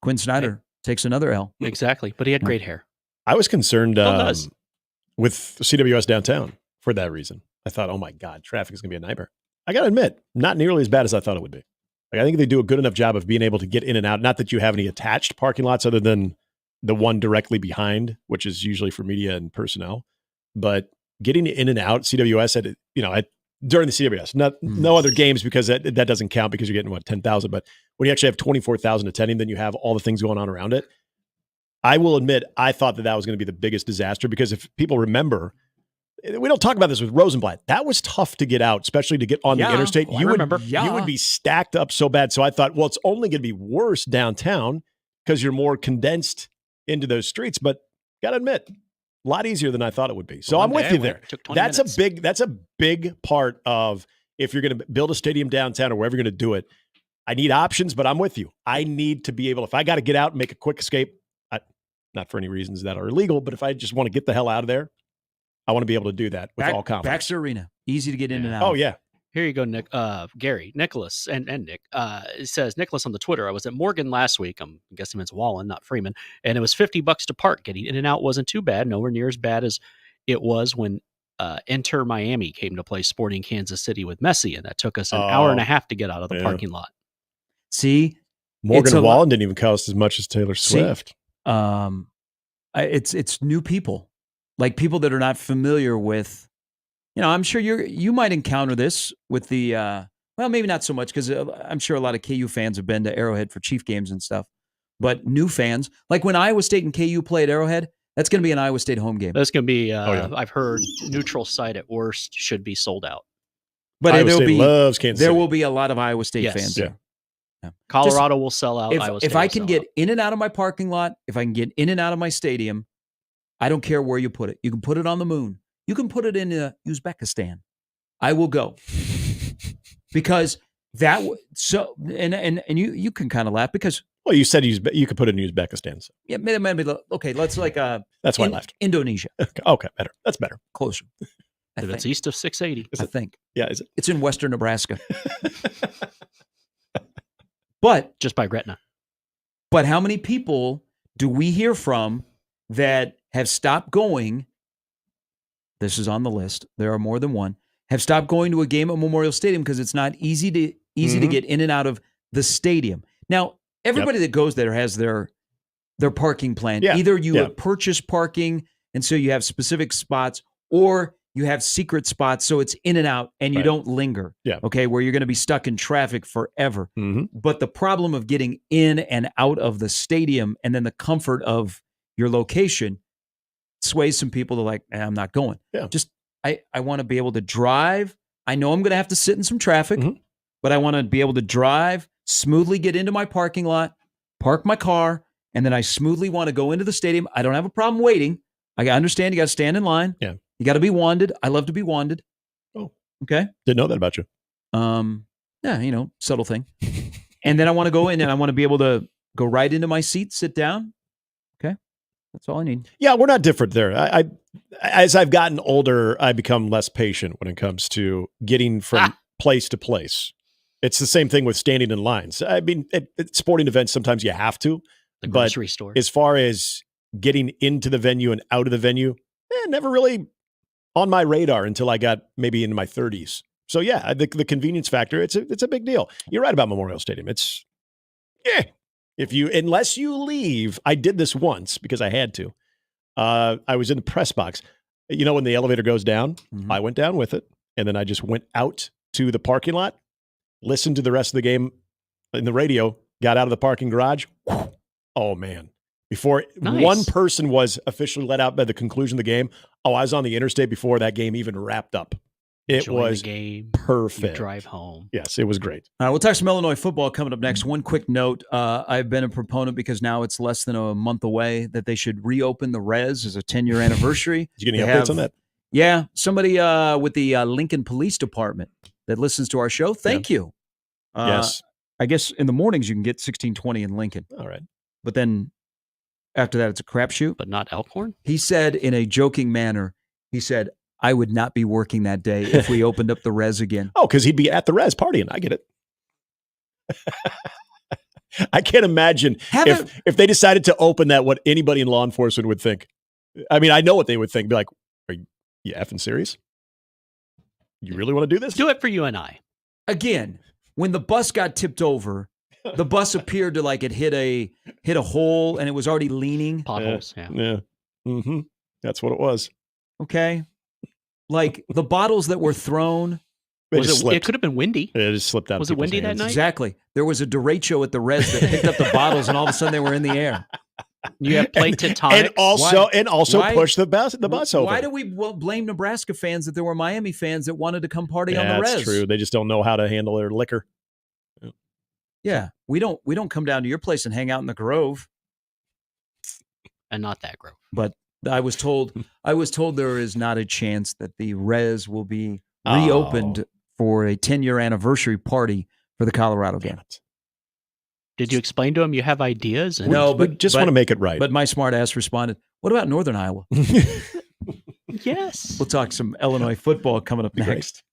Quinn Snyder takes another L. Exactly. But he had great hair. I was concerned Still does. with CWS downtown for that reason. I thought, oh my God, traffic is going to be a nightmare. I got to admit, not nearly as bad as I thought it would be. Like, I think they do a good enough job of being able to get in and out. Not that you have any attached parking lots other than the one directly behind, which is usually for media and personnel. But getting in and out, CWS during the CWS, no other games because that doesn't count because you're getting 10,000. But when you actually have 24,000 attending, then you have all the things going on around it. I will admit, I thought that was going to be the biggest disaster because if people remember, we don't talk about this with Rosenblatt. That was tough to get out, especially to get on the interstate. I remember. You would be stacked up so bad. So I thought, well, it's only going to be worse downtown because you're more condensed into those streets. But got to admit, a lot easier than I thought it would be. So I'm with you there. Took 20 That's minutes. that's a big part of if you're going to build a stadium downtown or wherever you're going to do it. I need options, but I'm with you. I need to be able, if I got to get out and make a quick escape, not for any reasons that are illegal, but if I just want to get the hell out of there, I want to be able to do that with all confidence. Baxter Arena, easy to get in and out. Oh yeah. Here you go, Nick. Gary, Nicholas, and Nick. It says Nicholas on the Twitter. I was at Morgan last week. I'm guessing it's Wallen, not Freeman, and it was $50 to park. Getting in and out wasn't too bad. Nowhere near as bad as it was when Enter Miami came to play Sporting Kansas City with Messi, and that took us an hour and a half to get out of the parking lot. See, Morgan Wallen didn't even cost as much as Taylor Swift. It's new people, like people that are not familiar with. I'm sure you might encounter this with the well, maybe not so much because I'm sure a lot of KU fans have been to Arrowhead for Chief games and stuff. But new fans, like when Iowa State and KU play at Arrowhead, that's going to be an Iowa State home game. That's going to be. I've heard neutral site at worst should be sold out. But Iowa State loves Kansas City. There will be a lot of Iowa State fans there. Yeah. Colorado will sell out. Iowa State if I can get in and out of my parking lot, if I can get in and out of my stadium, I don't care where you put it. You can put it on the moon. You can put it in Uzbekistan. I will go because that. So and you can kind of laugh because. Well, you said you could put it in Uzbekistan. So. Yeah, maybe. Okay, let's that's why I laughed. Indonesia. Okay, better. That's better. Closer. If it's east of 680, I think. Yeah, is it? It's in western Nebraska. But just by Gretna. But how many people do we hear from that have stopped going? This is on the list. There are more than one. Have stopped going to a game at Memorial Stadium because it's not easy to get in and out of the stadium. Now, everybody that goes there has their parking plan. Yeah. Either you have purchased parking, and so you have specific spots, or you have secret spots, so it's in and out, and you don't linger. Yeah. Okay, where you're going to be stuck in traffic forever. Mm-hmm. But the problem of getting in and out of the stadium, and then the comfort of your location, sways some people to like, I'm not going. Yeah. Just I want to be able to drive. I know I'm going to have to sit in some traffic, but I want to be able to drive smoothly, get into my parking lot, park my car, and then I smoothly want to go into the stadium. I don't have a problem waiting. I understand you got to stand in line. Yeah. You got to be wanded. I love to be wanded. Oh, okay. Didn't know that about you. Yeah, subtle thing. And then I want to go in and I want to be able to go right into my seat, sit down. Okay. That's all I need. Yeah, we're not different there. I as I've gotten older, I become less patient when it comes to getting from place to place. It's the same thing with standing in lines. I mean, at sporting events, sometimes you have to. The grocery store. As far as getting into the venue and out of the venue, never really on my radar until I got maybe into my 30s. So yeah, the convenience factor, it's a big deal. You're right about Memorial Stadium. It's unless you leave. I did this once because I had to. I was in the press box. When the elevator goes down, I went down with it, and then I just went out to the parking lot, listened to the rest of the game in the radio, got out of the parking garage. Oh man. Before one person was officially let out by the conclusion of the game, I was on the interstate before that game even wrapped up. It was the game, perfect. Drive home. Yes, it was great. All right, we'll talk some Illinois football coming up next. One quick note. I've been a proponent because now it's less than a month away that they should reopen the Res as a 10-year anniversary. Did you get any updates on that? Yeah, somebody with the Lincoln Police Department that listens to our show. Thank you. Yes. I guess in the mornings you can get 1620 in Lincoln. All right. But then after that, it's a crapshoot. But not Elkhorn? He said in a joking manner, I would not be working that day if we opened up the Res again. Oh, because he'd be at the Res partying. I get it. I can't imagine if they decided to open that, what anybody in law enforcement would think. I mean, I know what they would think. Be like, are you effing serious? You really want to do this? Do it for you and I. Again, when the bus got tipped over, the bus appeared to like it hit a hole and it was already leaning. Potholes, Yeah. Mm-hmm. That's what it was. Okay. Like the bottles that were thrown. It could have been windy. It just slipped out. Was it windy that night? Exactly. There was a derecho at the Res that picked up the bottles and all of a sudden they were in the air. You have plate tectonics. And also push the bus over. Why do we blame Nebraska fans that there were Miami fans that wanted to come party on the Res? That's true. They just don't know how to handle their liquor. Yeah. We don't come down to your place and hang out in the Grove. And not that Grove. But I was told there is not a chance that the Res will be reopened for a 10-year anniversary party for the Colorado game. Did you explain to him you have ideas? No, but just want to make it right. But my smart ass responded, "What about Northern Iowa?" Yes. We'll talk some Illinois football coming up next.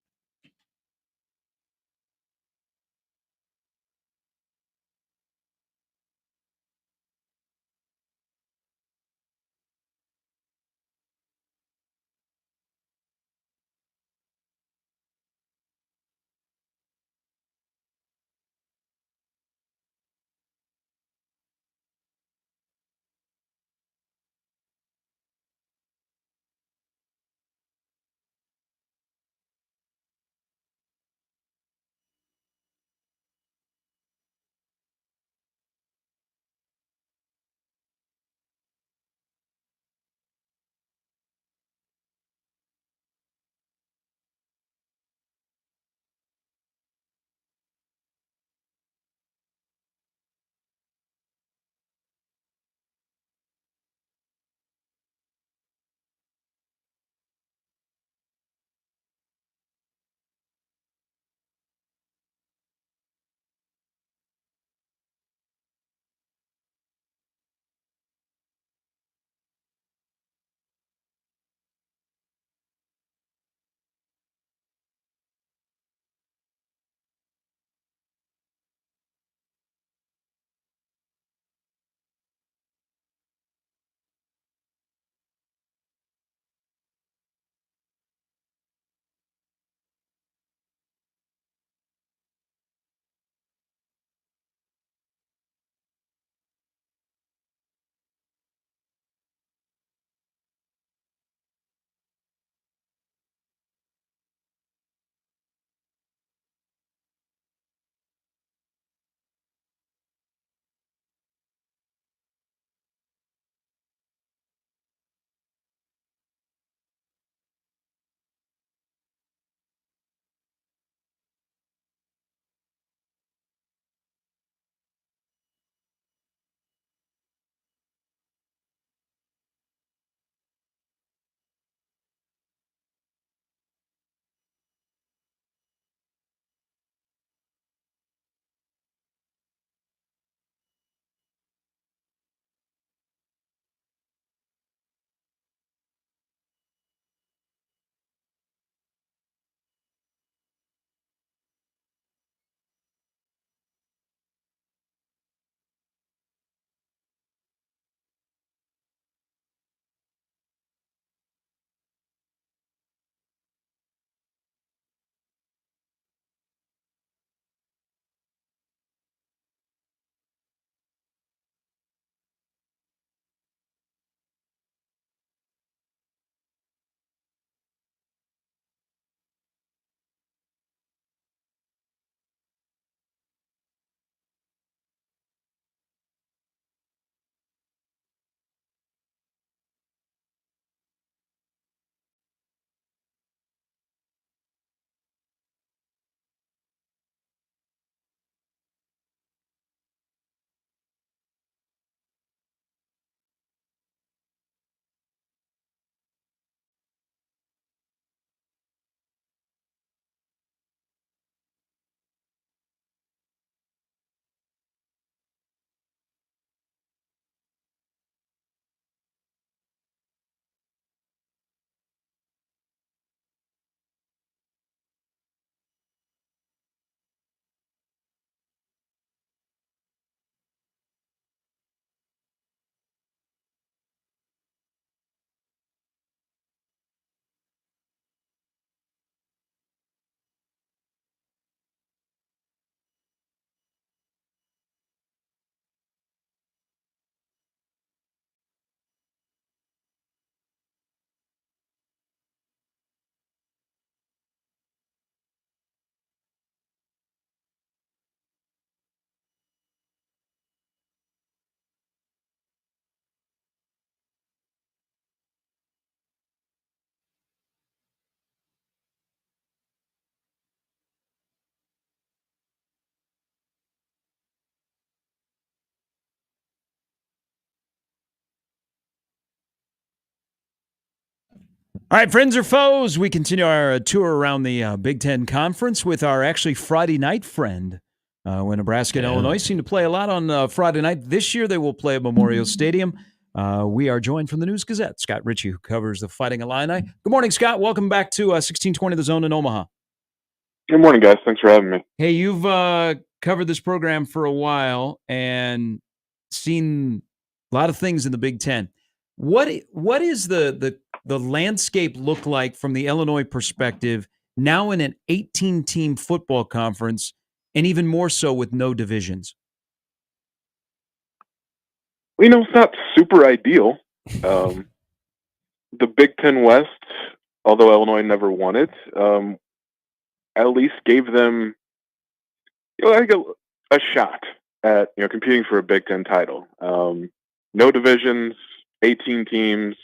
All right, friends or foes, we continue our tour around the Big Ten Conference with our actually Friday night friend. When Nebraska and Illinois seem to play a lot on Friday night. This year they will play at Memorial Stadium. We are joined from the News Gazette, Scott Ritchie, who covers the Fighting Illini. Good morning, Scott. Welcome back to 1620 The Zone in Omaha. Good morning, guys. Thanks for having me. Hey, you've covered this program for a while and seen a lot of things in the Big Ten. What is the landscape look like from the Illinois perspective now in an 18-team football conference, and even more so with no divisions? Well, it's not super ideal. The Big Ten West, although Illinois never won it, at least gave them, I think a shot at competing for a Big Ten title. No divisions, 18 teams.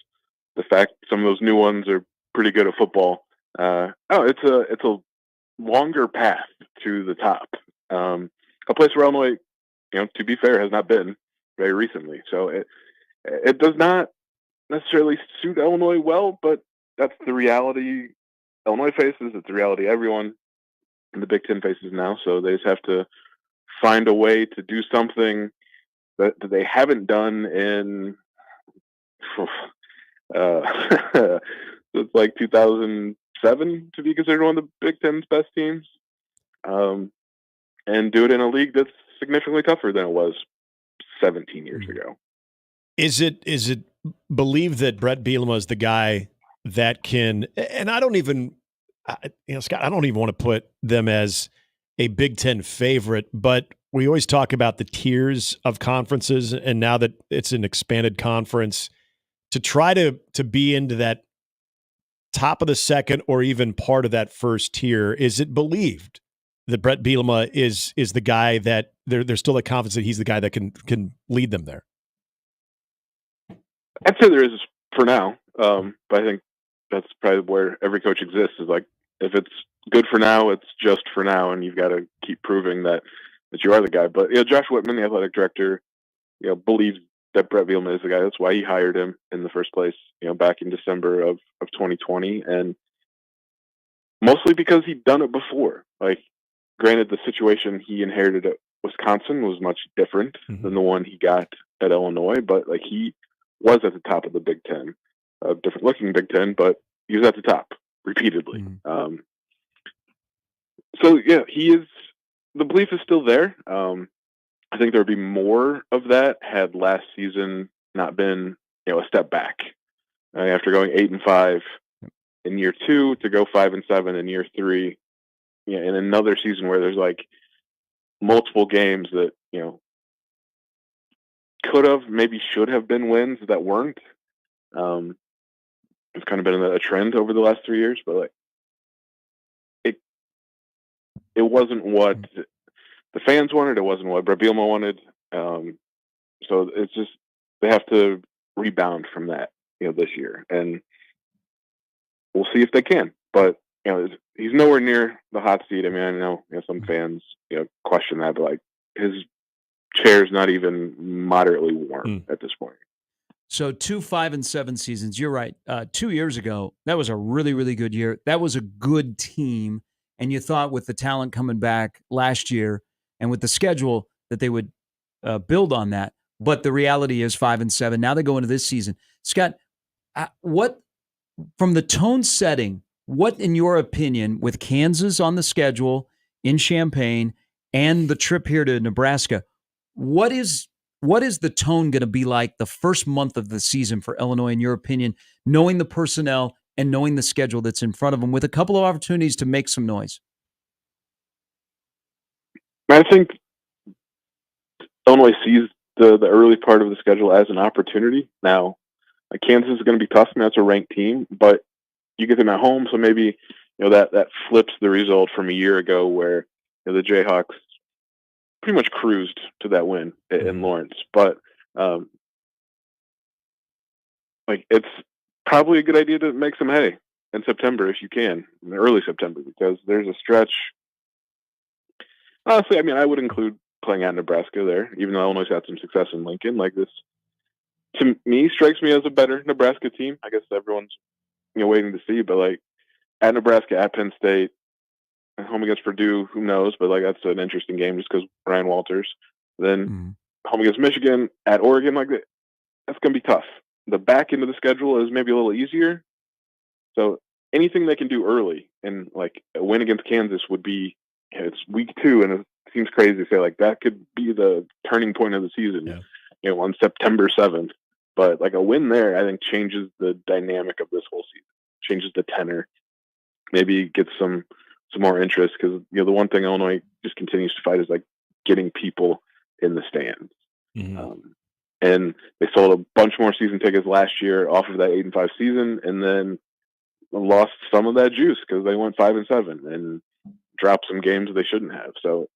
The fact some of those new ones are pretty good at football. It's a longer path to the top. A place where Illinois, to be fair, has not been very recently. So it does not necessarily suit Illinois well, but that's the reality Illinois faces. It's the reality everyone in the Big Ten faces now. So they just have to find a way to do something that they haven't done in it's like 2007 to be considered one of the Big Ten's best teams, and do it in a league that's significantly tougher than it was 17 years ago. Is it believed that Brett Bielema is the guy that can, and I don't even, Scott, I don't even want to put them as a Big Ten favorite, but we always talk about the tiers of conferences, and now that it's an expanded conference, to try to be into that top of the second or even part of that first tier, is it believed that Brett Bielema is the guy that there's still a confidence that he's the guy that can lead them there? I'd say there is for now, but I think that's probably where every coach exists. Is like, if it's good for now, it's just for now, and you've got to keep proving that you are the guy. But Josh Whitman, the athletic director, believes that Brett Bielema is the guy. That's why he hired him in the first place, back in December of 2020, and mostly because he'd done it before. Like, granted, the situation he inherited at Wisconsin was much different than the one he got at Illinois, but like, he was at the top of the Big Ten, a different looking Big Ten, but he was at the top repeatedly. So yeah, the belief is still there. I think there would be more of that had last season not been, a step back. After going 8-5 in year 2 to go 5-7 in year 3, in another season where there's like multiple games that, could have, maybe should have been wins that weren't. It's kind of been a trend over the last 3 years, but like, it wasn't what the fans wanted. It wasn't what Brett Bielema wanted. So it's just, they have to rebound from that, this year, and we'll see if they can. But he's nowhere near the hot seat. I mean, I know some fans question that, but like, his chair's not even moderately warm at this point. So 2 5-7 seasons. You're right. 2 years ago, that was a really, really good year. That was a good team. And you thought with the talent coming back last year and with the schedule that they would build on that. But the reality is 5-7. Now they go into this season. Scott, what, from the tone setting, what, in your opinion, with Kansas on the schedule in Champaign and the trip here to Nebraska, what is the tone going to be like the first month of the season for Illinois, in your opinion, knowing the personnel and knowing the schedule that's in front of them with a couple of opportunities to make some noise? I think Illinois sees the early part of the schedule as an opportunity. Now, Kansas is going to be tough, and that's a ranked team, but you get them at home, so maybe that flips the result from a year ago where the Jayhawks pretty much cruised to that win in Lawrence. But it's probably a good idea to make some hay in September if you can, in early September, because there's a stretch. Honestly, I mean, I would include playing at Nebraska there, even though Illinois had some success in Lincoln. Like, this, to me, strikes me as a better Nebraska team. I guess everyone's waiting to see. But like at Nebraska, at Penn State, home against Purdue, who knows? But like that's an interesting game just because Ryan Walters. Then home against Michigan, at Oregon, like that's going to be tough. The back end of the schedule is maybe a little easier. So anything they can do early, and like a win against Kansas would be, it's week 2, and it seems crazy to say like that could be the turning point of the season, on September 7th. But like a win there, I think changes the dynamic of this whole season, changes the tenor, maybe gets some more interest because the one thing Illinois just continues to fight is like getting people in the stands. And they sold a bunch more season tickets last year off of that 8-5 season, and then lost some of that juice because they went 5-7 and dropped some games they shouldn't have. So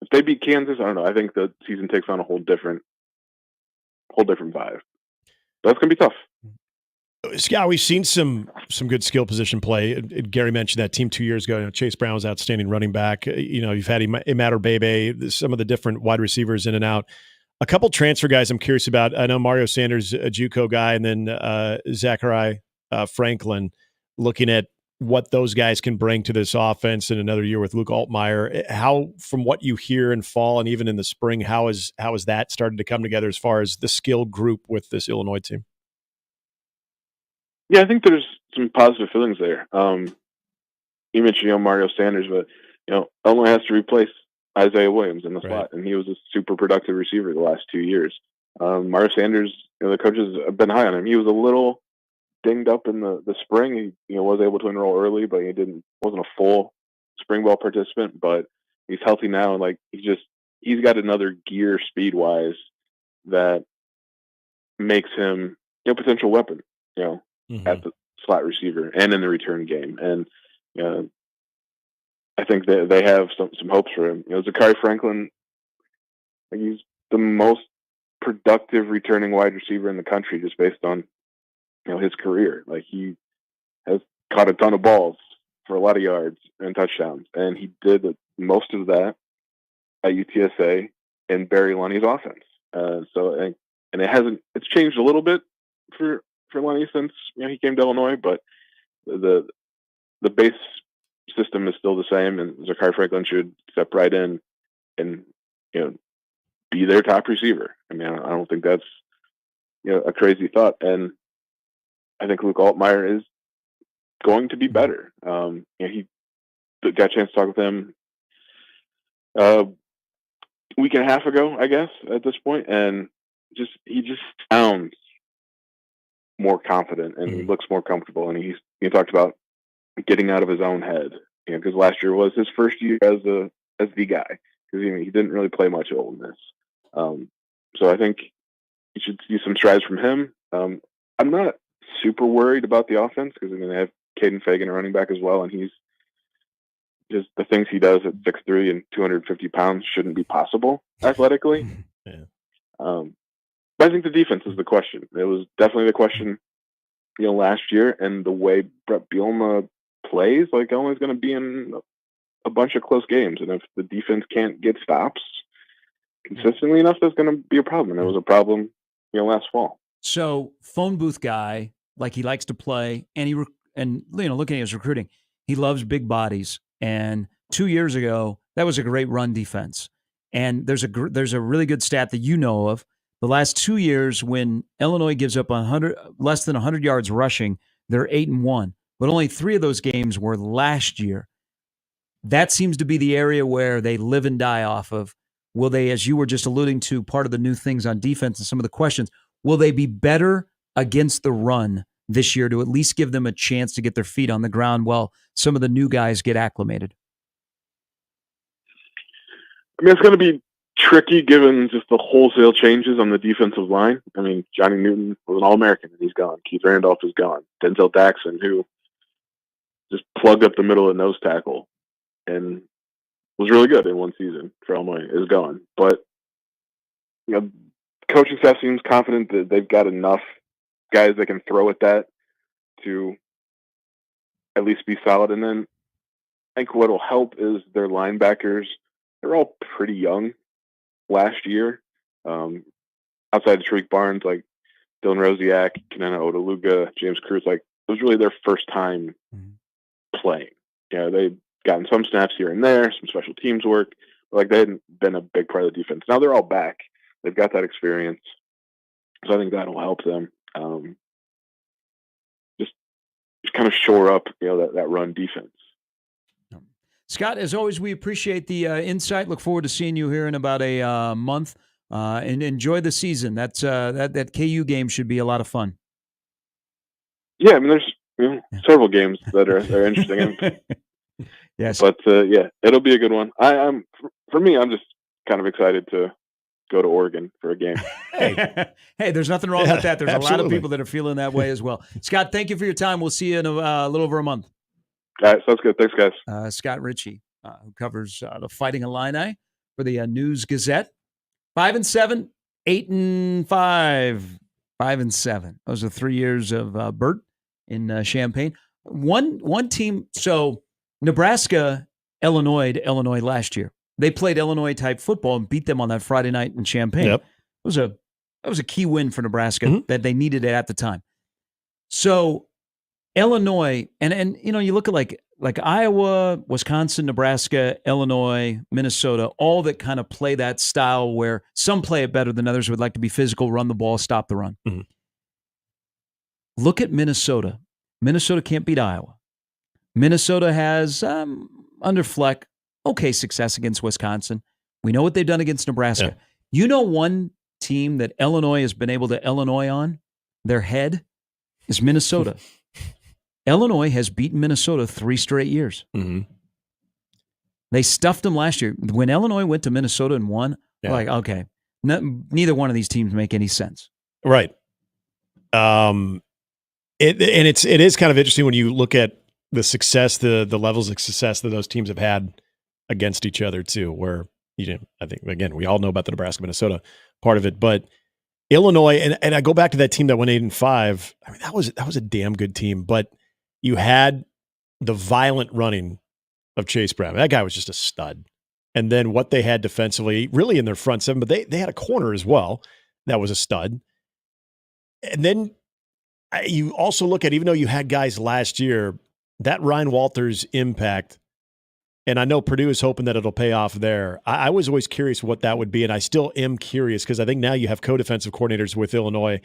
if they beat Kansas, I don't know. I think the season takes on a whole different vibe. That's gonna be tough. Scott, we've seen some good skill position play. Gary mentioned that team 2 years ago. Chase Brown was outstanding running back. You've had Imatter Bebe, some of the different wide receivers in and out. A couple transfer guys I'm curious about. I know Mario Sanders, a JUCO guy, and then Zachary Franklin. Looking at what those guys can bring to this offense in another year with Luke Altmaier, how, from what you hear in fall and even in the spring, how is that started to come together as far as the skill group with this Illinois team? Yeah, I think there's some positive feelings there. You mentioned Mario Sanders, but Illinois has to replace Isaiah Williams in the slot, and he was a super productive receiver the last 2 years. Mario Sanders, the coaches have been high on him. He was a little dinged up in the spring. He was able to enroll early, but wasn't a full spring ball participant. But he's healthy now, and like he's got another gear speed wise that makes him a potential weapon. At the slot receiver and in the return game, and I think that they have some hopes for him. Zachary Franklin, he's the most productive returning wide receiver in the country just based on his career. Like he has caught a ton of balls for a lot of yards and touchdowns, and he did most of that at UTSA and Barry Lunny's offense. It's changed a little bit for Lunny since he came to Illinois, but the base system is still the same, and Zachary Franklin should step right in and be their top receiver. I mean, I don't think that's a crazy thought, and I think Luke Altmaier is going to be better. He got a chance to talk with him a week and a half ago, I guess, at this point, and he just sounds more confident and he looks more comfortable, and he talked about getting out of his own head, because last year was his first year as the guy, because he didn't really play much at Ole Miss. So I think you should see some strides from him. I'm not super worried about the offense because they have Caden Fagan, a running back as well, and he's just the things he does at 6'3" and 250 pounds shouldn't be possible athletically. But I think the defense is the question. It was definitely the question, last year, and the way Brett Bielema plays, like Illinois is going to be in a bunch of close games, and if the defense can't get stops consistently enough, that's going to be a problem. And it was a problem, last fall. So phone booth guy, like he likes to play, and looking at his recruiting, he loves big bodies. And 2 years ago, that was a great run defense. And there's a really good stat that you know of. The last 2 years, when Illinois gives up less than 100 yards rushing, they're 8-1. But only 3 of those games were last year. That seems to be the area where they live and die off of. Will they, as you were just alluding to, part of the new things on defense and some of the questions, will they be better against the run this year to at least give them a chance to get their feet on the ground while some of the new guys get acclimated? I mean, it's going to be tricky given just the wholesale changes on the defensive line. I mean, Johnny Newton was an All-American and he's gone. Keith Randolph is gone. Denzel Daxon, who just plugged up the middle of nose tackle and was really good in one season for Illinois, is gone. But coaching staff seems confident that they've got enough guys that can throw at that to at least be solid. And then I think what will help is their linebackers. They're all pretty young last year. Outside of Tariq Barnes, like Dylan Rosiak, Kenana Odaluga, James Cruz, like was really their first time playing. They'd gotten some snaps here and there, some special teams work, but like they hadn't been a big part of the defense. Now they're all back. They've got that experience. So I think that'll help them just kind of shore up, that run defense. Scott, as always, we appreciate the insight. Look forward to seeing you here in about a month. And enjoy the season. That KU game should be a lot of fun. Yeah, I mean, there's several games that are interesting. Yes, but yeah, it'll be a good one. For me, I'm just kind of excited to go to Oregon for a game. Hey, there's nothing wrong with that. There's a lot of absolutely. people that are feeling that way as well. Scott, thank you for your time. We'll see you in a little over a month. All right, sounds good. Thanks, guys. Scott Ritchie, who covers the Fighting Illini for the News Gazette. 5-7, 8-5, 5-7. Those are 3 years of Bert in Champaign. One team. So Nebraska, Illinois last year. They played Illinois-type football and beat them on that Friday night in Champaign. Yep. That was a key win for Nebraska that they needed it at the time. So Illinois, and you look at like Iowa, Wisconsin, Nebraska, Illinois, Minnesota, all that kind of play that style where some play it better than others, would like to be physical, run the ball, stop the run. Mm-hmm. Look at Minnesota. Minnesota can't beat Iowa. Minnesota has, under Fleck, okay success against Wisconsin. We know what they've done against Nebraska. Yeah. You know one team that Illinois has been able to Illinois on their head is Minnesota. Illinois has beaten Minnesota 3 straight years. Mm-hmm. They stuffed them last year. When Illinois went to Minnesota and won, like, okay, neither one of these teams make any sense. Right. It is kind of interesting when you look at the success, the levels of success that those teams have had against each other too, where, I think, again, we all know about the Nebraska-Minnesota part of it, but Illinois, and I go back to that team that went 8-5. I mean, that was a damn good team, but you had the violent running of Chase Brown. That guy was just a stud. And then what they had defensively, really in their front seven, but they had a corner as well that was a stud. And then you also look at, even though you had guys last year, that Ryan Walters impact, and I know Purdue is hoping that it'll pay off there. I was always curious what that would be, and I still am curious because I think now you have co-defensive coordinators with Illinois.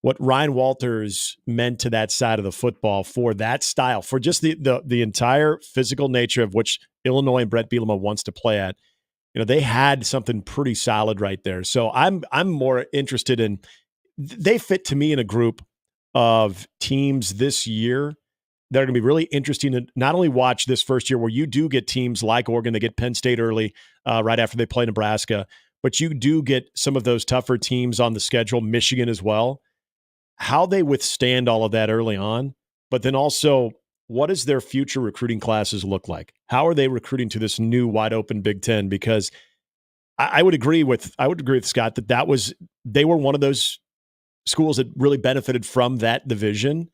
What Ryan Walters meant to that side of the football for that style, for just the entire physical nature of which Illinois and Brett Bielema wants to play at. They had something pretty solid right there. So I'm more interested in, they fit to me in a group of teams this year that are going to be really interesting to not only watch this first year where you do get teams like Oregon, they get Penn State early right after they play Nebraska, but you do get some of those tougher teams on the schedule, Michigan as well, how they withstand all of that early on, but then also what does their future recruiting classes look like? How are they recruiting to this new wide open Big Ten? Because I would agree with Scott that they were one of those schools that really benefited from that division.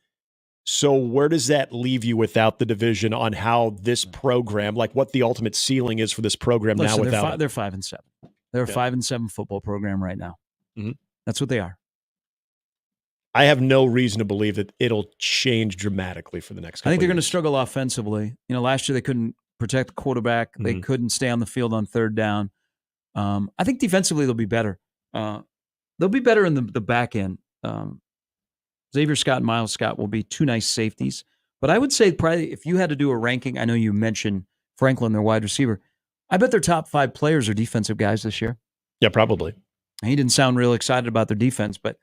So where does that leave you without the division on how this program, like what the ultimate ceiling is for this program now without they're 5-7. They're a 5-7 football program right now. Mm-hmm. That's what they are. I have no reason to believe that it'll change dramatically for the next couple I think they're going to years. struggle offensively. Last year they couldn't protect the quarterback. Mm-hmm. They couldn't stay on the field on third down. I think defensively they'll be better. They'll be better in the back end. Xavier Scott and Miles Scott will be 2 nice safeties. But I would say probably if you had to do a ranking, I know you mentioned Franklin, their wide receiver. I bet their top 5 players are defensive guys this year. Yeah, probably. He didn't sound real excited about their defense, but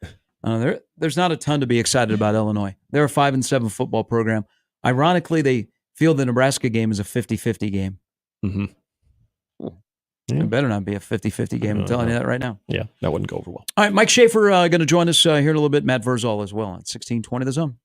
there's not a ton to be excited about Illinois. They're a 5-7 football program. Ironically, they feel the Nebraska game is a 50-50 game. Mm-hmm. Yeah. It better not be a 50-50 game. I'm telling you that right now. Yeah, that wouldn't go over well. All right, Mike Schaefer going to join us here in a little bit. Matt Verzal as well at 1620 The Zone.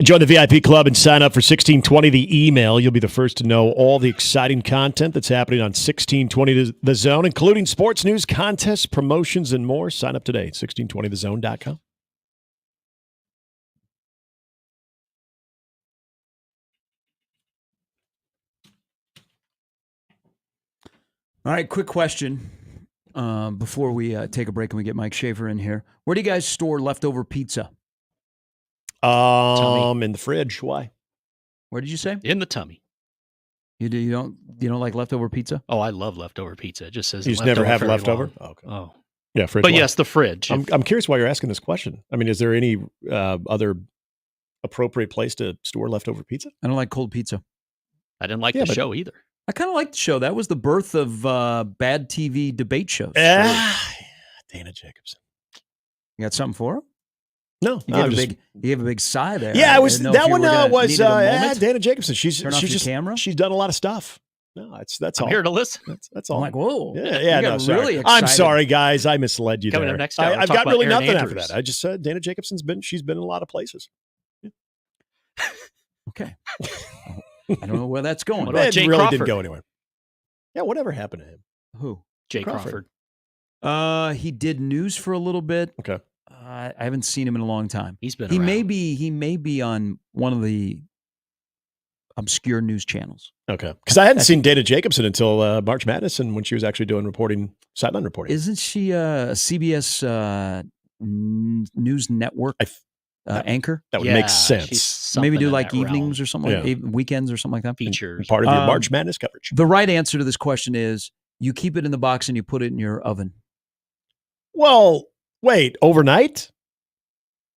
Join the VIP club and sign up for 1620 The Email. You'll be the first to know all the exciting content that's happening on 1620 The Zone, including sports news, contests, promotions, and more. Sign up today at 1620thezone.com. All right, quick question before we take a break and we get Mike Schaefer in here. Where do you guys store leftover pizza? In the fridge. Why? Where did you say? In the tummy. You don't like leftover pizza? Oh, I love leftover pizza. It just says You just never have very leftover? long. Okay. Oh. Yeah, fridge. But why? yes, the fridge. I'm curious why you're asking this question. I mean, is there any other appropriate place to store leftover pizza? I don't like cold pizza. I didn't like the show either. I kind of liked the show. That was the birth of bad TV debate shows. Dana Jacobson. You got something for him? No, You gave a big sigh there. Yeah, I it was didn't know if that you one were gonna was needed a moment. Dana Jacobson. She's Turn off your just camera? She's done a lot of stuff. No, that's all. I'm here to listen. That's all. I'm like, whoa. Yeah, You no, got sorry. really I'm excited. sorry, guys. I misled you Coming there. up next hour, I've talk got about really Aaron nothing Andrews. after that. I just said Dana Jacobson's been in a lot of places. Okay. I don't know where that's going. What about It Jay really Crawford? didn't go anywhere. Yeah, whatever happened to him? Who? Jay Crawford. He did news for a little bit. Okay. I haven't seen him in a long time. He's been He around. may be on one of the obscure news channels. Okay, because I hadn't seen Dana Jacobson until March Madness and when she was actually doing sideline reporting. Isn't she a CBS News Network anchor? That would make sense. Maybe do like evenings or something, like weekends or something like that. Features. Part of your March Madness coverage. The right answer to this question is you keep it in the box and you put it in your oven. Well, wait, overnight?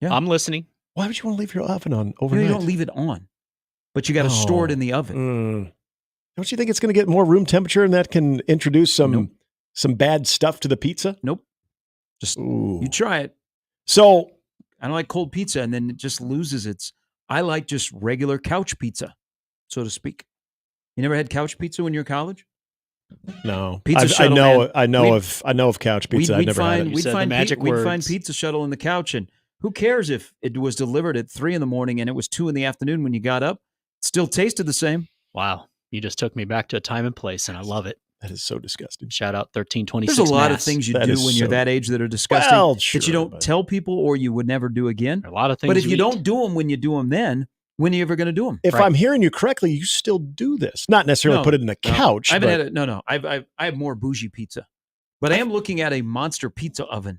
Yeah. I'm listening. Why would you want to leave your oven on You overnight? don't leave it on, but you got to store it in the oven. Don't you think it's going to get more room temperature and that can introduce some bad stuff to the pizza? Nope. Just you try it. So I don't like cold pizza, and then it just loses its. I like just regular couch pizza, so to speak. You never had couch pizza when you were in college? No, Pizza I shuttle, know. man. I know of couch pizza. I've never had it. We'd find pizza shuttle in the couch, and who cares if it was delivered at 3 a.m. and it was 2 p.m. when you got up? It still tasted the same. Wow. You just took me back to a time and place, and I love it. That is so disgusting. Shout out 1326 There's a lot of Mass. things you do when you're that age that are disgusting Well, that sure, you don't tell people or you would never do again. A lot of things. But if you eat. don't do them when you do them then, when are you ever going to do them? If I'm hearing you correctly, you still do this. Not necessarily put it in a couch. I haven't but- had it. No. I have more bougie pizza. But I am looking at a monster pizza oven.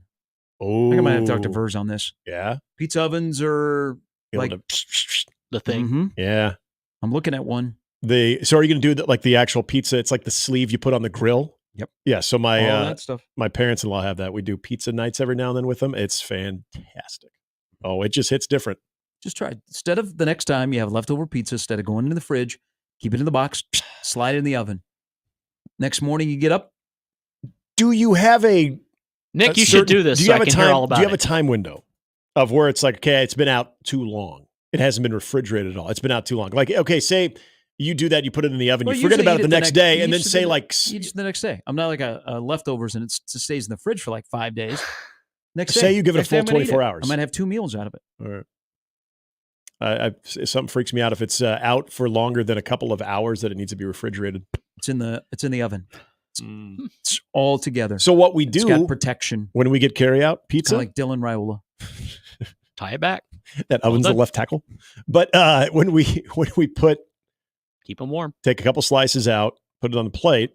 Oh, I think I might have to talk to Vers on this. Yeah. Pizza ovens are Able like to- the thing. Mhm. Yeah. I'm looking at one. So are you going to do like the actual pizza? It's like the sleeve you put on the grill. Yep. Yeah. So All that stuff. my parents-in-law have that. We do pizza nights every now and then with them. It's fantastic. Oh, it just hits different. Just try it. Instead of the next time you have leftover pizza, instead of going into the fridge, keep it in the box, slide it in the oven. Next morning you get up. Do you have a Nick, you should do this. Do you so have I a can time? hear all about do you have it. a time window of where it's like, okay, it's been out too long. It hasn't been refrigerated at all. It's been out too long. Like, okay, say you do that, you put it in the oven, Well, you forget usually about eat it the next day, and then usually say do- like, eat it the next day. I'm not like a leftovers and it stays in the fridge for like 5 days. Next day, say you give it a next day full I'm gonna eat 24 it. hours. I might have 2 meals out of it. All right. Something freaks me out if it's out for longer than a couple of hours that it needs to be refrigerated. It's in the oven. It's all together. So what we It's do got protection. when we get carry out pizza, Kind of like Dylan Raiola. Tie it back. that oven's the done. left tackle. But when we Keep them warm. take a couple slices out, put it on the plate,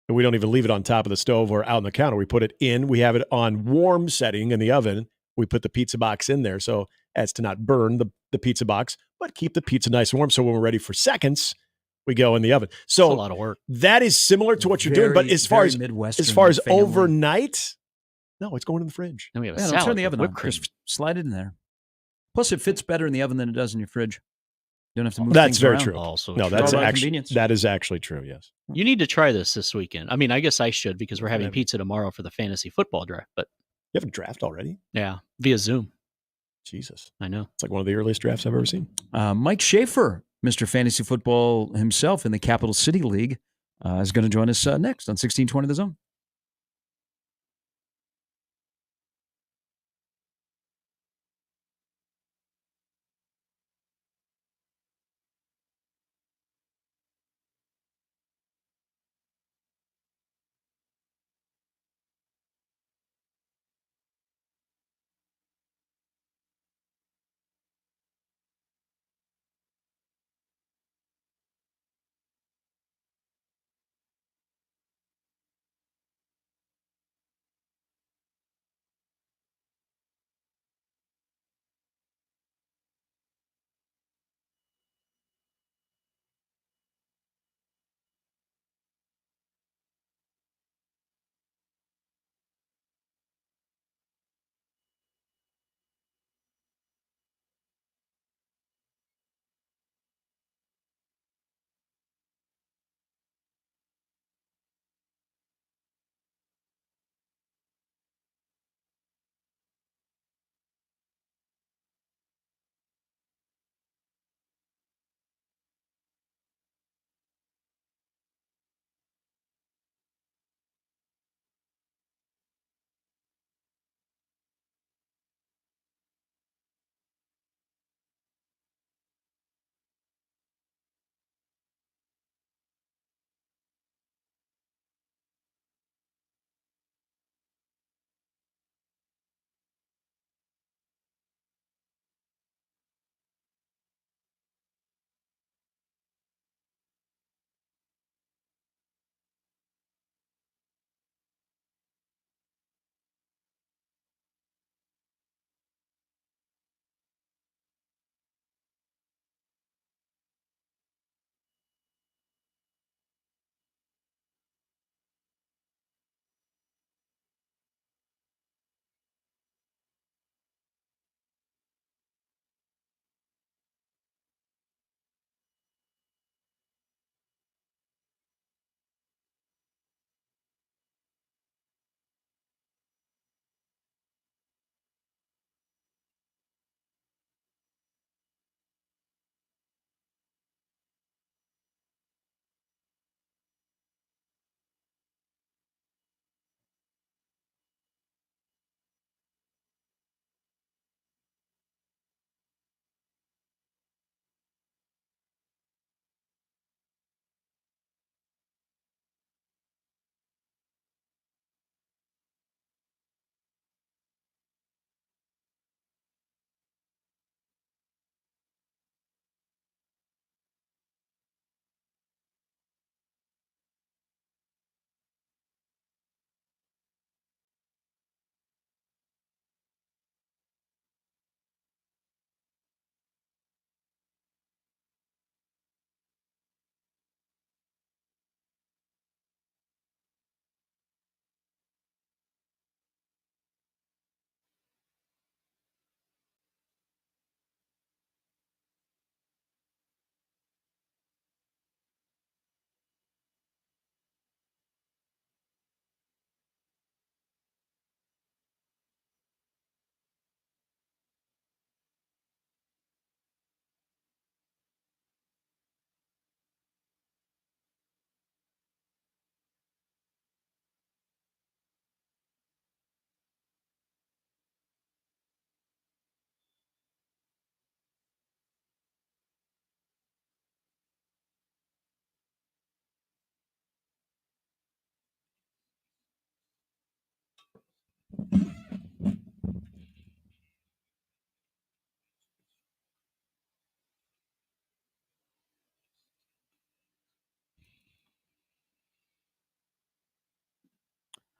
and we don't even leave it on top of the stove or out on the counter. We put it in. We have it on warm setting in the oven. We put the pizza box in there so as to not burn the pizza box, but keep the pizza nice and warm. So when we're ready for seconds, we go in the oven. So That's a lot of work. that is similar to what you're doing. But Very, as far very as Midwestern family. overnight, no, it's going in the fridge. Then we have a Yeah, salad turn the with oven whipped on. cream. Just slide it in there. Plus, it fits better in the oven than it does in your fridge. You don't have to move That's things very around. true. Also No, true. that's All about actually convenience. that is actually true. Yes. You need to try this weekend. I mean, I guess I should because we're having Maybe. pizza tomorrow for the fantasy football draft. But You have a draft already? yeah, via Zoom. Jesus. I know. It's like one of the earliest drafts I've ever seen. Mike Schaefer, Mr. Fantasy Football himself in the Capital City League, is going to join us next on 1620 The Zone.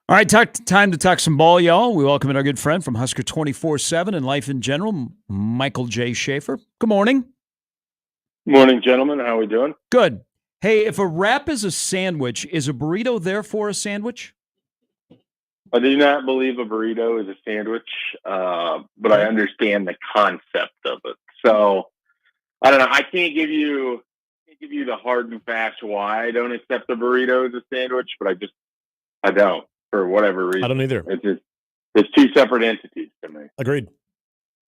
All right, time to talk some ball, y'all. We welcome in our good friend from Husker 24/7 and life in general, Michael J. Schaefer. Good morning. Morning, gentlemen. How are we doing? Good. Hey, if a wrap is a sandwich, is a burrito therefore a sandwich? I do not believe a burrito is a sandwich, but I understand the concept of it. So I don't know. I can't give you the hard and fast why I don't accept a burrito as a sandwich, but I don't for whatever reason. I don't either. It's two separate entities to me. Agreed.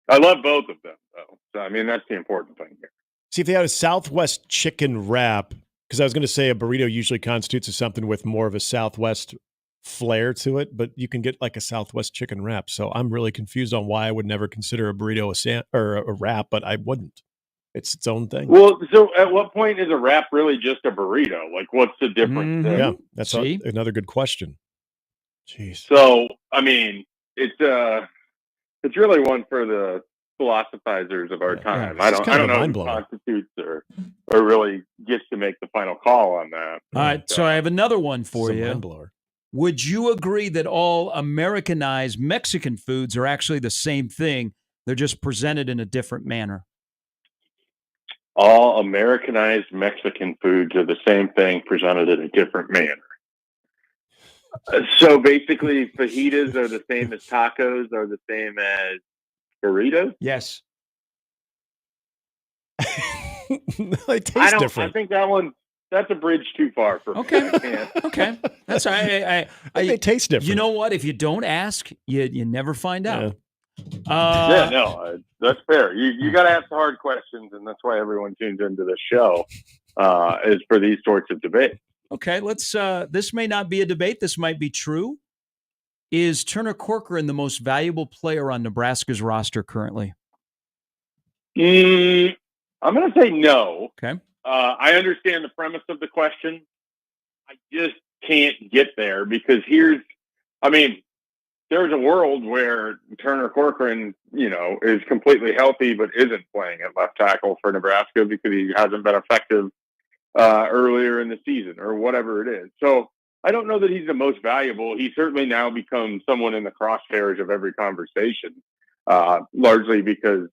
I love both of them, though. So I mean, that's the important thing here. See, if they had a Southwest chicken wrap, because I was going to say a burrito usually constitutes of something with more of a Southwest flair to it, but you can get like a Southwest chicken wrap. So I'm really confused on why I would never consider a burrito a wrap, but I wouldn't. It's its own thing. Well, so at what point is a wrap really just a burrito? Like, what's the difference? Mm-hmm. Yeah, that's another good question. Jeez. So, I mean, it's really one for the philosophizers of our time. Yeah, I don't know who constitutes or really gets to make the final call on that. All right, so I have another one for you. Mind blower. Would you agree that all Americanized Mexican foods are actually the same thing? They're just presented in a different manner. All Americanized Mexican foods are the same thing presented in a different manner. So basically, fajitas are the same as tacos, are the same as burritos? Yes. They taste different. I think that's a bridge too far for me. Okay. That's they taste different. You know what? If you don't ask, you never find out. That's fair. You got to ask the hard questions, and that's why everyone tunes into the show is for these sorts of debates. Okay, let's. This may not be a debate. This might be true. Is Turner Corcoran the most valuable player on Nebraska's roster currently? I'm going to say no. Okay. I understand the premise of the question. I just can't get there because there's a world where Turner Corcoran, is completely healthy but isn't playing at left tackle for Nebraska because he hasn't been effective earlier in the season or whatever it is. So I don't know that he's the most valuable. He certainly now becomes someone in the crosshairs of every conversation, largely because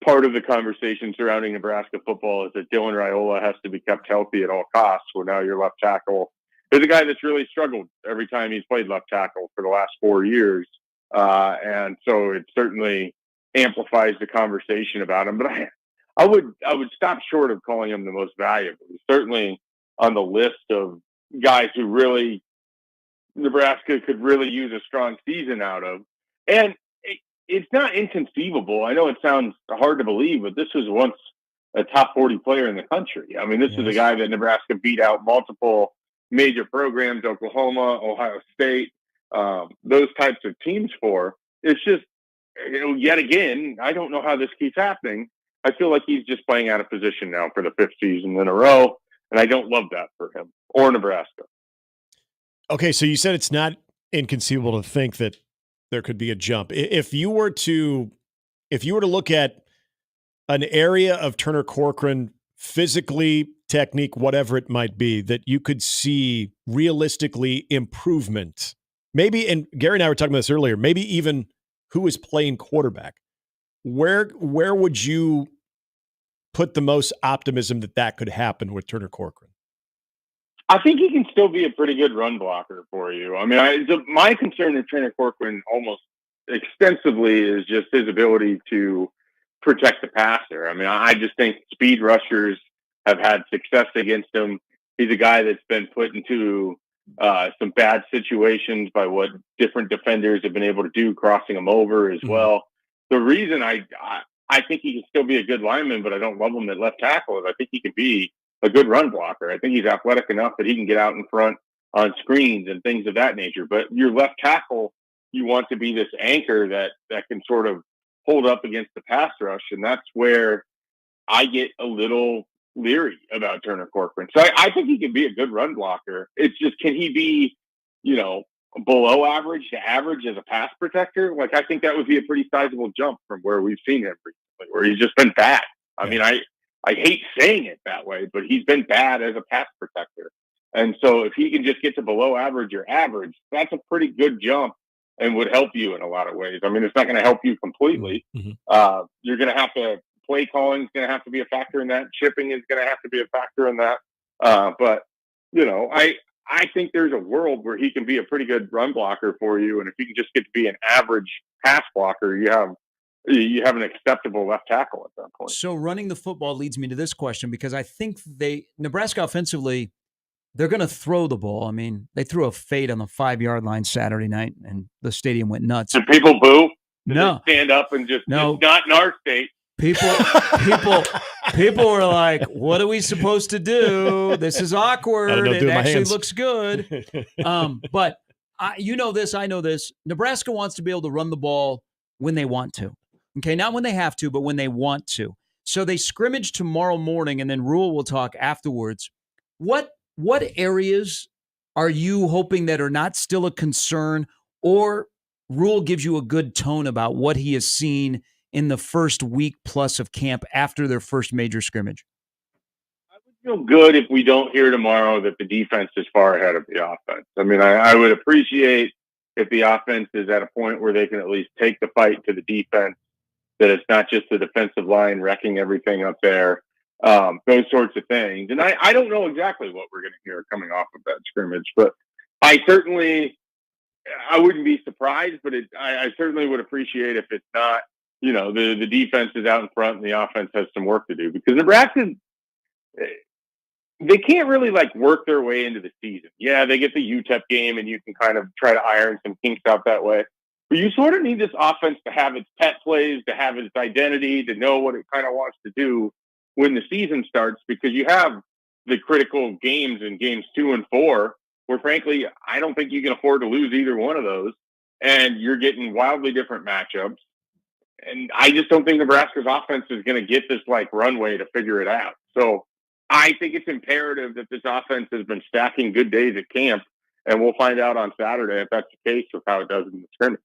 part of the conversation surrounding Nebraska football is that Dylan Raiola has to be kept healthy at all costs. Well, now your left tackle is a guy that's really struggled every time he's played left tackle for the last 4 years. And so it certainly amplifies the conversation about him. But I would stop short of calling him the most valuable. He's certainly on the list of guys who really Nebraska could really use a strong season out of. And it's not inconceivable. I know it sounds hard to believe, but this was once a top 40 player in the country. I mean, this is a guy that Nebraska beat out multiple major programs, Oklahoma, Ohio State, those types of teams for. It's just, yet again, I don't know how this keeps happening. I feel like he's just playing out of position now for the 5th season in a row, and I don't love that for him or Nebraska. Okay, so you said it's not inconceivable to think that there could be a jump. If you were to look at an area of Turner Corcoran, physically, technique, whatever it might be, that you could see realistically improvement, maybe, and Gary and I were talking about this earlier, maybe even who is playing quarterback, where would you put the most optimism that could happen with Turner Corcoran? I think he can still be a pretty good run blocker for you. I mean, my concern with Turner Corcoran almost extensively is just his ability to protect the passer. I mean, I just think speed rushers have had success against him. He's a guy that's been put into some bad situations by what different defenders have been able to do, crossing him over as well. The reason I think he can still be a good lineman, but I don't love him at left tackle, is I think he can be a good run blocker. I think he's athletic enough that he can get out in front on screens and things of that nature. But your left tackle, you want to be this anchor that can sort of hold up against the pass rush. And that's where I get a little leery about Turner Corcoran. So I think he can be a good run blocker. It's just, can he be, below average to average as a pass protector? Like, I think that would be a pretty sizable jump from where we've seen him recently, where he's just been bad. I mean, I hate saying it that way, but he's been bad as a pass protector. And so if he can just get to below average or average, that's a pretty good jump and would help you in a lot of ways. I mean, it's not going to help you completely. You're going to have to play calling is going to have to be a factor in that. Chipping is going to have to be a factor in that. But I think there's a world where he can be a pretty good run blocker for you. And if he can just get to be an average pass blocker, you have an acceptable left tackle at that point. So running the football leads me to this question, because I think Nebraska offensively, they're going to throw the ball. I mean, they threw a fade on the 5-yard line Saturday night, and the stadium went nuts. Did people boo? Did No. they stand up and just No. it's not in our state? People were like, "What are we supposed to do? This is awkward. It actually looks good." But you know this, I know this. Nebraska wants to be able to run the ball when they want to. Okay, not when they have to, but when they want to. So they scrimmage tomorrow morning, and then Rule will talk afterwards. What areas are you hoping that are not still a concern, or Rule gives you a good tone about what he has seen in the first week plus of camp after their first major scrimmage? I would feel good if we don't hear tomorrow that the defense is far ahead of the offense. I mean, I would appreciate if the offense is at a point where they can at least take the fight to the defense, that it's not just the defensive line wrecking everything up there, those sorts of things. And I don't know exactly what we're going to hear coming off of that scrimmage, but I wouldn't be surprised, but I certainly would appreciate if it's not, the defense is out in front and the offense has some work to do, because Nebraska, they can't really work their way into the season. Yeah, they get the UTEP game and you can kind of try to iron some kinks out that way. But you sort of need this offense to have its pet plays, to have its identity, to know what it kind of wants to do when the season starts, because you have the critical games in games 2 and 4, where frankly, I don't think you can afford to lose either one of those. And you're getting wildly different matchups. And I just don't think Nebraska's offense is going to get this runway to figure it out. So I think it's imperative that this offense has been stacking good days at camp, and we'll find out on Saturday if that's the case with how it does in the scrimmage.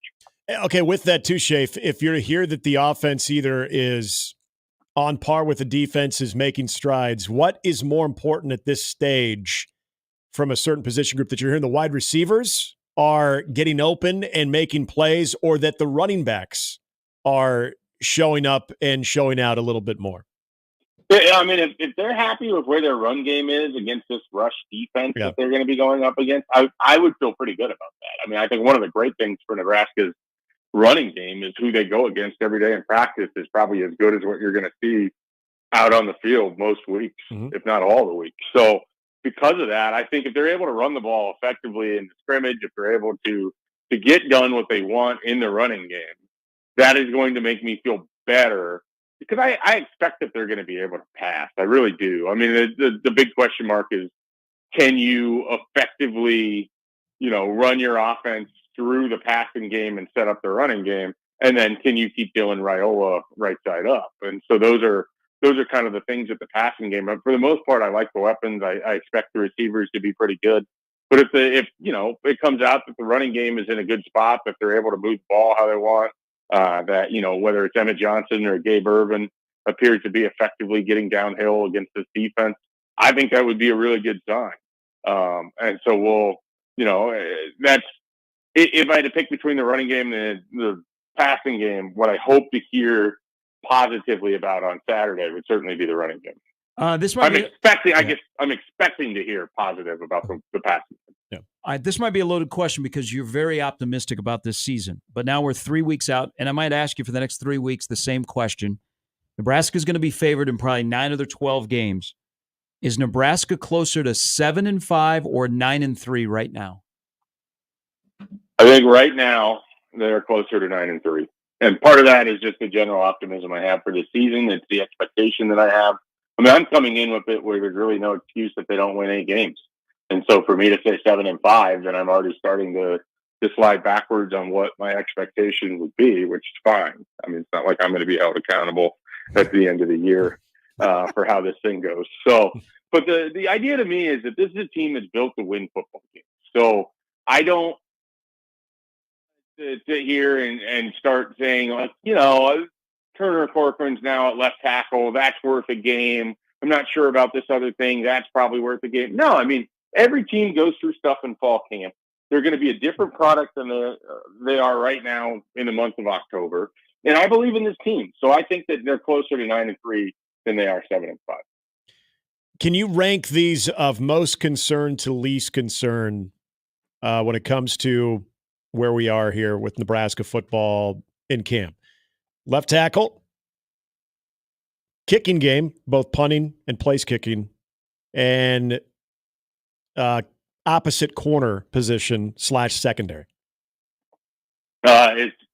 Okay, with that too, Shafe, if you're to hear that the offense either is on par with the defense, is making strides, what is more important at this stage from a certain position group, that you're hearing the wide receivers are getting open and making plays, or that the running backs are showing up and showing out a little bit more? I mean, if they're happy with where their run game is against this rush defense that they're going to be going up against, I would feel pretty good about that. I mean, I think one of the great things for Nebraska's running game is who they go against every day in practice is probably as good as what you're going to see out on the field most weeks, if not all the weeks. So because of that, I think if they're able to run the ball effectively in the scrimmage, if they're able to get done what they want in the running game, that is going to make me feel better, because I expect that they're going to be able to pass. I really do. I mean, the big question mark is, can you effectively, run your offense through the passing game and set up the running game? And then can you keep Dylan Raiola right side up? And so those are kind of the things at the passing game. But for the most part, I like the weapons. I expect the receivers to be pretty good. But if it comes out that the running game is in a good spot, if they're able to move the ball how they want, that, whether it's Emmett Johnson or Gabe Irvin appears to be effectively getting downhill against this defense, I think that would be a really good sign. And so that's, if I had to pick between the running game and the passing game, what I hope to hear positively about on Saturday would certainly be the running game. I'm expecting to hear positive about the passing game. This might be a loaded question because you're very optimistic about this season, but now we're 3 weeks out, and I might ask you for the next 3 weeks the same question. Nebraska's going to be favored in probably 9 of their 12 games. Is Nebraska closer to 7-5 or 9-3 right now? I think right now they're closer to 9-3. And part of that is just the general optimism I have for this season. It's the expectation that I have. I mean, I'm coming in with it where there's really no excuse that they don't win 8 games. And so for me to say 7-5, then I'm already starting to slide backwards on what my expectation would be, which is fine. I mean, it's not like I'm going to be held accountable at the end of the year for how this thing goes. So, but the idea to me is that this is a team that's built to win football games. So I don't sit here and start saying, Turner Corcoran's now at left tackle. That's worth a game. I'm not sure about this other thing. That's probably worth a game. No, I mean, every team goes through stuff in fall camp. They're going to be a different product than they are right now in the month of October. And I believe in this team. So I think that they're closer to 9-3 than they are 7-5. Can you rank these of most concern to least concern when it comes to where we are here with Nebraska football in camp? Left tackle, kicking game, both punting and place kicking, and opposite corner position / secondary.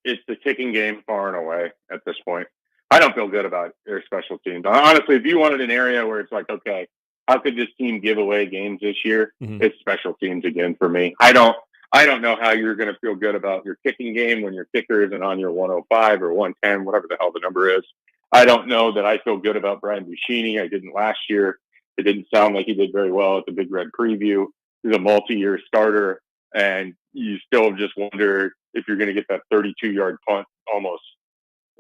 It's the kicking game far and away at this point. I don't feel good about their special teams. Honestly, if you wanted an area where it's like, okay, how could this team give away games this year? Mm-hmm. It's special teams again for me. I don't know how you're going to feel good about your kicking game when your kicker isn't on your 105 or 110, whatever the hell the number is. I don't know that I feel good about Brian Buschini. I didn't last year. It didn't sound like he did very well at the Big Red Preview. He's a multi-year starter, and you still just wonder if you're going to get that 32-yard punt almost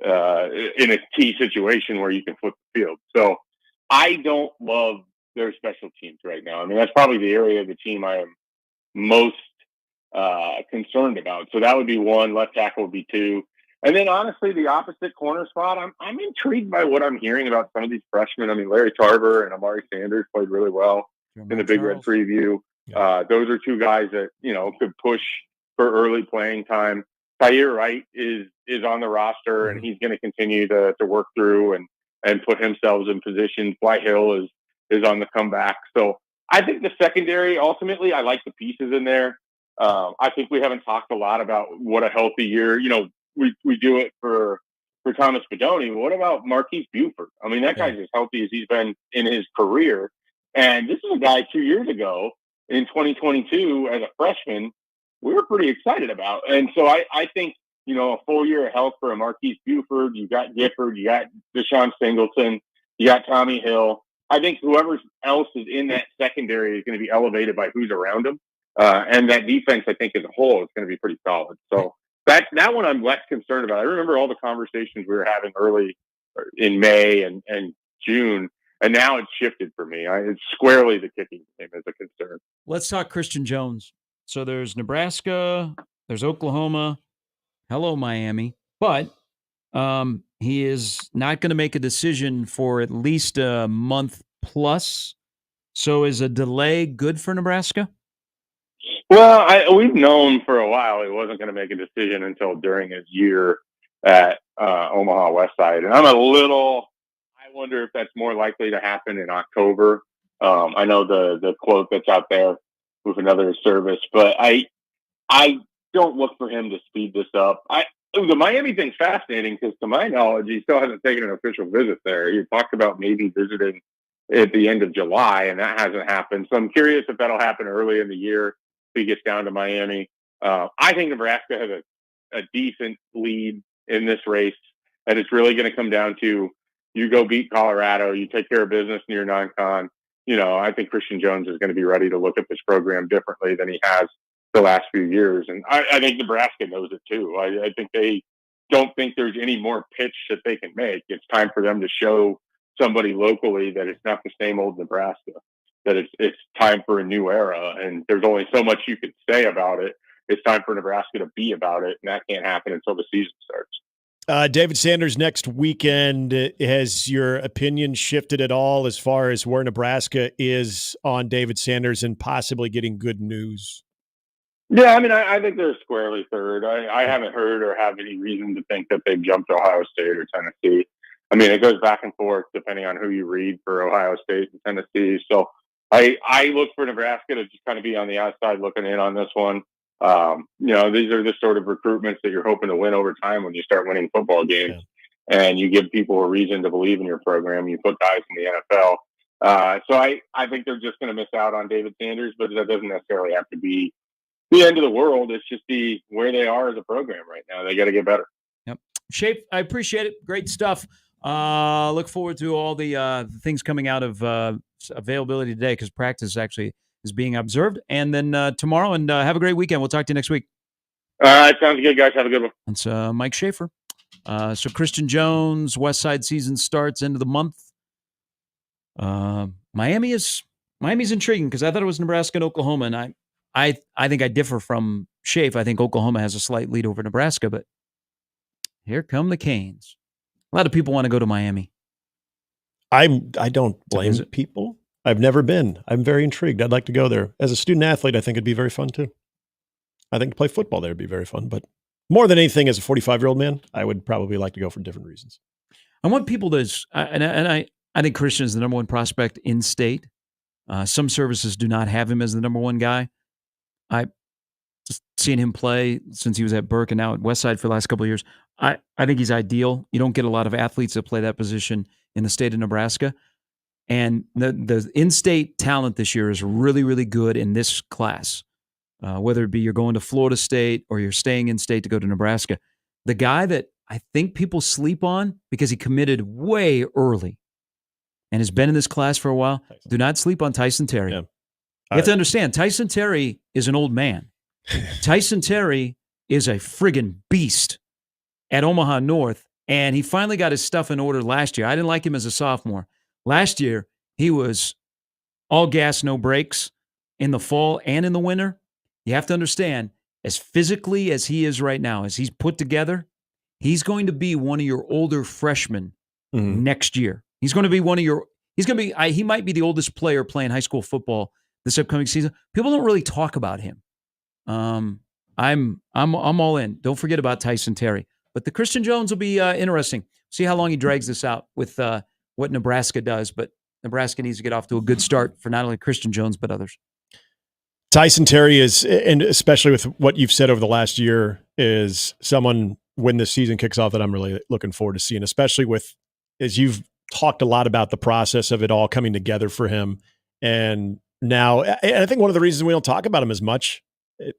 in a key situation where you can flip the field. So I don't love their special teams right now. I mean, that's probably the area of the team I am most concerned about. So that would be one. Left tackle would be two. And then honestly, the opposite corner spot, I'm intrigued by what I'm hearing about some of these freshmen. I mean, Larry Tarver and Amari Sanders played really well in the Big Red Preview. Those are two guys that, could push for early playing time. Tyir Wright is on the roster, and he's going to continue to work through and put himself in position. Fly Hill is on the comeback. So I think the secondary, ultimately, I like the pieces in there. I think we haven't talked a lot about what a healthy year, we do it for Thomas Fedoni. What about Marquise Buford? I mean, that guy's as healthy as he's been in his career. And this is a guy 2 years ago in 2022 as a freshman, we were pretty excited about. And so I think, a full year of health for a Marquise Buford, you got Gifford, you got Deshaun Singleton, you got Tommy Hill. I think whoever else is in that secondary is going to be elevated by who's around them. And that defense, I think, as a whole is going to be pretty solid. So that one I'm less concerned about. I remember all the conversations we were having early in May and June, and now it's shifted for me. It's squarely the kicking game as a concern. Let's talk Christian Jones. So there's Nebraska, there's Oklahoma, hello Miami, but he is not going to make a decision for at least a month plus. So is a delay good for Nebraska? Well, we've known for a while he wasn't going to make a decision until during his year at Omaha Westside. And I wonder if that's more likely to happen in October. I know the quote that's out there with another service, but I don't look for him to speed this up. The Miami thing's fascinating because to my knowledge, he still hasn't taken an official visit there. He talked about maybe visiting at the end of July, and that hasn't happened. So I'm curious if that'll happen early in the year. He gets down to Miami. I think Nebraska has a decent lead in this race, and it's really going to come down to you go beat Colorado, you take care of business in your non-con. I think Christian Jones is going to be ready to look at this program differently than he has the last few years, and I think Nebraska knows it too. I think they don't think there's any more pitch that they can make. It's time for them to show somebody locally that it's not the same old Nebraska. That it's time for a new era, and there's only so much you can say about it. It's time for Nebraska to be about it, and that can't happen until the season starts. David Sanders next weekend. Has your opinion shifted at all as far as where Nebraska is on David Sanders and possibly getting good news? Yeah, I mean, I think they're squarely third. I haven't heard or have any reason to think that they've jumped Ohio State or Tennessee. I mean, it goes back and forth depending on who you read for Ohio State and Tennessee. So I look for Nebraska to just kind of be on the outside looking in on this one. These are the sort of recruitments that you're hoping to win over time when you start winning football games and you give people a reason to believe in your program. You put guys in the NFL. So I think they're just going to miss out on David Sanders, but that doesn't necessarily have to be the end of the world. It's just where they are as a program right now. They got to get better. Yep. Shape, I appreciate it. Great stuff. Look forward to all the things coming out of availability today because practice actually is being observed. And then tomorrow, and have a great weekend. We'll talk to you next week. All right. Sounds good, guys. Have a good one. It's Mike Schaefer. So Christian Jones, West Side season starts end of the month. Miami is Miami's intriguing because I thought it was Nebraska and Oklahoma, and I think I differ from Shafe. I think Oklahoma has a slight lead over Nebraska, but here come the Canes. A lot of people want to go to Miami. I don't blame people. I've never been. I'm very intrigued. I'd like to go there. As a student athlete, I think it'd be very fun too. I think to play football there would be very fun. But more than anything, as a 45-year-old man, I would probably like to go for different reasons. I want people to, I think Christian is the number one prospect in state. Some services do not have him as the number one guy. I just seen him play since he was at Burke and now at Westside for the last couple of years. I think he's ideal. You don't get a lot of athletes that play that position in the state of Nebraska. And the in-state talent this year is really, really good in this class. Whether it be you're going to Florida State or you're staying in state to go to Nebraska. The guy that I think people sleep on because he committed way early and has been in this class for a while, do not sleep on Tyson Terry. Yeah. You have to understand, Tyson Terry is an old man. Tyson Terry is a friggin' beast at Omaha North, and he finally got his stuff in order last year. I didn't like him as a sophomore. Last year, he was all gas, no brakes in the fall and in the winter. You have to understand, as physically as he is right now, as he's put together, he's going to be one of your older freshmen next year. He's going to be he might be the oldest player playing high school football this upcoming season. People don't really talk about him. I'm all in. Don't forget about Tyson Terry. But the Christian Jones will be interesting. See how long he drags this out with what Nebraska does. But Nebraska needs to get off to a good start for not only Christian Jones, but others. Tyson Terry is, and especially with what you've said over the last year, is someone when this season kicks off that I'm really looking forward to seeing, especially with, as you've talked a lot about the process of it all coming together for him. And now, and I think one of the reasons we don't talk about him as much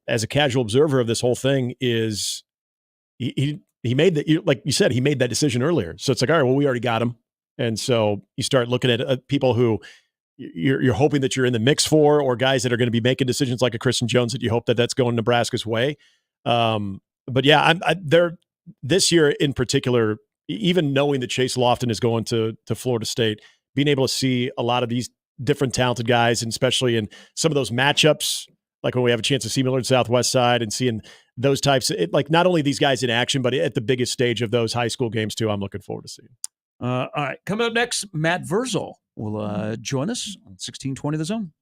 as a casual observer of this whole thing is he made that, like you said, he made that decision earlier. So it's like, all right, well, we already got him. And so you start looking at people who you're hoping that you're in the mix for, or guys that are going to be making decisions like a Christian Jones that you hope that that's going Nebraska's way. But yeah, they're this year in particular, even knowing that Chase Lofton is going to Florida State, being able to see a lot of these different talented guys, and especially in some of those matchups, like when we have a chance to see Millard Southwest side and seeing those types, like not only these guys in action, but at the biggest stage of those high school games too, I'm looking forward to seeing. All right, coming up next, Matt Verzel will join us on 1620 The Zone.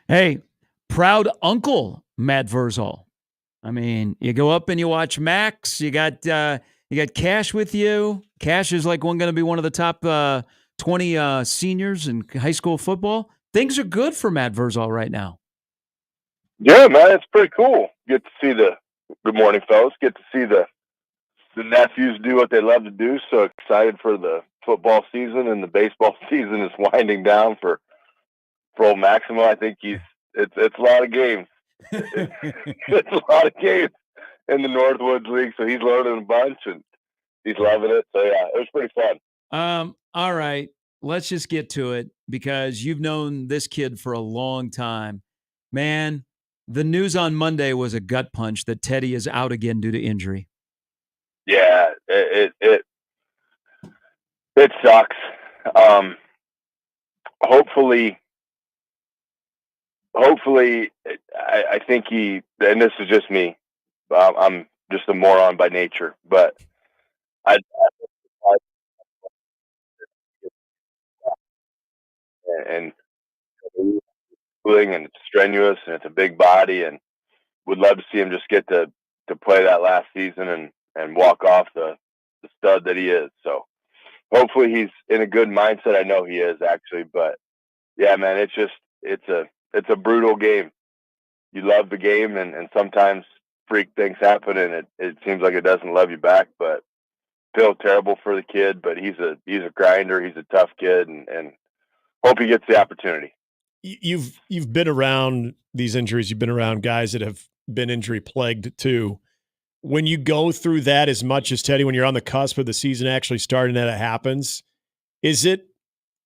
Hey, proud uncle Matt Verzal. I mean, you go up and you watch Max. You got Cash with you. Cash is like going to be one of the top 20 seniors in high school football. Things are good for Matt Verzal right now. Yeah, man, it's pretty cool. Get to see good morning, fellas. Get to see the nephews do what they love to do. So excited for the football season, and the baseball season is winding down for old Maximo. I think it's a lot of games. It's a lot of games in the Northwoods League, so he's learning a bunch and he's loving it. So yeah, it was pretty fun. All right, let's just get to it because you've known this kid for a long time. Man, the news on Monday was a gut punch that Teddy is out again due to injury. Yeah, it sucks. Hopefully, I think and this is just me. I'm just a moron by nature, but and and it's strenuous and it's a big body, and would love to see him just get to play that last season and walk off the stud that he is. So hopefully he's in a good mindset. I know he is actually, but yeah, man, it's a brutal game. You love the game, and sometimes freak things happen, and it seems like it doesn't love you back. But feel terrible for the kid, but he's a grinder. He's a tough kid, and hope he gets the opportunity. You've been around these injuries. You've been around guys that have been injury plagued too. When you go through that as much as Teddy, when you're on the cusp of the season actually starting, that it happens, is it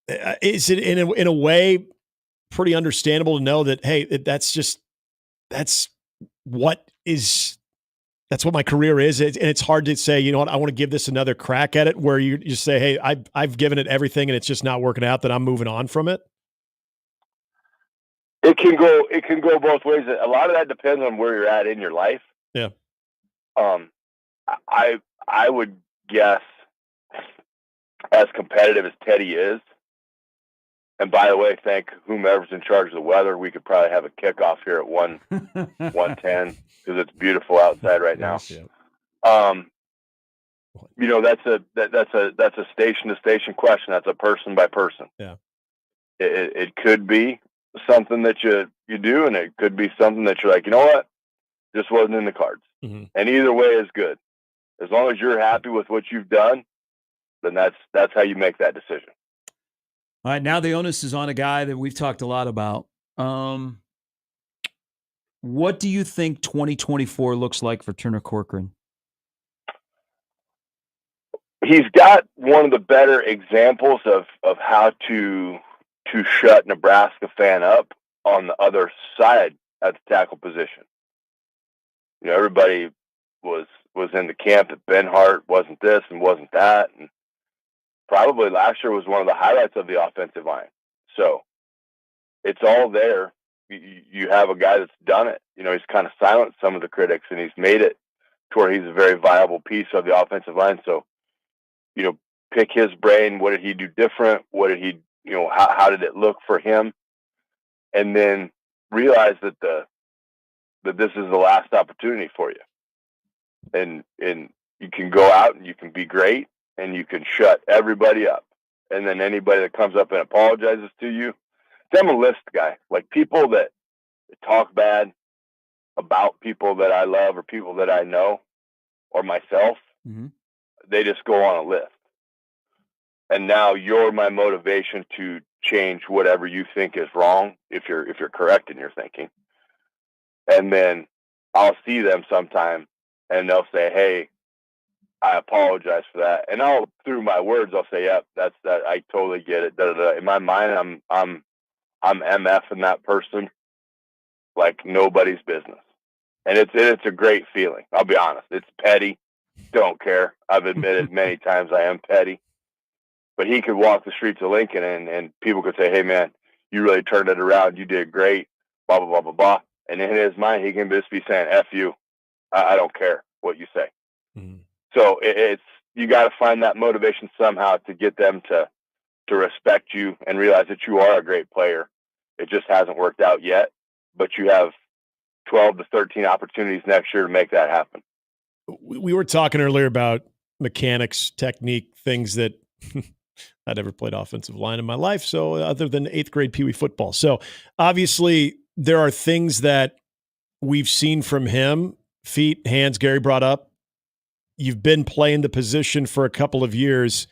in a way pretty understandable to know that, hey, that's what my career is, and it's hard to say, you know what, I want to give this another crack at it, where you just say, hey, I've given it everything and it's just not working out, that I'm moving on from it? It can go both ways. A lot of that depends on where you're at in your life. Yeah. I would guess, as competitive as Teddy is, and by the way, thank whomever's in charge of the weather. We could probably have a kickoff here at 1:10 because it's beautiful outside right now. Yeah. You know, that's a station to station question. That's a person by person. Yeah. It could be something that you do, and it could be something that you're like, you know what, just wasn't in the cards. Mm-hmm. And either way is good. As long as you're happy with what you've done, then that's how you make that decision. All right, now the onus is on a guy that we've talked a lot about. What do you think 2024 looks like for Turner Corcoran? He's got one of the better examples of how to shut Nebraska fan up on the other side at the tackle position. You know, everybody was in the camp that Ben Hart wasn't this and wasn't that, and probably last year was one of the highlights of the offensive line. So it's all there. You have a guy that's done it. You know, he's kind of silenced some of the critics, and he's made it to where he's a very viable piece of the offensive line. So, you know, pick his brain. What did he do different? What did he, you know, how did it look for him? And then realize that this is the last opportunity for you. And you can go out and you can be great and you can shut everybody up. And then anybody that comes up and apologizes to you, I'm a list guy. Like, people that talk bad about people that I love or people that I know or myself, they just go on a list. And now you're my motivation to change whatever you think is wrong, if you're correct in your thinking. And then I'll see them sometime and they'll say, hey, I apologize for that. And I'll, through my words, I'll say, yep, that's that. I totally get it. Da, da, da. In my mind, I'm MFing that person like nobody's business. And it's a great feeling. I'll be honest. It's petty. Don't care. I've admitted many times I am petty. But he could walk the streets of Lincoln and people could say, hey, man, you really turned it around. You did great. Blah, blah, blah, blah, blah. And in his mind, he can just be saying, F you. I don't care what you say. Mm-hmm. So you got to find that motivation somehow to get them to to respect you and realize that you are a great player. It just hasn't worked out yet, but you have 12 to 13 opportunities next year to make that happen. We were talking earlier about mechanics, technique, things that I never played offensive line in my life, so other than 8th grade Pee Wee football. So obviously there are things that we've seen from him, feet, hands, Gary brought up. You've been playing the position for a couple of years.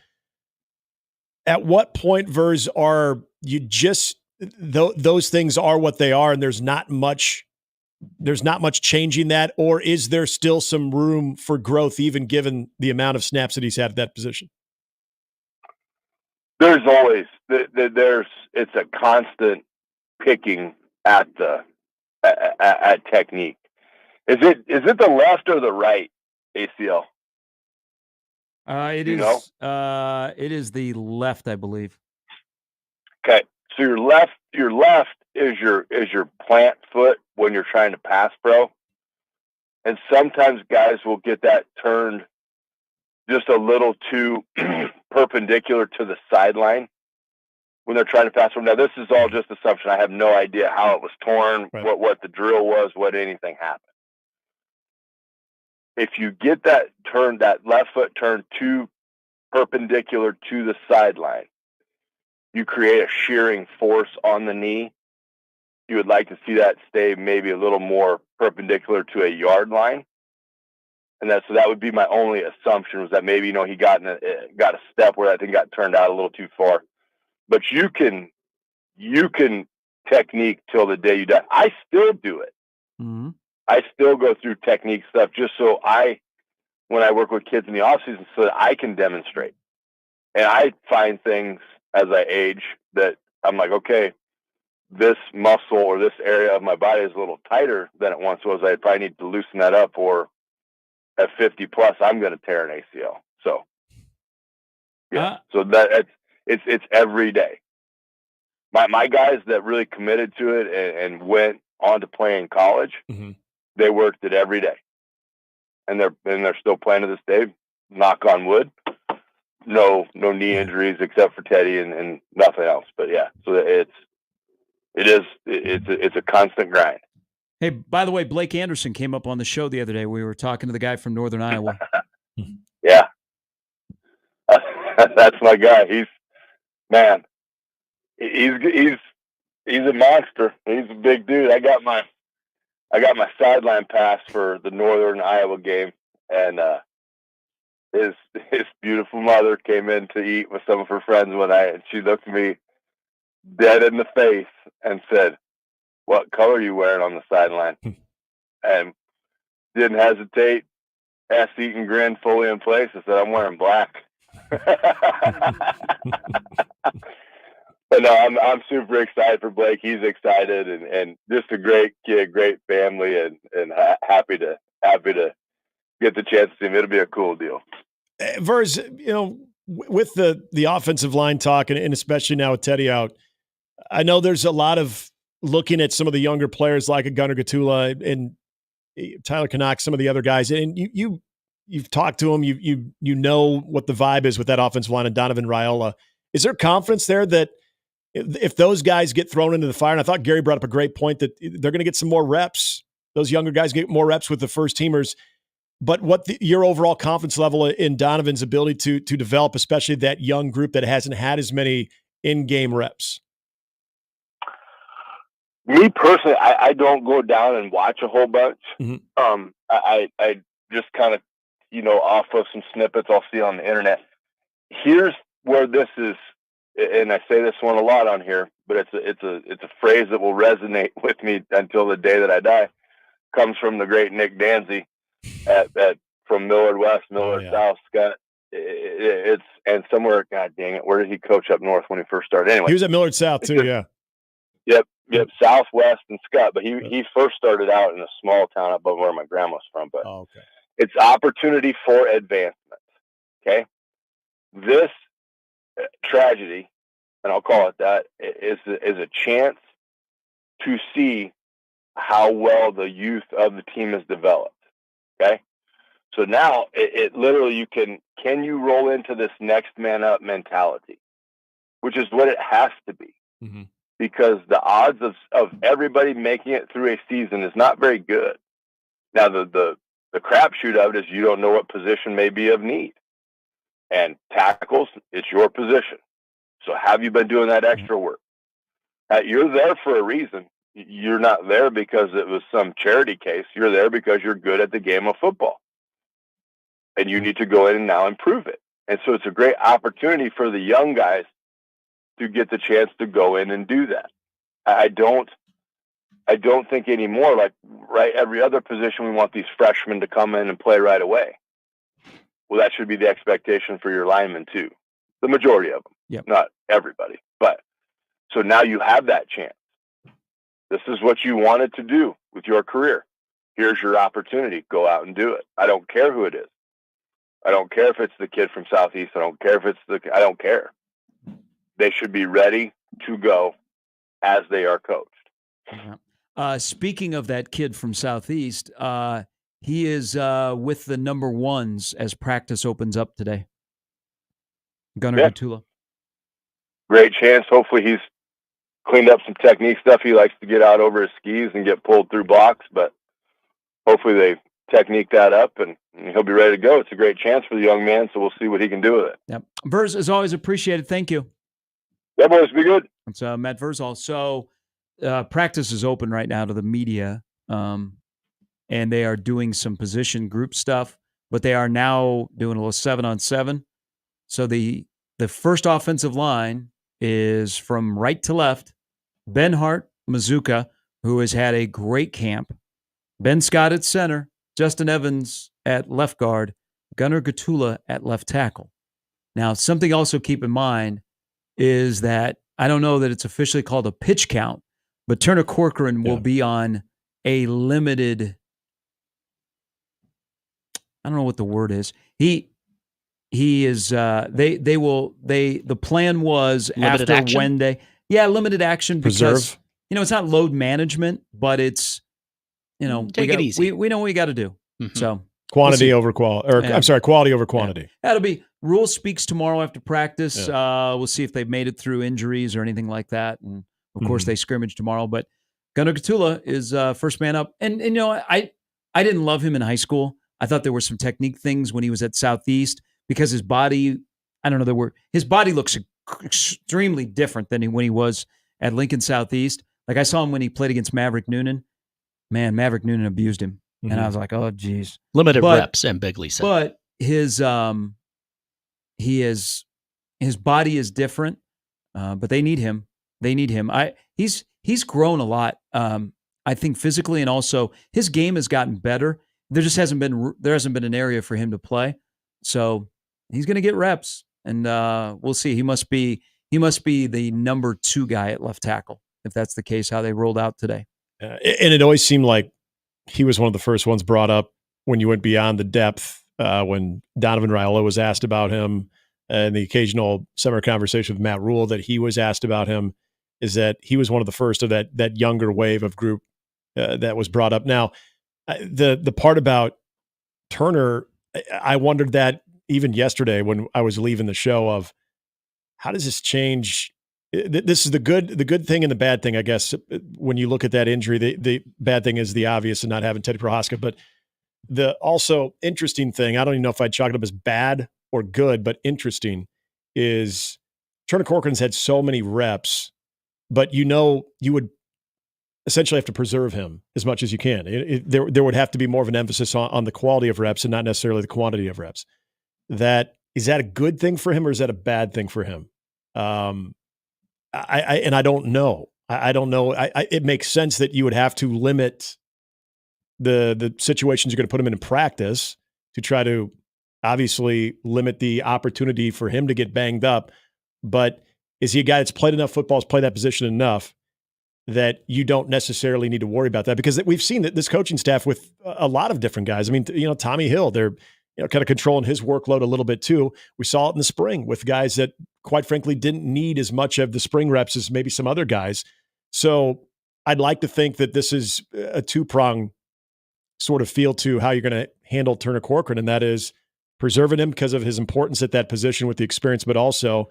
At what point, Vers, are you just those things are what they are, and there's not much changing that, or is there still some room for growth, even given the amount of snaps that he's had at that position? There's always it's a constant picking at at technique. Is it the left or the right ACL? It is the left, I believe. Okay, so your left is your plant foot when you're trying to pass pro, and sometimes guys will get that turned just a little too perpendicular to the sideline when they're trying to pass pro. Now, this is all just assumption. I have no idea how it was torn, right, what the drill was, what anything happened. If you get that left foot turned too perpendicular to the sideline, you create a shearing force on the knee. You would like to see that stay maybe a little more perpendicular to a yard line. And so that would be my only assumption, was that maybe, he got a step where that thing got turned out a little too far. But you can technique till the day you die. I still do it. Mm-hmm. I still go through technique stuff just so when I work with kids in the off season, so that I can demonstrate. And I find things as I age that I'm like, okay, this muscle or this area of my body is a little tighter than it once was. I probably need to loosen that up, or at 50 plus, I'm going to tear an ACL. So, yeah. So it's every day. My guys that really committed to it and went on to play in college, mm-hmm, they worked it every day, and they're still playing to this day. Knock on wood. No knee injuries except for Teddy and nothing else. But yeah, so it's a constant grind. Hey, by the way, Blake Anderson came up on the show the other day. We were talking to the guy from Northern Iowa. Yeah, that's my guy. He's a monster. He's a big dude. I got my sideline pass for the Northern Iowa game, and his beautiful mother came in to eat with some of her friends one night, and she looked me dead in the face and said, "What color are you wearing on the sideline?" And didn't hesitate. Ass-eating grin fully in place. I said, "I'm wearing black." But no, I'm super excited for Blake. He's excited and just a great kid, great family, and happy to get the chance to see him. It'll be a cool deal. Vers, with the offensive line talk, and especially now with Teddy out, I know there's a lot of looking at some of the younger players like a Gunnar Gatula and Tyler Canuck, some of the other guys, and you've talked to them, you know what the vibe is with that offensive line and Donovan Raiola. Is there confidence there that if those guys get thrown into the fire, and I thought Gary brought up a great point that they're going to get some more reps, those younger guys get more reps with the first teamers, but what your overall confidence level in Donovan's ability to develop, especially that young group that hasn't had as many in-game reps? Me personally, I don't go down and watch a whole bunch. Mm-hmm. I just kind of, off of some snippets I'll see on the internet. Here's where this is, and I say this one a lot on here, but it's a phrase that will resonate with me until the day that I die. Comes from the great Nick Danzy from Millard West, Millard South. Scott, it's and somewhere. God dang it, where did he coach up north when he first started? Anyway, he was at Millard South too. Yeah. Yep, Southwest and Scott. But he first started out in a small town above where my grandma's from. But it's opportunity for advancement. Okay, this tragedy, and I'll call it that, is a chance to see how well the youth of the team is developed. Okay, so now it literally can you roll into this next man up mentality? which is what it has to be. Mm-hmm. Because the odds of everybody making it through a season is not very good. Now, the crapshoot of it is you don't know what position may be of need. And tackles, it's your position. So have you been doing that extra work? You're there for a reason. You're not there because it was some charity case. You're there because you're good at the game of football. And you need to go in and now improve it. And so it's a great opportunity for the young guys to get the chance to go in and do that. I don't think anymore, like right every other position, we want these freshmen to come in and play right away. Well, that should be the expectation for your linemen too. The majority of them, not everybody. But so now you have that chance. This is what you wanted to do with your career. Here's your opportunity. Go out and do it. I don't care who it is. I don't care if it's the kid from Southeast. I don't care if I don't care. They should be ready to go as they are coached. Speaking of that kid from Southeast, he is with the number ones as practice opens up today. Gunnar Gatula. Great chance. Hopefully he's cleaned up some technique stuff. He likes to get out over his skis and get pulled through blocks, but hopefully they technique that up and he'll be ready to go. It's a great chance for the young man, so we'll see what he can do with it. Yep. Verz, as always, appreciated. Thank you. Yeah, boys, be good. It's Matt Verzal. So practice is open right now to the media, and they are doing some position group stuff, but they are now doing a little 7-on-7. So the first offensive line is from right to left, Ben Hart, Mazuka, who has had a great camp, Ben Scott at center, Justin Evans at left guard, Gunnar Gatula at left tackle. Now, something also keep in mind is that I don't know that it's officially called a pitch count, but Turner Corcoran will be on a limited, I don't know what the word is. He is, the plan was limited after action? Wednesday. Yeah, limited action because, Preserve. it's not load management, but it's, Take it easy. We know what we got to do. Mm-hmm. So Quantity over quality, or I'm sorry, quality over quantity. yeah. That'll be rule speaks tomorrow after practice. We'll see if they've made it through injuries or anything like that. And of course they scrimmage tomorrow, but Gunnar Gatula is first man up. And I didn't love him in high school. I thought there were some technique things when he was at Southeast because his body, his body looks extremely different than when he was at Lincoln Southeast. Like I saw him when he played against Maverick Noonan. Man, Maverick Noonan abused him. And I was like, oh, geez. Limited reps, and Bigley said. But his body is different, but they need him. They need him. He's grown a lot, I think, physically, and also his game has gotten better. There just hasn't been an area for him to play, so he's going to get reps, and we'll see. He must be the number 2 guy at left tackle if that's the case. How they rolled out today, and it always seemed like he was one of the first ones brought up when you went beyond the depth. When Donovan Raiola was asked about him, and the occasional summer conversation with Matt Rule that he was asked about him, is that he was one of the first of that younger wave of group that was brought up. Now, the part about Turner, I wondered that even yesterday when I was leaving the show of how does this change? This is the good thing and the bad thing, I guess. When you look at that injury, the bad thing is the obvious and not having Teddy Prohaska, but the also interesting thing, I don't even know if I'd chalk it up as bad or good, but interesting is Turner Corcoran's had so many reps, but you would essentially have to preserve him as much as you can. There would have to be more of an emphasis on the quality of reps and not necessarily the quantity of reps. Is that a good thing for him or is that a bad thing for him? I don't know. I don't know. It makes sense that you would have to limit the situations you're going to put him in practice to try to obviously limit the opportunity for him to get banged up. But is he a guy that's played enough football, has played that position enough that you don't necessarily need to worry about that? Because we've seen that this coaching staff with a lot of different guys. I mean, Tommy Hill, they're kind of controlling his workload a little bit too. We saw it in the spring with guys that, quite frankly, didn't need as much of the spring reps as maybe some other guys. So I'd like to think that this is a two-prong sort of feel to how you're going to handle Turner Corcoran, and that is preserving him because of his importance at that position with the experience, but also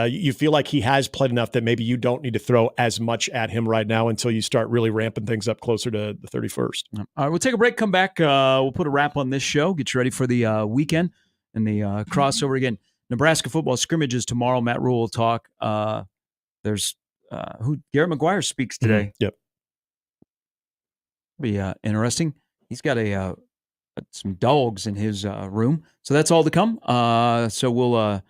You feel like he has played enough that maybe you don't need to throw as much at him right now until you start really ramping things up closer to the 31st. All right, we'll take a break, come back. We'll put a wrap on this show, get you ready for the weekend and the crossover again. Nebraska football scrimmages tomorrow. Matt Rule will talk. There's Garrett McGuire speaks today. Yep. Be interesting. He's got some dogs in his room. So that's all to come. So we'll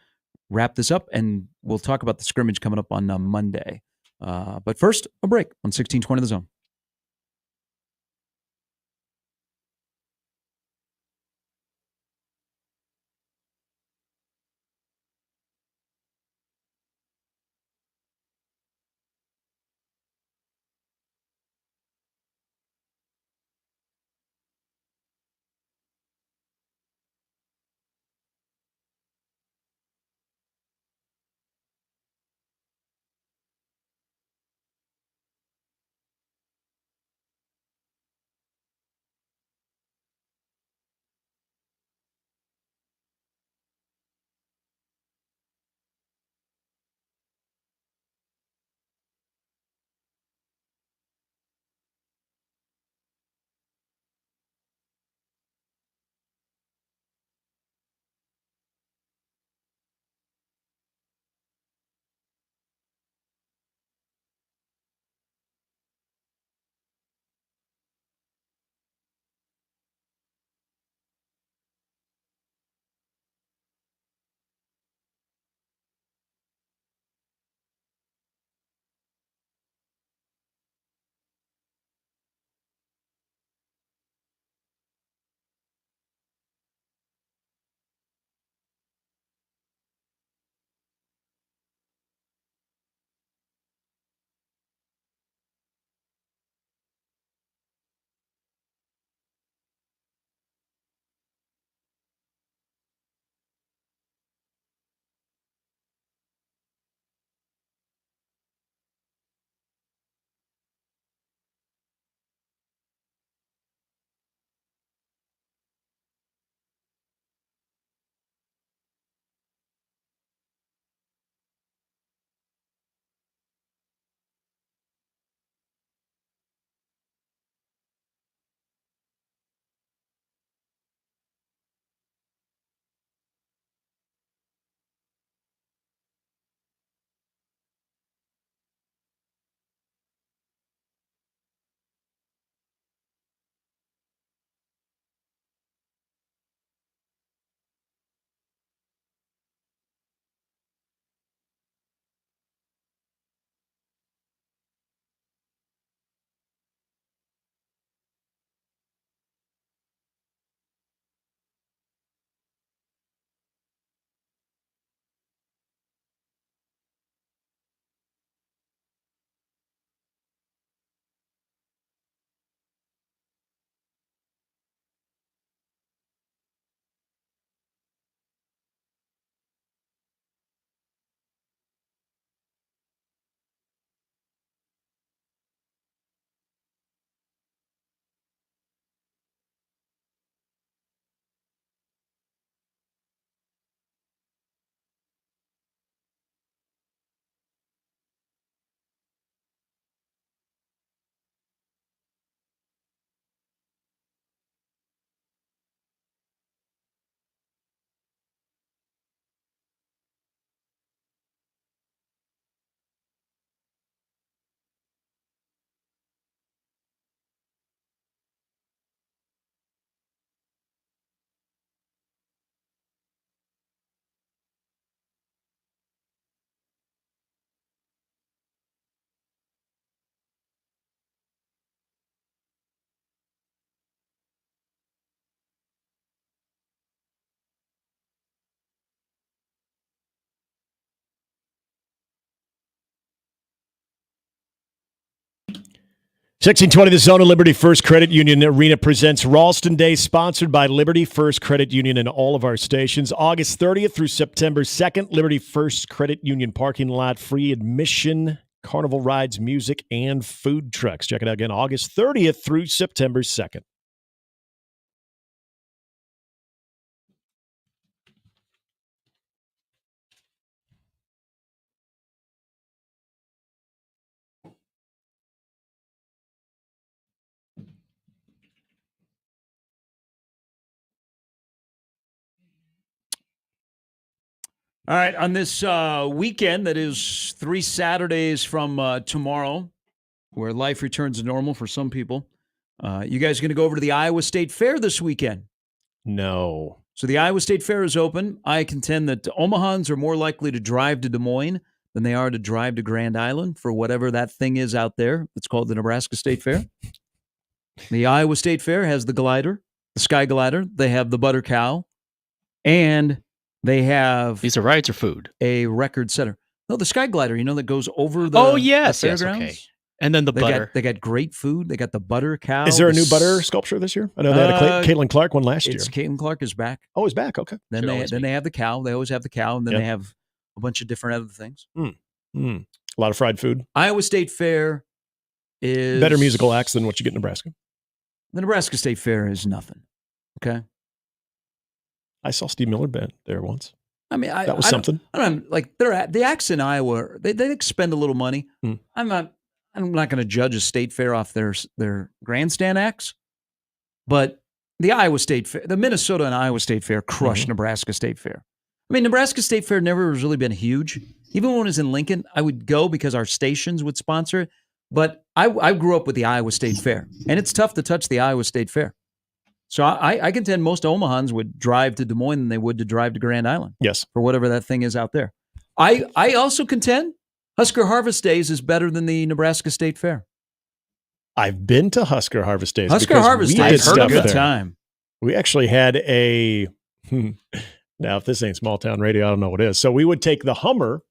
wrap this up, and we'll talk about the scrimmage coming up on Monday. But first, a break on 1620 The Zone. $16.20 The Zone of Liberty First Credit Union Arena presents Ralston Day, sponsored by Liberty First Credit Union and all of our stations. August 30th through September 2nd, Liberty First Credit Union parking lot, free admission, carnival rides, music, and food trucks. Check it out again, August 30th through September 2nd. All right, on this weekend that is 3 Saturdays from tomorrow, where life returns to normal for some people, you guys going to go over to the Iowa State Fair this weekend? No. So the Iowa State Fair is open. I contend that Omahans are more likely to drive to Des Moines than they are to drive to Grand Island for whatever that thing is out there. It's called the Nebraska State Fair. The Iowa State Fair has the glider, the sky glider. They have the butter cow, and they have... These are rides or food? A record setter. No, the sky glider, that goes over the Oh, yes, the yes, fairgrounds. okay. And then the butter. They got great food. They got the butter cow. Is there a new butter sculpture this year? I know they had a Caitlin Clark one last year. Caitlin Clark is back. Oh, he's back. Okay. Then they have the cow. They always have the cow, and then they have a bunch of different other things. A lot of fried food. Iowa State Fair is better musical acts than what you get in Nebraska. The Nebraska State Fair is nothing. Okay. I saw Steve Miller band there once. I mean, that was something. I don't like the acts in Iowa. They expend a little money. I'm not going to judge a state fair off their grandstand acts, but the Iowa State Fair, the Minnesota and Iowa State Fair crushed Nebraska State Fair. I mean, Nebraska State Fair never has really been huge. Even when it was in Lincoln, I would go because our stations would sponsor it. But I grew up with the Iowa State Fair, and it's tough to touch the Iowa State Fair. So I contend most Omahans would drive to Des Moines than they would to drive to Grand Island. Yes. For whatever that thing is out there. I also contend Husker Harvest Days is better than the Nebraska State Fair. I've been to Husker Harvest Days. Husker Harvest Days is a good time. We actually had now if this ain't small town radio, I don't know what is. So we would take the Hummer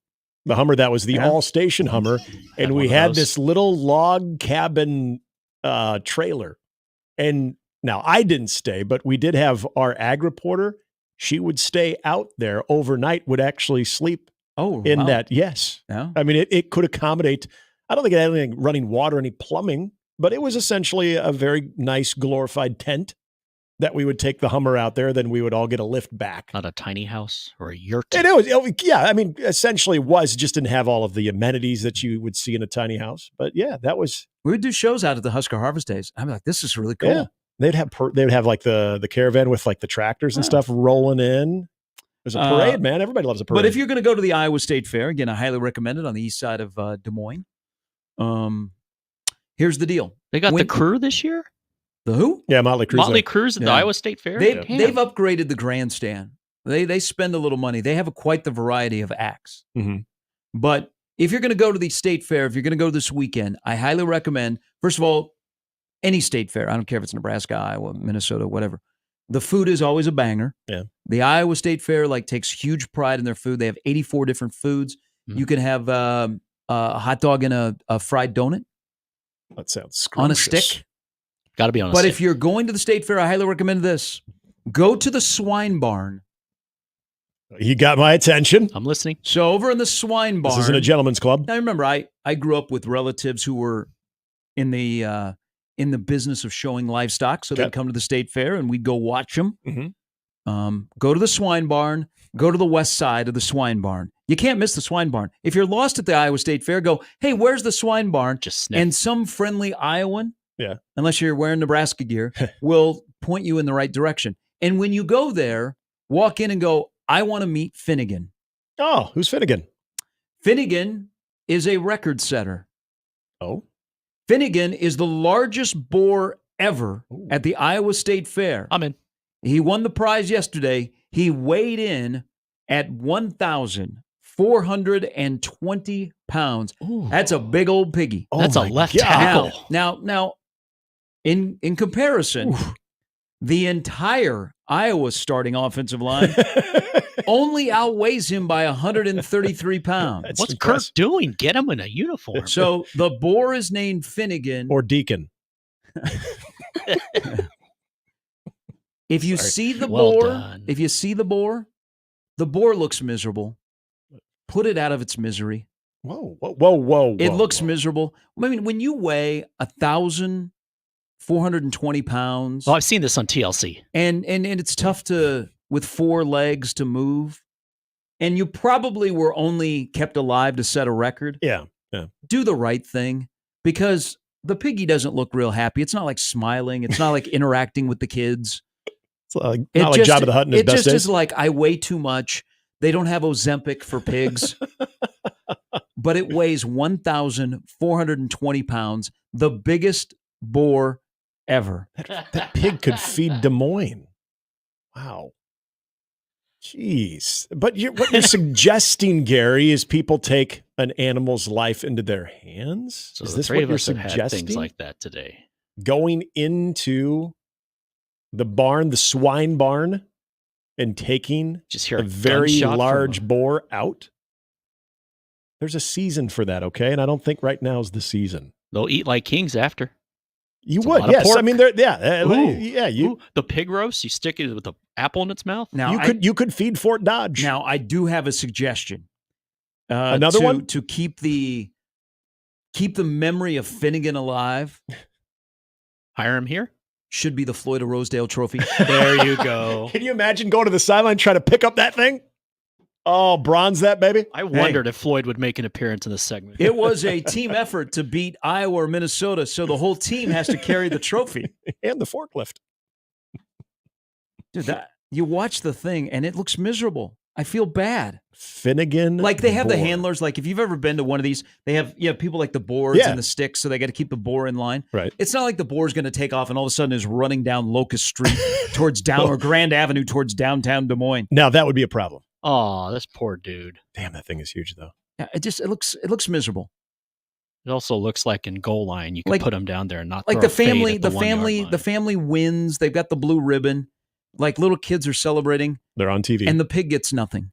that was the all-station Hummer, and we had this little log cabin trailer. And now I didn't stay, but we did have our ag reporter. She would stay out there overnight, would actually sleep in that. Yes. Yeah. I mean, it could accommodate, I don't think it had anything running water, any plumbing, but it was essentially a very nice glorified tent that we would take the Hummer out there. Then we would all get a lift back. Not a tiny house or a yurt. Yeah. I mean, essentially just didn't have all of the amenities that you would see in a tiny house. But yeah, that was. We would do shows out at the Husker Harvest Days. I'm like, this is really cool. Yeah. They'd have like the caravan with like the tractors and stuff rolling in. There's a parade, man. Everybody loves a parade. But if you're going to go to the Iowa State Fair, again, I highly recommend it on the east side of Des Moines. Here's the deal. They got the crew this year? The who? Yeah, Motley Crue's Motley Crue's at the Iowa State Fair? They've upgraded the grandstand. They spend a little money. They have quite the variety of acts. Mm-hmm. But if you're going to go to the state fair, if you're going to go this weekend, I highly recommend, first of all, any state fair. I don't care if it's Nebraska, Iowa, Minnesota, whatever. The food is always a banger. Yeah. The Iowa State Fair takes huge pride in their food. They have 84 different foods. You can have a hot dog and a fried donut. That sounds on a scrumptious. stick. Got to be on a stick. But stick. if you're going to the state fair, I highly recommend this. Go to the swine barn. You got my attention. I'm listening. So over in the swine barn. This isn't a gentleman's club. Now remember, I grew up with relatives who were in the business of showing livestock, so they'd come to the state fair and we'd go watch them. Mm-hmm. Go to the swine barn. Go to the west side of the swine barn. You can't miss the swine barn. If you're lost at the Iowa State Fair, go, hey, where's the swine barn? Just sniff. And some friendly Iowan, unless you're wearing Nebraska gear, will point you in the right direction. And when you go there, walk in and go, I want to meet Finnegan. Oh, who's Finnegan? Finnegan is a record setter. Oh. Finnegan is the largest boar ever at the Iowa State Fair. I'm in. He won the prize yesterday. He weighed in at 1,420 pounds. Ooh. That's a big old piggy. That's a left tackle. Now, in comparison, the entire Iowa starting offensive line only outweighs him by 133 pounds. What's Kirk doing? Get him in a uniform. So the boar is named Finnegan. Or Deacon. If you see the boar, the boar looks miserable. Put it out of its misery. Whoa. It looks miserable. I mean, when you weigh 1,420 pounds. Oh, I've seen this on TLC. And it's tough with 4 legs to move. And you probably were only kept alive to set a record. Yeah. Do the right thing, because the piggy doesn't look real happy. It's not like smiling. It's not like interacting with the kids. It's not like Jabba the Hutt in his best days. It just is like, I weigh too much. They don't have Ozempic for pigs, but it weighs 1,420 pounds, the biggest boar ever. That pig could feed Des Moines. Wow. Jeez. But what you're suggesting, Gary, is people take an animal's life into their hands? So is the this three what of you're us have had suggesting? things like that today. Going into the barn, the swine barn, and taking Just hear a a very gunshot large from boar out? There's a season for that, okay? And I don't think right now is the season. They'll eat like kings after. You It's a would, lot of yes. pork. I mean, Ooh, the pig roast. You stick it with the apple in its mouth. Now you could feed Fort Dodge. Now, I do have a suggestion. Another one? To keep the memory of Finnegan alive. Hire him here. Should be the Floyd of Rosedale Trophy. There you go. Can you imagine going to the sideline trying to pick up that thing? Oh, bronze that, baby. I wondered if Floyd would make an appearance in this segment. It was a team effort to beat Iowa or Minnesota, so the whole team has to carry the trophy. And the forklift. Dude, you watch the thing, and it looks miserable. I feel bad. Finnegan. Like they have the boar. handlers. Like if you've ever been to one of these, they have people like the boards and the sticks, so they got to keep the boar in line. Right. It's not like the boar's going to take off and all of a sudden is running down Locust Street towards or Grand Avenue towards downtown Des Moines. Now that would be a problem. Oh, this poor dude. Damn, that thing is huge though. Yeah, it looks miserable. It also looks like in goal line you can Like- put him down there and not Like throw the a fade family, at the 1 yard family, line. the family wins. They've got the blue ribbon. Like little kids are celebrating, They're on TV. and the pig gets nothing.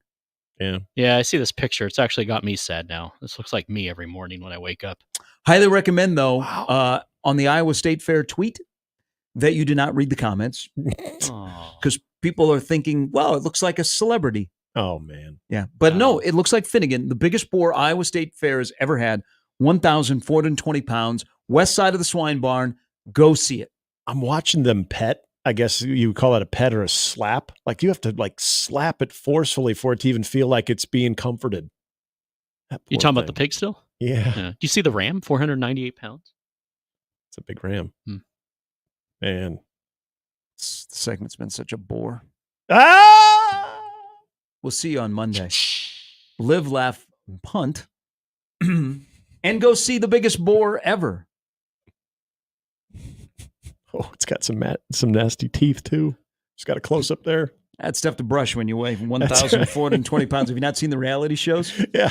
Yeah. Yeah, I see this picture. It's actually got me sad now. This looks like me every morning when I wake up. Highly recommend, though, on the Iowa State Fair tweet that you do not read the comments because people are thinking, well, it looks like a celebrity. Oh, man. Yeah. But no, it looks like Finnegan, the biggest boar Iowa State Fair has ever had, 1,420 pounds, west side of the swine barn. Go see it. I'm watching them pet. I guess you would call it a pet or a slap. Like you have to slap it forcefully for it to even feel like it's being comforted. You talking about the pig still? Yeah. Do you see the ram? 498 pounds. It's a big ram. Man. This segment's been such a bore. Ah! We'll see you on Monday. Live, laugh, punt, and go see the biggest boar ever. Oh, it's got some nasty teeth too. Just got a close up there. That's tough to brush when you weigh 1,420 pounds. Have you not seen the reality shows? Yeah.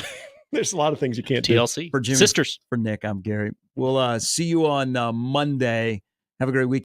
There's a lot of things you can't do. TLC. For Jimmy, Sisters. For Nick, I'm Gary. We'll see you on Monday. Have a great week.